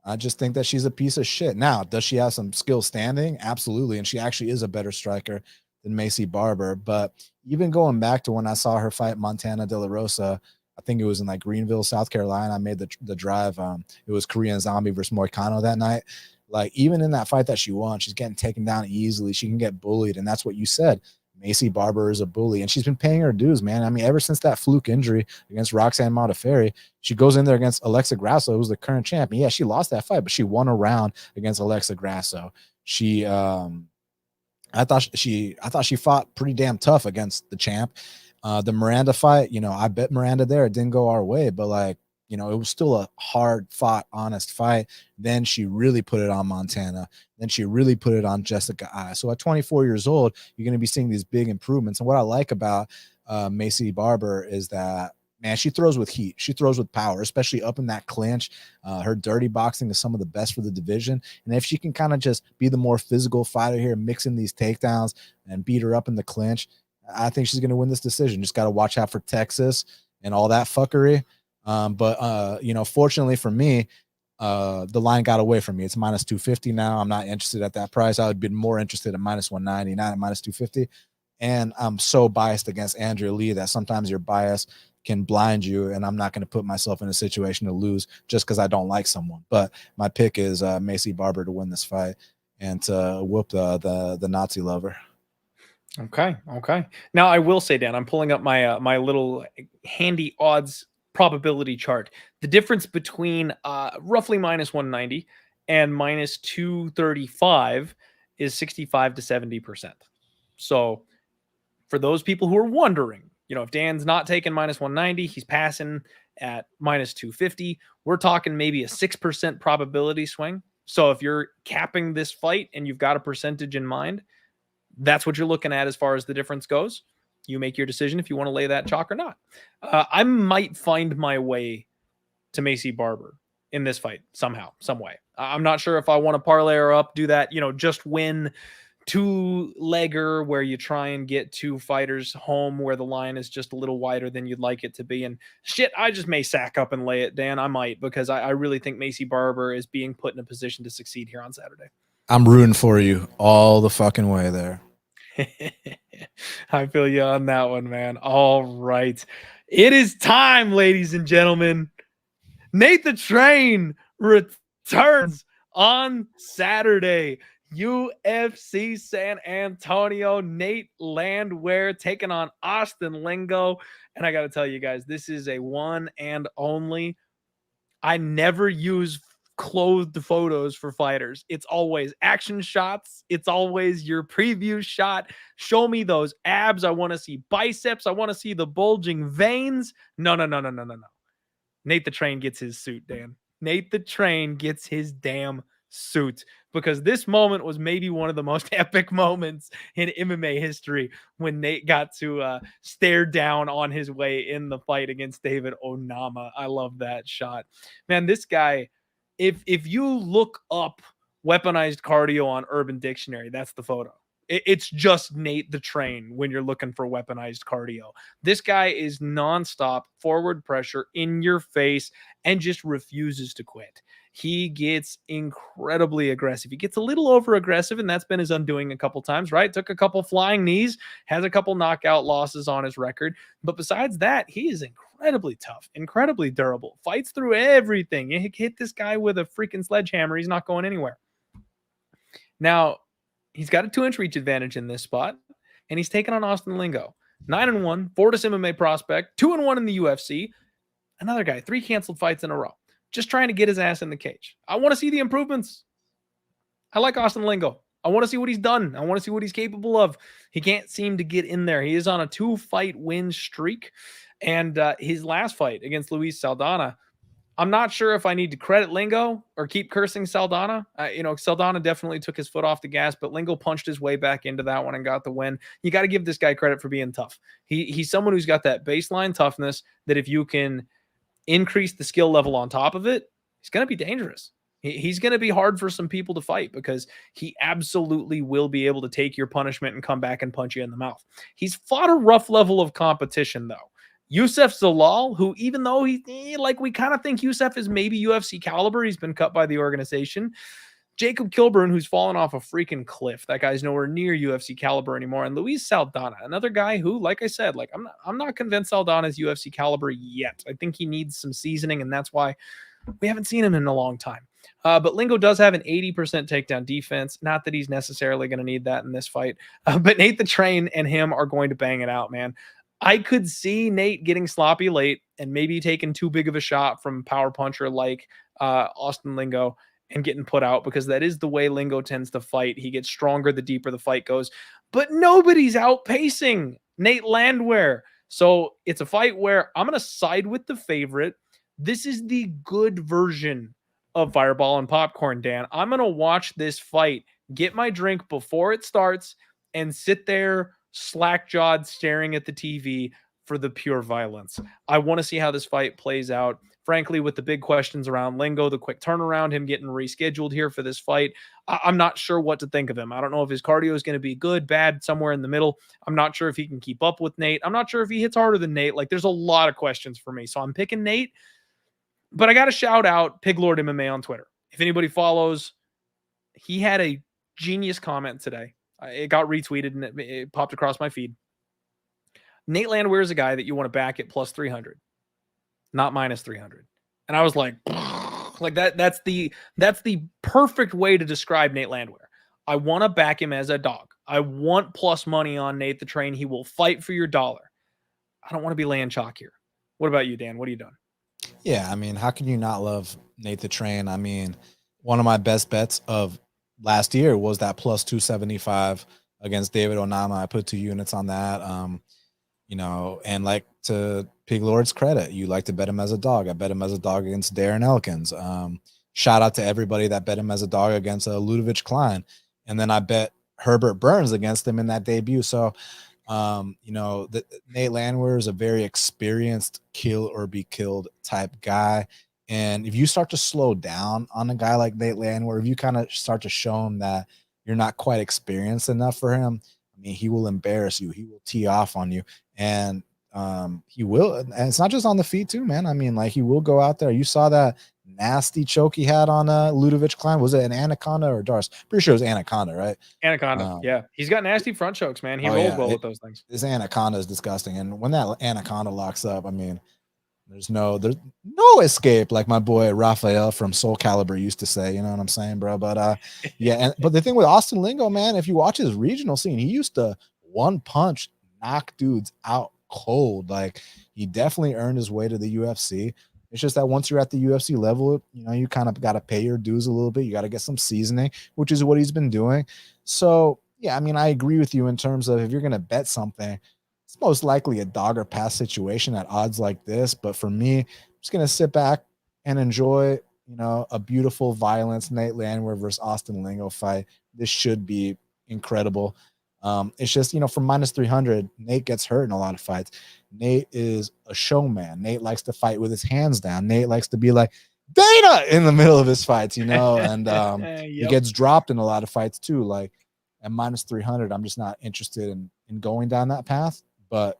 I just think that she's a piece of shit. Now, does she have some skill standing? Absolutely, and she actually is a better striker than Maycee Barber. But even going back to when I saw her fight Montana De La Rosa, I think it was in like Greenville, South Carolina. I made the drive. It was Korean Zombie versus Moicano that night. Like, even in that fight that she won, she's getting taken down easily. She can get bullied, and that's what you said. Maycee Barber is a bully, and she's been paying her dues, man. I mean, ever since that fluke injury against Roxanne Modafferi, she goes in there against Alexa Grasso, who's the current champion. Yeah, she lost that fight, but she won a round against Alexa Grasso. I thought she fought pretty damn tough against the champ. The Miranda fight, I bet Miranda there. It didn't go our way, but like, it was still a hard fought, honest fight. Then she really put it on Montana. Then she really put it on Jessica I. So at 24 years old, you're going to be seeing these big improvements. And what I like about Maycee Barber is that, man, she throws with heat. She throws with power, especially up in that clinch. Her dirty boxing is some of the best for the division. And if she can kind of just be the more physical fighter here, mixing these takedowns and beat her up in the clinch, I think she's going to win this decision. Just got to watch out for Texas and all that fuckery. Fortunately for me, the line got away from me. It's minus 250 now. I'm not interested at that price. I would be more interested at minus 199 at minus 250. And I'm so biased against Andrea Lee that sometimes your bias can blind you, and I'm not going to put myself in a situation to lose just because I don't like someone. But my pick is Maycee Barber to win this fight and to whoop the Nazi lover. Okay. Now I will say, Dan, I'm pulling up my my little handy odds probability chart. The difference between roughly minus 190 and minus 235 is 65 to 70%. So for those people who are wondering, if Dan's not taking minus 190, he's passing at minus 250. We're talking maybe a 6% probability swing. So if you're capping this fight and you've got a percentage in mind, that's what you're looking at as far as the difference goes. You make your decision if you want to lay that chalk or not. I might find my way to Macy Barber in this fight somehow, some way. I'm not sure if I want to parlay her up, do that, just win two-legger where you try and get two fighters home where the line is just a little wider than you'd like it to be. And shit, I just may sack up and lay it, Dan. I might, because I really think Macy Barber is being put in a position to succeed here on Saturday. I'm rooting for you all the fucking way there. I feel you on that one, man. All right. It is time, ladies and gentlemen. Nate the Train returns on Saturday. UFC San Antonio. Nate Landwehr taking on Austin Lingo. And I got to tell you guys, this is a one and only. I never use clothed photos for fighters. It's always action shots. It's always your preview shot. Show me those abs. I want to see biceps. I want to see the bulging veins. No. Nate the Train gets his suit, Dan. Nate the Train gets his damn suit, because this moment was maybe one of the most epic moments in MMA history when Nate got to stare down on his way in the fight against David Onama. I love that shot. Man, this guy, if you look up weaponized cardio on Urban Dictionary, that's the photo. It's just Nate the Train when you're looking for weaponized cardio. This guy is nonstop forward pressure in your face and just refuses to quit. He gets incredibly aggressive. He gets a little over aggressive, and that's been his undoing a couple times, right? Took a couple flying knees, has a couple knockout losses on his record. But besides that, he is incredibly tough, incredibly durable, fights through everything. You hit this guy with a freaking sledgehammer, he's not going anywhere. Now, he's got a 2-inch reach advantage in this spot, and he's taken on Austin Lingo. 9-1, Fortis MMA prospect, 2-1 in the UFC. Another guy, 3 canceled fights in a row. Just trying to get his ass in the cage. I want to see the improvements. I like Austin Lingo. I want to see what he's done. I want to see what he's capable of. He can't seem to get in there. He is on a 2-fight win streak. And his last fight against Luis Saldana, I'm not sure if I need to credit Lingo or keep cursing Saldana. Saldana definitely took his foot off the gas, but Lingo punched his way back into that one and got the win. You got to give this guy credit for being tough. He's someone who's got that baseline toughness that if you can increase the skill level on top of it, he's going to be dangerous. He's going to be hard for some people to fight because he absolutely will be able to take your punishment and come back and punch you in the mouth. He's fought a rough level of competition, though. Youssef Zalal, who even though we kind of think Youssef is maybe UFC caliber, he's been cut by the organization. Jacob Kilburn, who's fallen off a freaking cliff. That guy's nowhere near UFC caliber anymore. And Luis Saldana, another guy who, like I said, I'm not convinced Saldana's UFC caliber yet. I think he needs some seasoning, and that's why we haven't seen him in a long time. But Lingo does have an 80% takedown defense. Not that he's necessarily going to need that in this fight. But Nate the Train and him are going to bang it out, man. I could see Nate getting sloppy late and maybe taking too big of a shot from power puncher like Austin Lingo and getting put out, because that is the way Lingo tends to fight. He gets stronger the deeper the fight goes, but nobody's outpacing Nate Landwehr. So it's a fight where I'm going to side with the favorite. This is the good version of Fireball and Popcorn, Dan. I'm going to watch this fight, get my drink before it starts, and sit there slack-jawed staring at the TV for the pure violence. I want to see how this fight plays out. Frankly, with the big questions around Lingo, the quick turnaround, him getting rescheduled here for this fight, I'm not sure what to think of him. I don't know if his cardio is going to be good, bad, somewhere in the middle. I'm not sure if he can keep up with Nate. I'm not sure if he hits harder than Nate. There's a lot of questions for me. So I'm picking Nate, but I got to shout out Pig Lord MMA on Twitter. If anybody follows, he had a genius comment today. It got retweeted and it popped across my feed. Nate Landwehr is a guy that you want to back at plus 300, not minus 300. And I was like that's the perfect way to describe Nate Landwehr. I want to back him as a dog. I want plus money on Nate the Train. He will fight for your dollar. I don't want to be laying chalk here. What about you, Dan? What are you doing? Yeah, I mean, how can you not love Nate the Train? I mean, one of my best bets of last year was that plus 275 against David Onama. I put 2 units on that. And like, to Pig Lord's credit, you like to bet him as a dog. I bet him as a dog against Darren Elkins. Shout out to everybody that bet him as a dog against Ludovic Klein. And then I bet Herbert Burns against him in that debut. So, Nate Landwehr is a very experienced kill or be killed type guy. And if you start to slow down on a guy like Nate Landwehr, if you kind of start to show him that you're not quite experienced enough for him, I mean, he will embarrass you. He will tee off on you. And he will. And it's not just on the feet too, man. I mean, like, he will go out there. You saw that nasty choke he had on Ludovic Klein. Was it an anaconda or Darce? Pretty sure it was anaconda, right? Anaconda. Yeah. He's got nasty front chokes, man. He rolls well with those things. This anaconda is disgusting. And when that anaconda locks up, I mean, there's no escape, like my boy Raphael from Soul Calibur used to say. You know what I'm saying, bro? But but the thing with Austin Lingo, man, if you watch his regional scene, he used to one punch knock dudes out cold. Like, he definitely earned his way to the UFC. It's just that once you're at the UFC level, you kind of got to pay your dues a little bit. You got to get some seasoning, which is what he's been doing. So, yeah, I mean, I agree with you in terms of if you're going to bet something, it's most likely a dog or pass situation at odds like this. But for me, I'm just going to sit back and enjoy, a beautiful violence Nate Landwehr versus Austin Lingo fight. This should be incredible. It's just, for minus 300, Nate gets hurt in a lot of fights. Nate is a showman. Nate likes to fight with his hands down. Nate likes to be like Dana in the middle of his fights, and he gets dropped in a lot of fights too. Like, at minus 300, I'm just not interested in going down that path. But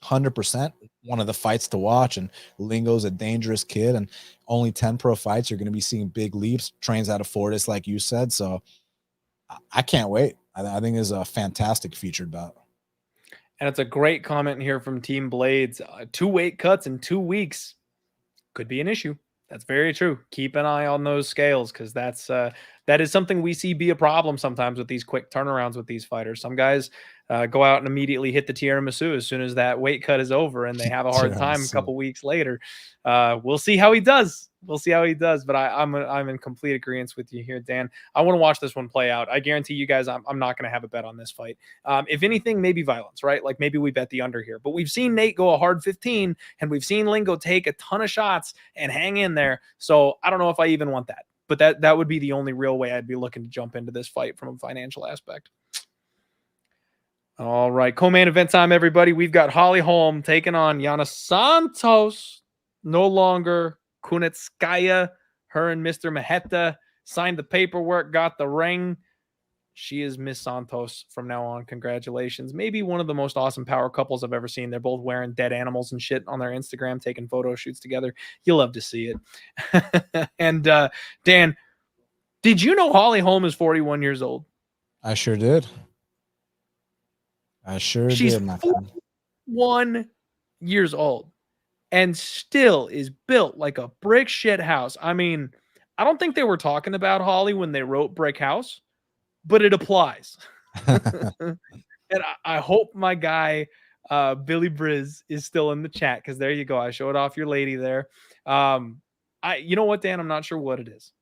100% one of the fights to watch. And Lingo's a dangerous kid, and only 10 pro fights, you're going to be seeing big leaps. Trains out of Fortis, like you said. So I can't wait. I think it's a fantastic featured bout. And it's a great comment here from Team Blades. 2 weight cuts in 2 weeks could be an issue. That's very true. Keep an eye on those scales, because that is something we see be a problem sometimes with these quick turnarounds with these fighters. Some guys go out and immediately hit the tiramisu as soon as that weight cut is over, and they have a hard time a couple weeks later. We'll see how he does. But I'm in complete agreement with you here, Dan. I want to watch this one play out. I guarantee you guys, I'm not going to have a bet on this fight. If anything, maybe violence, right? Like, maybe we bet the under here. But we've seen Nate go a hard 15, and we've seen Lingo take a ton of shots and hang in there. So I don't know if I even want that. But that would be the only real way I'd be looking to jump into this fight from a financial aspect. All right, co-main event time, everybody. We've got Holly Holm taking on Yana Santos. No longer Kunitskaya. Her and Mr. Maheta signed the paperwork, got the ring. She is Miss Santos from now on. Congratulations. Maybe one of the most awesome power couples I've ever seen. They're both wearing dead animals and shit on their Instagram, taking photo shoots together. You'll love to see it. And Dan, did you know Holly Holm is 41 years old? I sure did. She's 41 years old and still is built like a brick shit house. I mean, I don't think they were talking about Holly when they wrote Brick House, but it applies. And I hope my guy, Billy Briz, is still in the chat, because there you go. I showed off your lady there. You know what, Dan? I'm not sure what it is.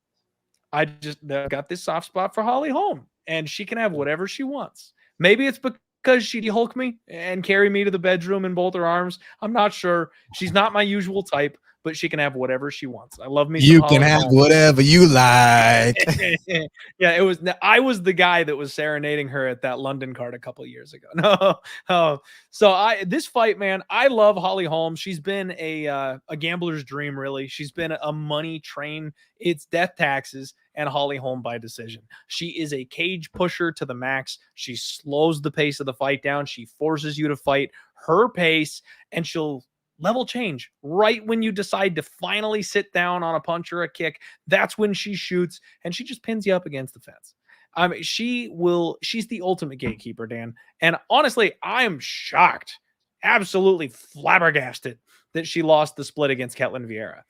I just got this soft spot for Holly Holm, and she can have whatever she wants. Maybe it's because she Hulk me and carry me to the bedroom in both her arms. I'm not sure. She's not my usual type, but she can have whatever she wants. I love me. You can have whatever you like. Yeah, I was the guy that was serenading her at that London card a couple of years ago. No, so this fight, man, I love Holly Holm. She's been a gambler's dream, really. She's been a money train. It's death taxes and Holly Holm by decision. She is a cage pusher to the max. She slows the pace of the fight down. She forces you to fight her pace, and she'll level change right when you decide to finally sit down on a punch or a kick. That's when she shoots, and she just pins you up against the fence. I mean, she's the ultimate gatekeeper, Dan. And honestly, I am shocked, absolutely flabbergasted, that she lost the split against Ketlin Vieira.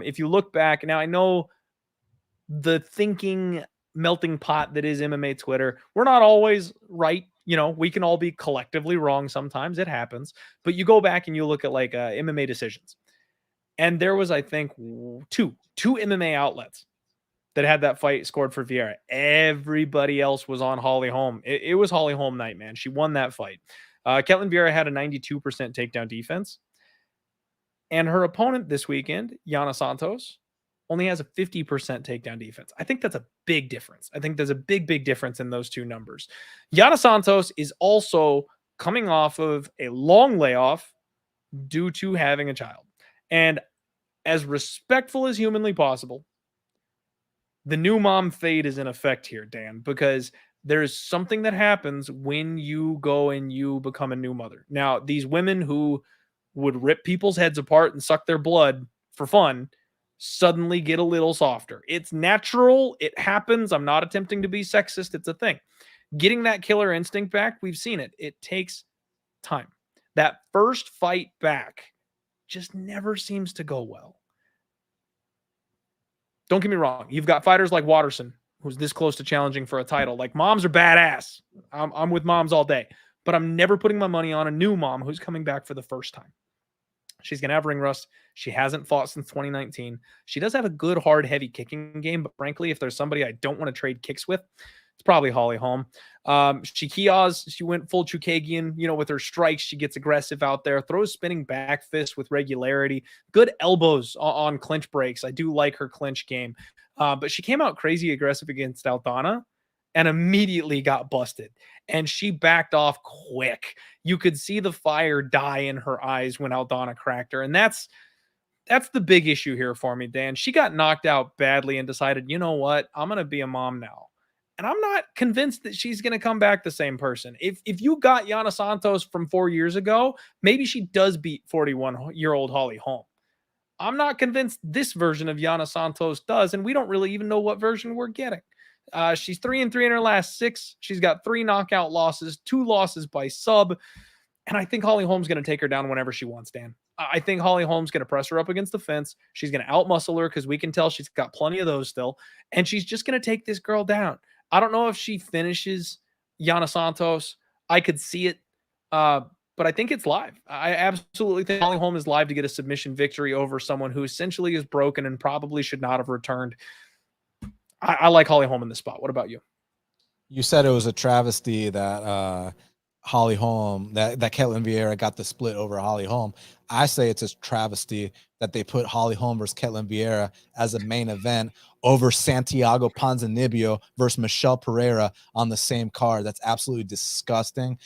If you look back, now I know the thinking melting pot that is MMA Twitter. We're not always right. You know, we can all be collectively wrong sometimes. It happens. But you go back and you look at like MMA decisions. And there was, I think, two MMA outlets that had that fight scored for Vera. Everybody else was on Holly Holm. It was Holly Holm night, man. She won that fight. Ketlen Vera had a 92% takedown defense. And her opponent this weekend, Yana Santos, only has a 50% takedown defense. I think that's a big difference. I think there's a big, big difference in those two numbers. Yana Santos is also coming off of a long layoff due to having a child. And as respectful as humanly possible, the new mom fade is in effect here, Dan, because there's something that happens when you go and you become a new mother. Now, these women who would rip people's heads apart and suck their blood for fun suddenly get a little softer. It's natural. It happens. I'm not attempting to be sexist. It's a thing. Getting that killer instinct back, we've seen it. It takes time. That first fight back just never seems to go well. Don't get me wrong. You've got fighters like Watterson, who's this close to challenging for a title. Like, moms are badass. I'm with moms all day. But I'm never putting my money on a new mom who's coming back for the first time. She's going to have ring rust. She hasn't fought since 2019. She does have a good, hard, heavy kicking game. But frankly, if there's somebody I don't want to trade kicks with, it's probably Holly Holm. She went full Chukagian, with her strikes. She gets aggressive out there, throws spinning back fists with regularity, good elbows on clinch breaks. I do like her clinch game. But she came out crazy aggressive against Aldana and immediately got busted. And she backed off quick. You could see the fire die in her eyes when Aldana cracked her. And that's the big issue here for me, Dan. She got knocked out badly and decided, you know what? I'm going to be a mom now. And I'm not convinced that she's going to come back the same person. If you got Yana Santos from 4 years ago, maybe she does beat 41-year-old Holly Holm. I'm not convinced this version of Yana Santos does, and we don't really even know what version we're getting. She's 3-3 in her last 6. She's got 3 knockout losses, 2 losses by sub, and I think Holly Holm's going to take her down whenever she wants, Dan. I think Holly Holm's going to press her up against the fence. She's going to outmuscle her because we can tell she's got plenty of those still, and she's just going to take this girl down. I don't know if she finishes Yana Santos. I could see it, but I think it's live. I absolutely think Holly Holm is live to get a submission victory over someone who essentially is broken and probably should not have returned. I like Holly Holm in this spot. What about you? You said it was a travesty that Holly Holm, that Ketlen Vieira got the split over Holly Holm. I say it's a travesty that they put Holly Holm versus Ketlen Vieira as a main event over Santiago Ponzinibbio versus Michelle Pereira on the same card. That's absolutely disgusting.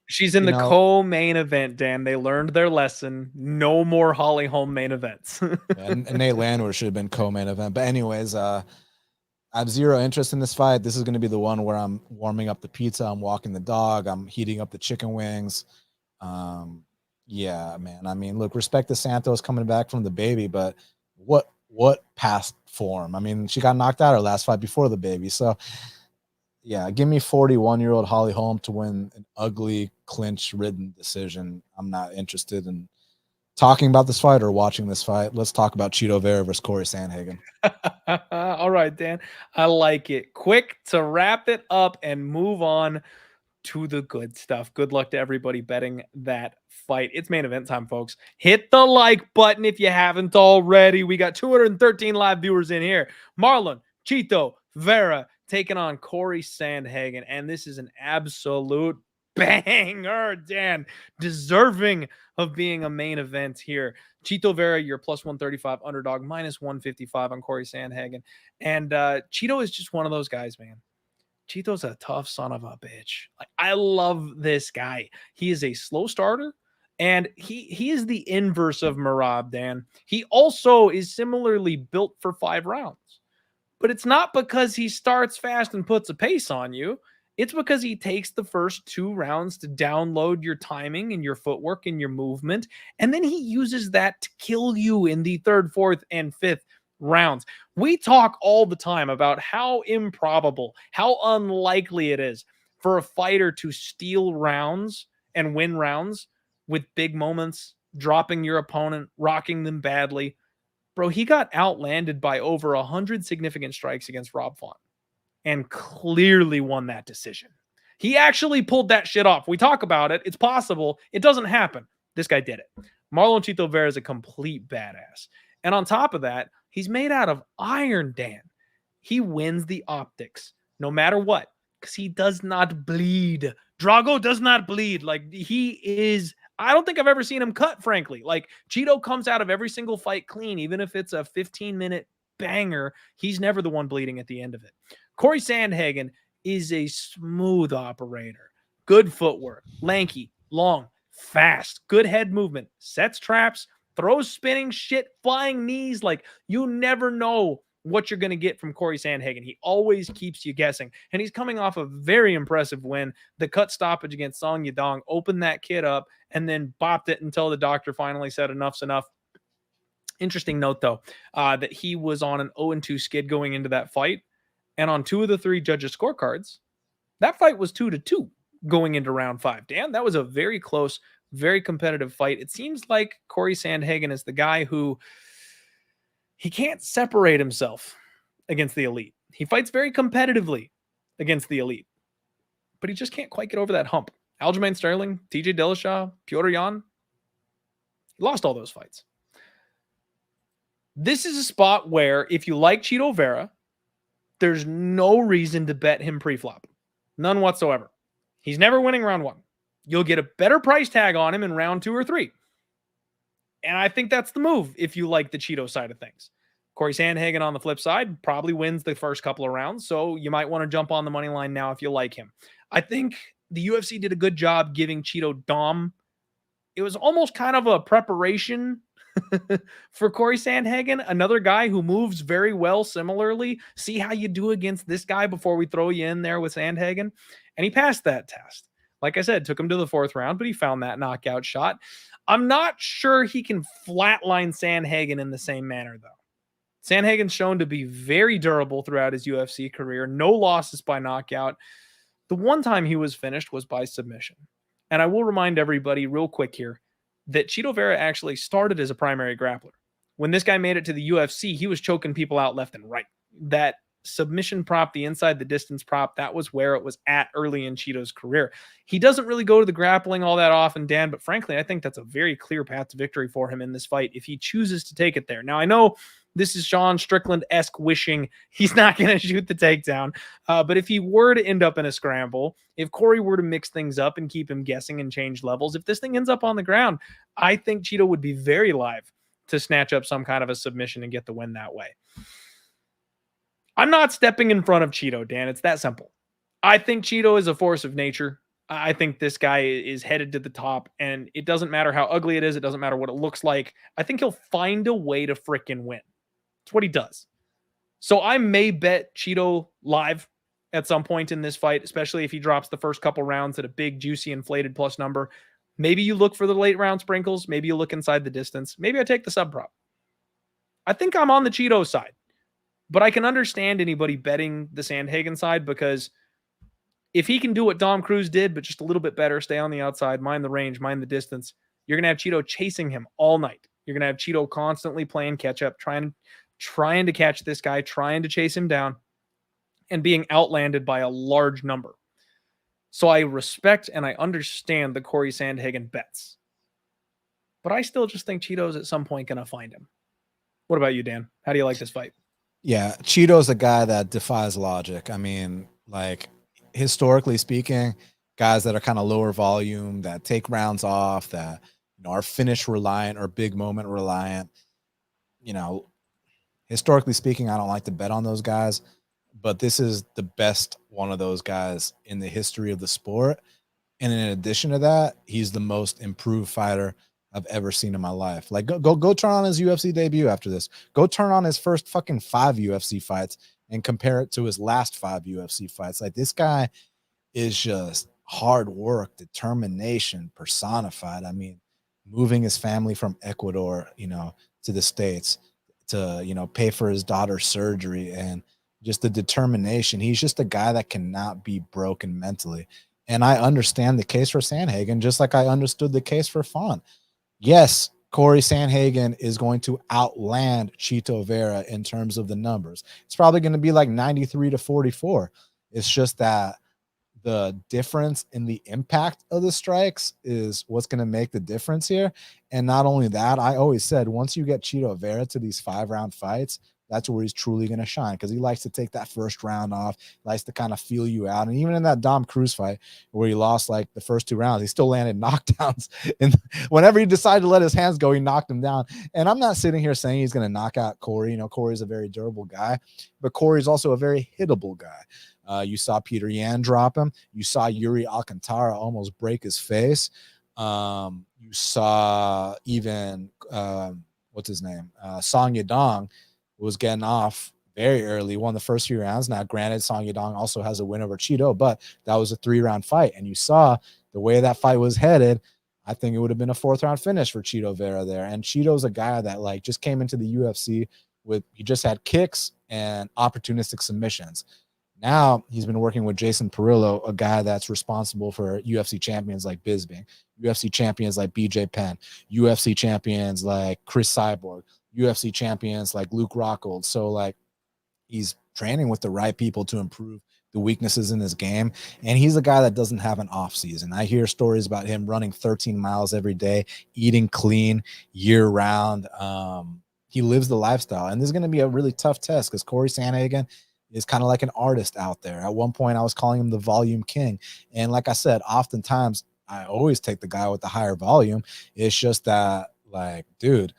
She's in the co-main event, Dan. They learned their lesson. No more Holly Holm main events. and Nate Landwehr should have been co-main event. But anyways, I have zero interest in this fight. This is going to be the one where I'm warming up the pizza, I'm walking the dog, I'm heating up the chicken wings. Yeah, man. I mean, look, respect to Santos coming back from the baby, but what past form? I mean, she got knocked out her last fight before the baby. So, yeah, give me 41-year-old Holly Holm to win an ugly, clinch-ridden decision. I'm not interested in talking about this fight or watching this fight. Let's talk about Chito Vera versus Cory Sandhagen. All right, Dan. I like it. Quick to wrap it up and move on to the good stuff. Good luck to everybody betting that fight. It's main event time, folks. Hit the like button if you haven't already. We got 213 live viewers in here. Marlon, Chito, Vera taking on Cory Sandhagen, and this is an absolute banger, Dan. Deserving of being a main event here. Chito Vera, you're plus 135 underdog, minus 155 on Cory Sandhagen. And Chito is just one of those guys, man. Chito's a tough son of a bitch. Like, I love this guy. He is a slow starter, and he is the inverse of Merab, Dan. He also is similarly built for 5 rounds. But it's not because he starts fast and puts a pace on you. It's because he takes the first 2 rounds to download your timing and your footwork and your movement, and then he uses that to kill you in the 3rd, 4th, and 5th rounds. We talk all the time about how improbable, how unlikely it is for a fighter to steal rounds and win rounds with big moments, dropping your opponent, rocking them badly. Bro, he got outlanded by over 100 significant strikes against Rob Font. and clearly won that decision. He actually pulled that shit off. We talk about it. It's possible. It doesn't happen. This guy did it. Marlon Chito Vera is a complete badass. And on top of that, he's made out of iron, Dan. He wins the optics no matter what because he does not bleed. Drago does not bleed. Like, he is, I don't think I've ever seen him cut, frankly. Like, Chito comes out of every single fight clean, even if it's a 15-minute banger. He's never the one bleeding at the end of it. Cory Sandhagen is a smooth operator. Good footwork, lanky, long, fast, good head movement, sets traps, throws spinning shit, flying knees. Like, you never know what you're going to get from Cory Sandhagen. He always keeps you guessing. And he's coming off a very impressive win. The cut stoppage against Song Yadong opened that kid up and then bopped it until the doctor finally said enough's enough. Interesting note, though, that he was on an 0-2 skid going into that fight. And on 2 of the 3 judges' scorecards, that fight was 2-2 going into round 5. Dan, that was a very close, very competitive fight. It seems like Cory Sandhagen is the guy who he can't separate himself against the elite. He fights very competitively against the elite, but he just can't quite get over that hump. Aljamain Sterling, TJ Dillashaw, Petr Yan, he lost all those fights. This is a spot where if you like Chito Vera, there's no reason to bet him pre-flop. None whatsoever. He's never winning round 1. You'll get a better price tag on him in round 2 or 3. And I think that's the move if you like the Chito side of things. Cory Sandhagen on the flip side probably wins the first couple of rounds, so you might want to jump on the money line now if you like him. I think the UFC did a good job giving Chito Dom. It was almost kind of a preparation for Cory Sandhagen, another guy who moves very well similarly. See how you do against this guy before we throw you in there with Sandhagen. And he passed that test. Like I said, took him to the 4th round, but he found that knockout shot. I'm not sure he can flatline Sandhagen in the same manner, though. Sandhagen's shown to be very durable throughout his UFC career. No losses by knockout. The one time he was finished was by submission. And I will remind everybody real quick here that Chito Vera actually started as a primary grappler. When this guy made it to the UFC, he was choking people out left and right. That submission prop, the inside the distance prop, that was where it was at early in Chito's career. He doesn't really go to the grappling all that often, Dan, but frankly, I think that's a very clear path to victory for him in this fight if he chooses to take it there. Now, I know this is Sean Strickland-esque wishing he's not going to shoot the takedown, but if he were to end up in a scramble, if Cory were to mix things up and keep him guessing and change levels, if this thing ends up on the ground, I think Chito would be very live to snatch up some kind of a submission and get the win that way. I'm not stepping in front of Chito, Dan. It's that simple. I think Chito is a force of nature. I think this guy is headed to the top, and it doesn't matter how ugly it is. It doesn't matter what it looks like. I think he'll find a way to frickin' win. It's what he does. So I may bet Chito live at some point in this fight, especially if he drops the first couple rounds at a big, juicy, inflated plus number. Maybe you look for the late round sprinkles. Maybe you look inside the distance. Maybe I take the sub prop. I think I'm on the Chito side. But I can understand anybody betting the Sandhagen side because if he can do what Dom Cruz did, but just a little bit better, stay on the outside, mind the range, mind the distance, you're going to have Chito chasing him all night. You're going to have Chito constantly playing catch up, trying to catch this guy, trying to chase him down, and being outlanded by a large number. So I respect and I understand the Cory Sandhagen bets. But I still just think Chito's at some point going to find him. What about you, Dan? How do you like this fight? Yeah, Chito's a guy that defies logic. I mean, like, historically speaking, guys that are kind of lower volume, that take rounds off, that, you know, are finish reliant or big moment reliant. You know, historically speaking, I don't like to bet on those guys, but this is the best one of those guys in the history of the sport. And in addition to that, he's the most improved fighter I've ever seen in my life. Like, go turn on his UFC debut after this. Go turn on his first fucking 5 UFC fights and compare it to his last 5 UFC fights. Like, this guy is just hard work, determination personified. I mean, moving his family from Ecuador, you know, to the States to, you know, pay for his daughter's surgery, and just the determination. He's just a guy that cannot be broken mentally. And I understand the case for Sandhagen, just like I understood the case for Font. Yes, Cory Sandhagen is going to outland Chito Vera in terms of the numbers. It's probably going to be like 93-44. It's just that the difference in the impact of the strikes is what's going to make the difference here. And not only that, I always said once you get Chito Vera to these 5-round fights, that's where he's truly going to shine, because he likes to take that first round off, likes to kind of feel you out. And even in that Dom Cruz fight where he lost like the first 2 rounds, he still landed knockdowns. And whenever he decided to let his hands go, he knocked him down. And I'm not sitting here saying he's going to knock out Cory. You know, Cory's a very durable guy, but Cory's also a very hittable guy. You saw Peter Yan drop him. You saw Yuri Alcantara almost break his face. You saw even, what's his name? Song Yadong was getting off very early, won the first 3 rounds. Now, granted, Song Yadong also has a win over Chito, but that was a 3-round fight. And you saw the way that fight was headed. I think it would have been a 4th-round finish for Chito Vera there. And Chito's a guy that like just came into the UFC with, he just had kicks and opportunistic submissions. Now he's been working with Jason Perillo, a guy that's responsible for UFC champions like Bisping, UFC champions like BJ Penn, UFC champions like Chris Cyborg, UFC champions like Luke Rockhold. So like he's training with the right people to improve the weaknesses in his game. And he's a guy that doesn't have an off season. I hear stories about him running 13 miles every day, eating clean year round. He lives the lifestyle, and this is going to be a really tough test because Cory Sandhagen is kind of like an artist out there. At one point I was calling him the volume king. And like I said, oftentimes I always take the guy with the higher volume. It's just that like, dude,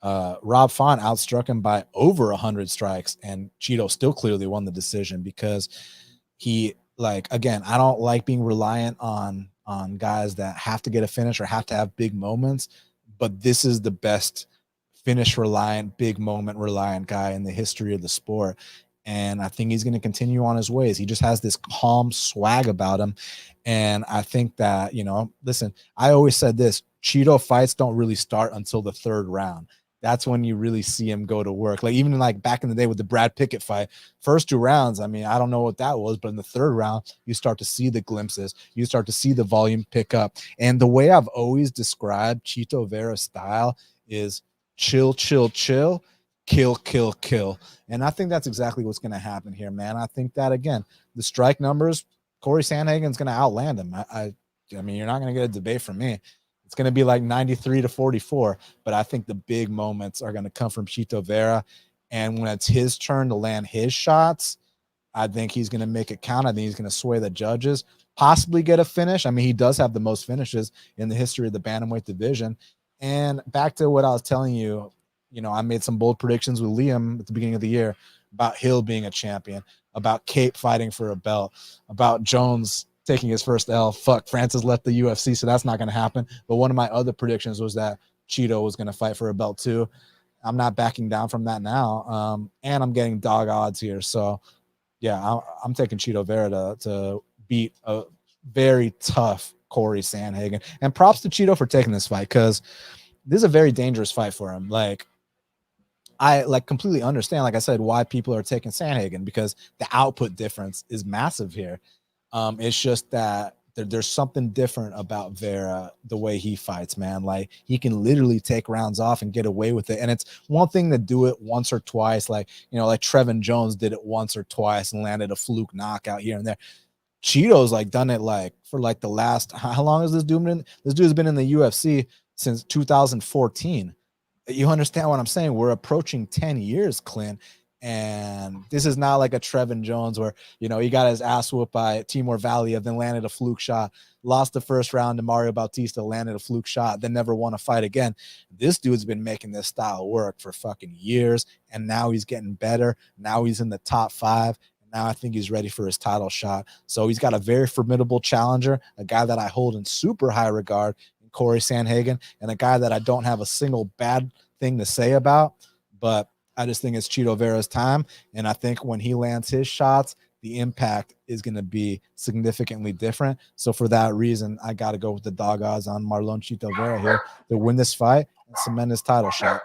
Rob Font outstruck him by over 100 strikes, and Chito still clearly won the decision because he, like, again, I don't like being reliant on guys that have to get a finish or have to have big moments, but this is the best finish reliant, big moment reliant guy in the history of the sport. And I think he's going to continue on his ways. He just has this calm swag about him. And I think that, you know, listen, I always said this, Chito fights don't really start until the 3rd round. That's when you really see him go to work. Like even like back in the day with the Brad Pickett fight, first 2 rounds, I mean, I don't know what that was, but in the 3rd round, you start to see the glimpses. You start to see the volume pick up. And the way I've always described Chito Vera's style is chill, chill, chill, kill, kill, kill. And I think that's exactly what's going to happen here, man. I think that, again, the strike numbers, Cory Sandhagen's going to outland him. I mean, you're not going to get a debate from me. It's going to be like 93-44, but I think the big moments are going to come from Chito Vera. And when it's his turn to land his shots, I think he's going to make it count. I think he's going to sway the judges, possibly get a finish. I mean, he does have the most finishes in the history of the bantamweight division. And back to what I was telling you, you know, I made some bold predictions with Liam at the beginning of the year about Hill being a champion, about Kape fighting for a belt, about Jones taking his first L. Fuck, Francis left the UFC, so that's not going to happen. But one of my other predictions was that Chito was going to fight for a belt too. I'm not backing down from that now. And I'm getting dog odds here. So, yeah, I'm taking Chito Vera to beat a very tough Cory Sandhagen. And props to Chito for taking this fight because this is a very dangerous fight for him. Like, I like completely understand, like I said, why people are taking Sandhagen because the output difference is massive here. It's just that there's something different about Vera, the way he fights, man. Like he can literally take rounds off and get away with it. And it's one thing to do it once or twice, like, you know, like Trevin Jones did it once or twice and landed a fluke knockout here and there. Chito's like done it like for like the last, how long has this dude been? This dude's been in the UFC since 2014. You understand what I'm saying? We're approaching 10 years, Clint. And this is not like a Trevin Jones where, you know, he got his ass whooped by Timur Valiev, then landed a fluke shot, lost the first round to Mario Bautista, landed a fluke shot, then never won a fight again. This dude's been making this style work for fucking years, and now he's getting better. Now he's in the top 5. Now I think he's ready for his title shot. So he's got a very formidable challenger, a guy that I hold in super high regard, in Cory Sandhagen, and a guy that I don't have a single bad thing to say about. But I just think it's Chito Vera's time. And I think when he lands his shots, the impact is going to be significantly different. So for that reason, I got to go with the dog odds on Marlon Chito Vera here to win this fight and cement his title shot.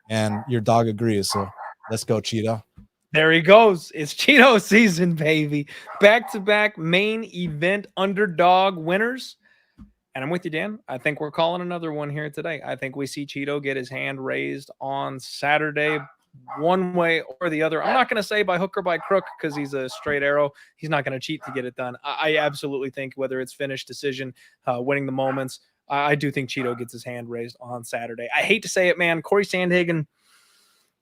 And your dog agrees. So let's go, Chito. There he goes. It's Chito season, baby. Back-to-back main event underdog winners. And I'm with you, Dan. I think we're calling another one here today. I think we see Cheeto get his hand raised on Saturday, one way or the other. I'm not going to say by hook or by crook because he's a straight arrow. He's not going to cheat to get it done. I absolutely think whether it's finish, decision, winning the moments, I do think Cheeto gets his hand raised on Saturday. I hate to say it, man. Cory Sandhagen,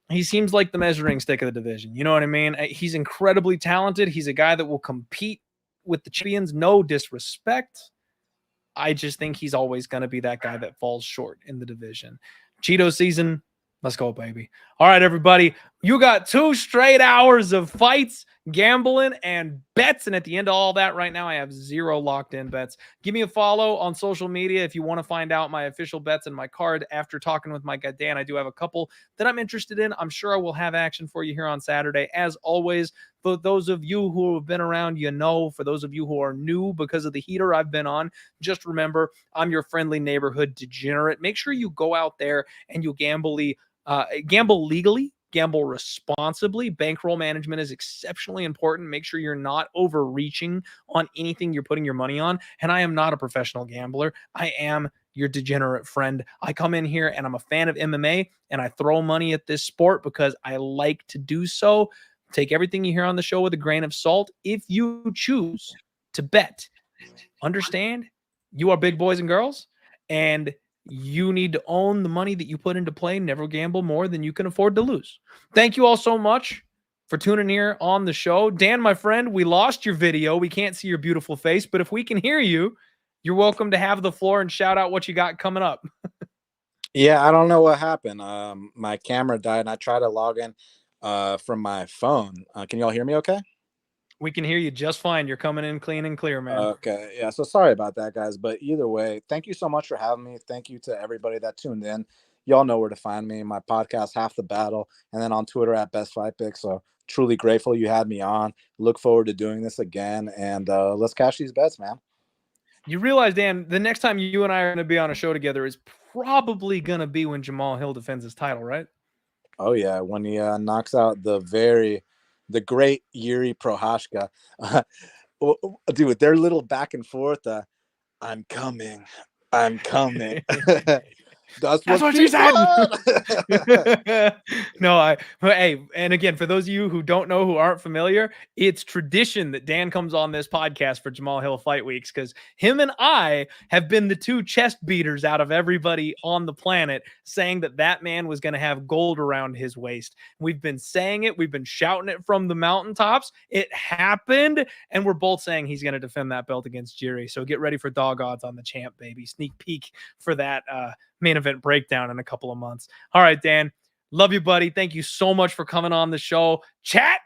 he seems like the measuring stick of the division. You know what I mean? He's incredibly talented. He's a guy that will compete with the champions. No disrespect. I just think he's always going to be that guy that falls short in the division. Cheeto season, let's go, baby. All right, everybody. You got 2 straight hours of fights, gambling, and bets. And at the end of all that right now, I have 0 locked in bets. Give me a follow on social media if you want to find out my official bets and my card. After talking with my guy, Dan, I do have a couple that I'm interested in. I'm sure I will have action for you here on Saturday. As always, for those of you who have been around, you know. For those of you who are new because of the heater I've been on, just remember, I'm your friendly neighborhood degenerate. Make sure you go out there and you gamble legally, gamble responsibly. Bankroll management is exceptionally important. Make sure you're not overreaching on anything you're putting your money on. And I am not a professional gambler. I am your degenerate friend. I come in here and I'm a fan of MMA and I throw money at this sport because I like to do so. Take everything you hear on the show with a grain of salt. If you choose to bet, understand you are big boys and girls, and you need to own the money that you put into play. Never gamble more than you can afford to lose. Thank you all so much for tuning here on the show. Dan, my friend, we lost your video. We can't see your beautiful face, but if we can hear you, you're welcome to have the floor and shout out what you got coming up. Yeah, I don't know what happened. My camera died and I tried to log in from my phone. Can y'all hear me okay? We can hear you just fine. You're coming in clean and clear, man. Okay. Yeah. So sorry about that, guys. But either way, thank you so much for having me. Thank you to everybody that tuned in. Y'all know where to find me. My podcast, Half the Battle, and then on Twitter at Best Fight Pick. So truly grateful you had me on. Look forward to doing this again. And let's cash these bets, man. You realize, Dan, the next time you and I are going to be on a show together is probably going to be when Jamal Hill defends his title, right? Oh, yeah. When he knocks out the great Yuri Prohashka. Dude, their little back and forth. I'm coming. That's what she said. No, hey, and again, for those of you who don't know, who aren't familiar, it's tradition that Dan comes on this podcast for Jamal Hill Fight Weeks because him and I have been the 2 chest beaters out of everybody on the planet, saying that man was going to have gold around his waist. We've been saying it, we've been shouting it from the mountaintops. It happened, and we're both saying he's going to defend that belt against Jiri. So get ready for dog odds on the champ, baby. Sneak peek for that main event breakdown in a couple of months. All right, Dan. Love you, buddy. Thank you so much for coming on the show. Chat.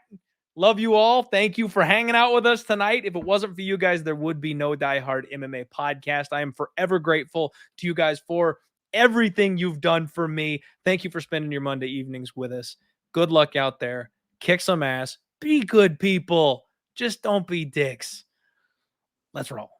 Love you all. Thank you for hanging out with us tonight. If it wasn't for you guys, there would be no Die Hard MMA podcast. I am forever grateful to you guys for everything you've done for me. Thank you for spending your Monday evenings with us. Good luck out there. Kick some ass. Be good people. Just don't be dicks. Let's roll.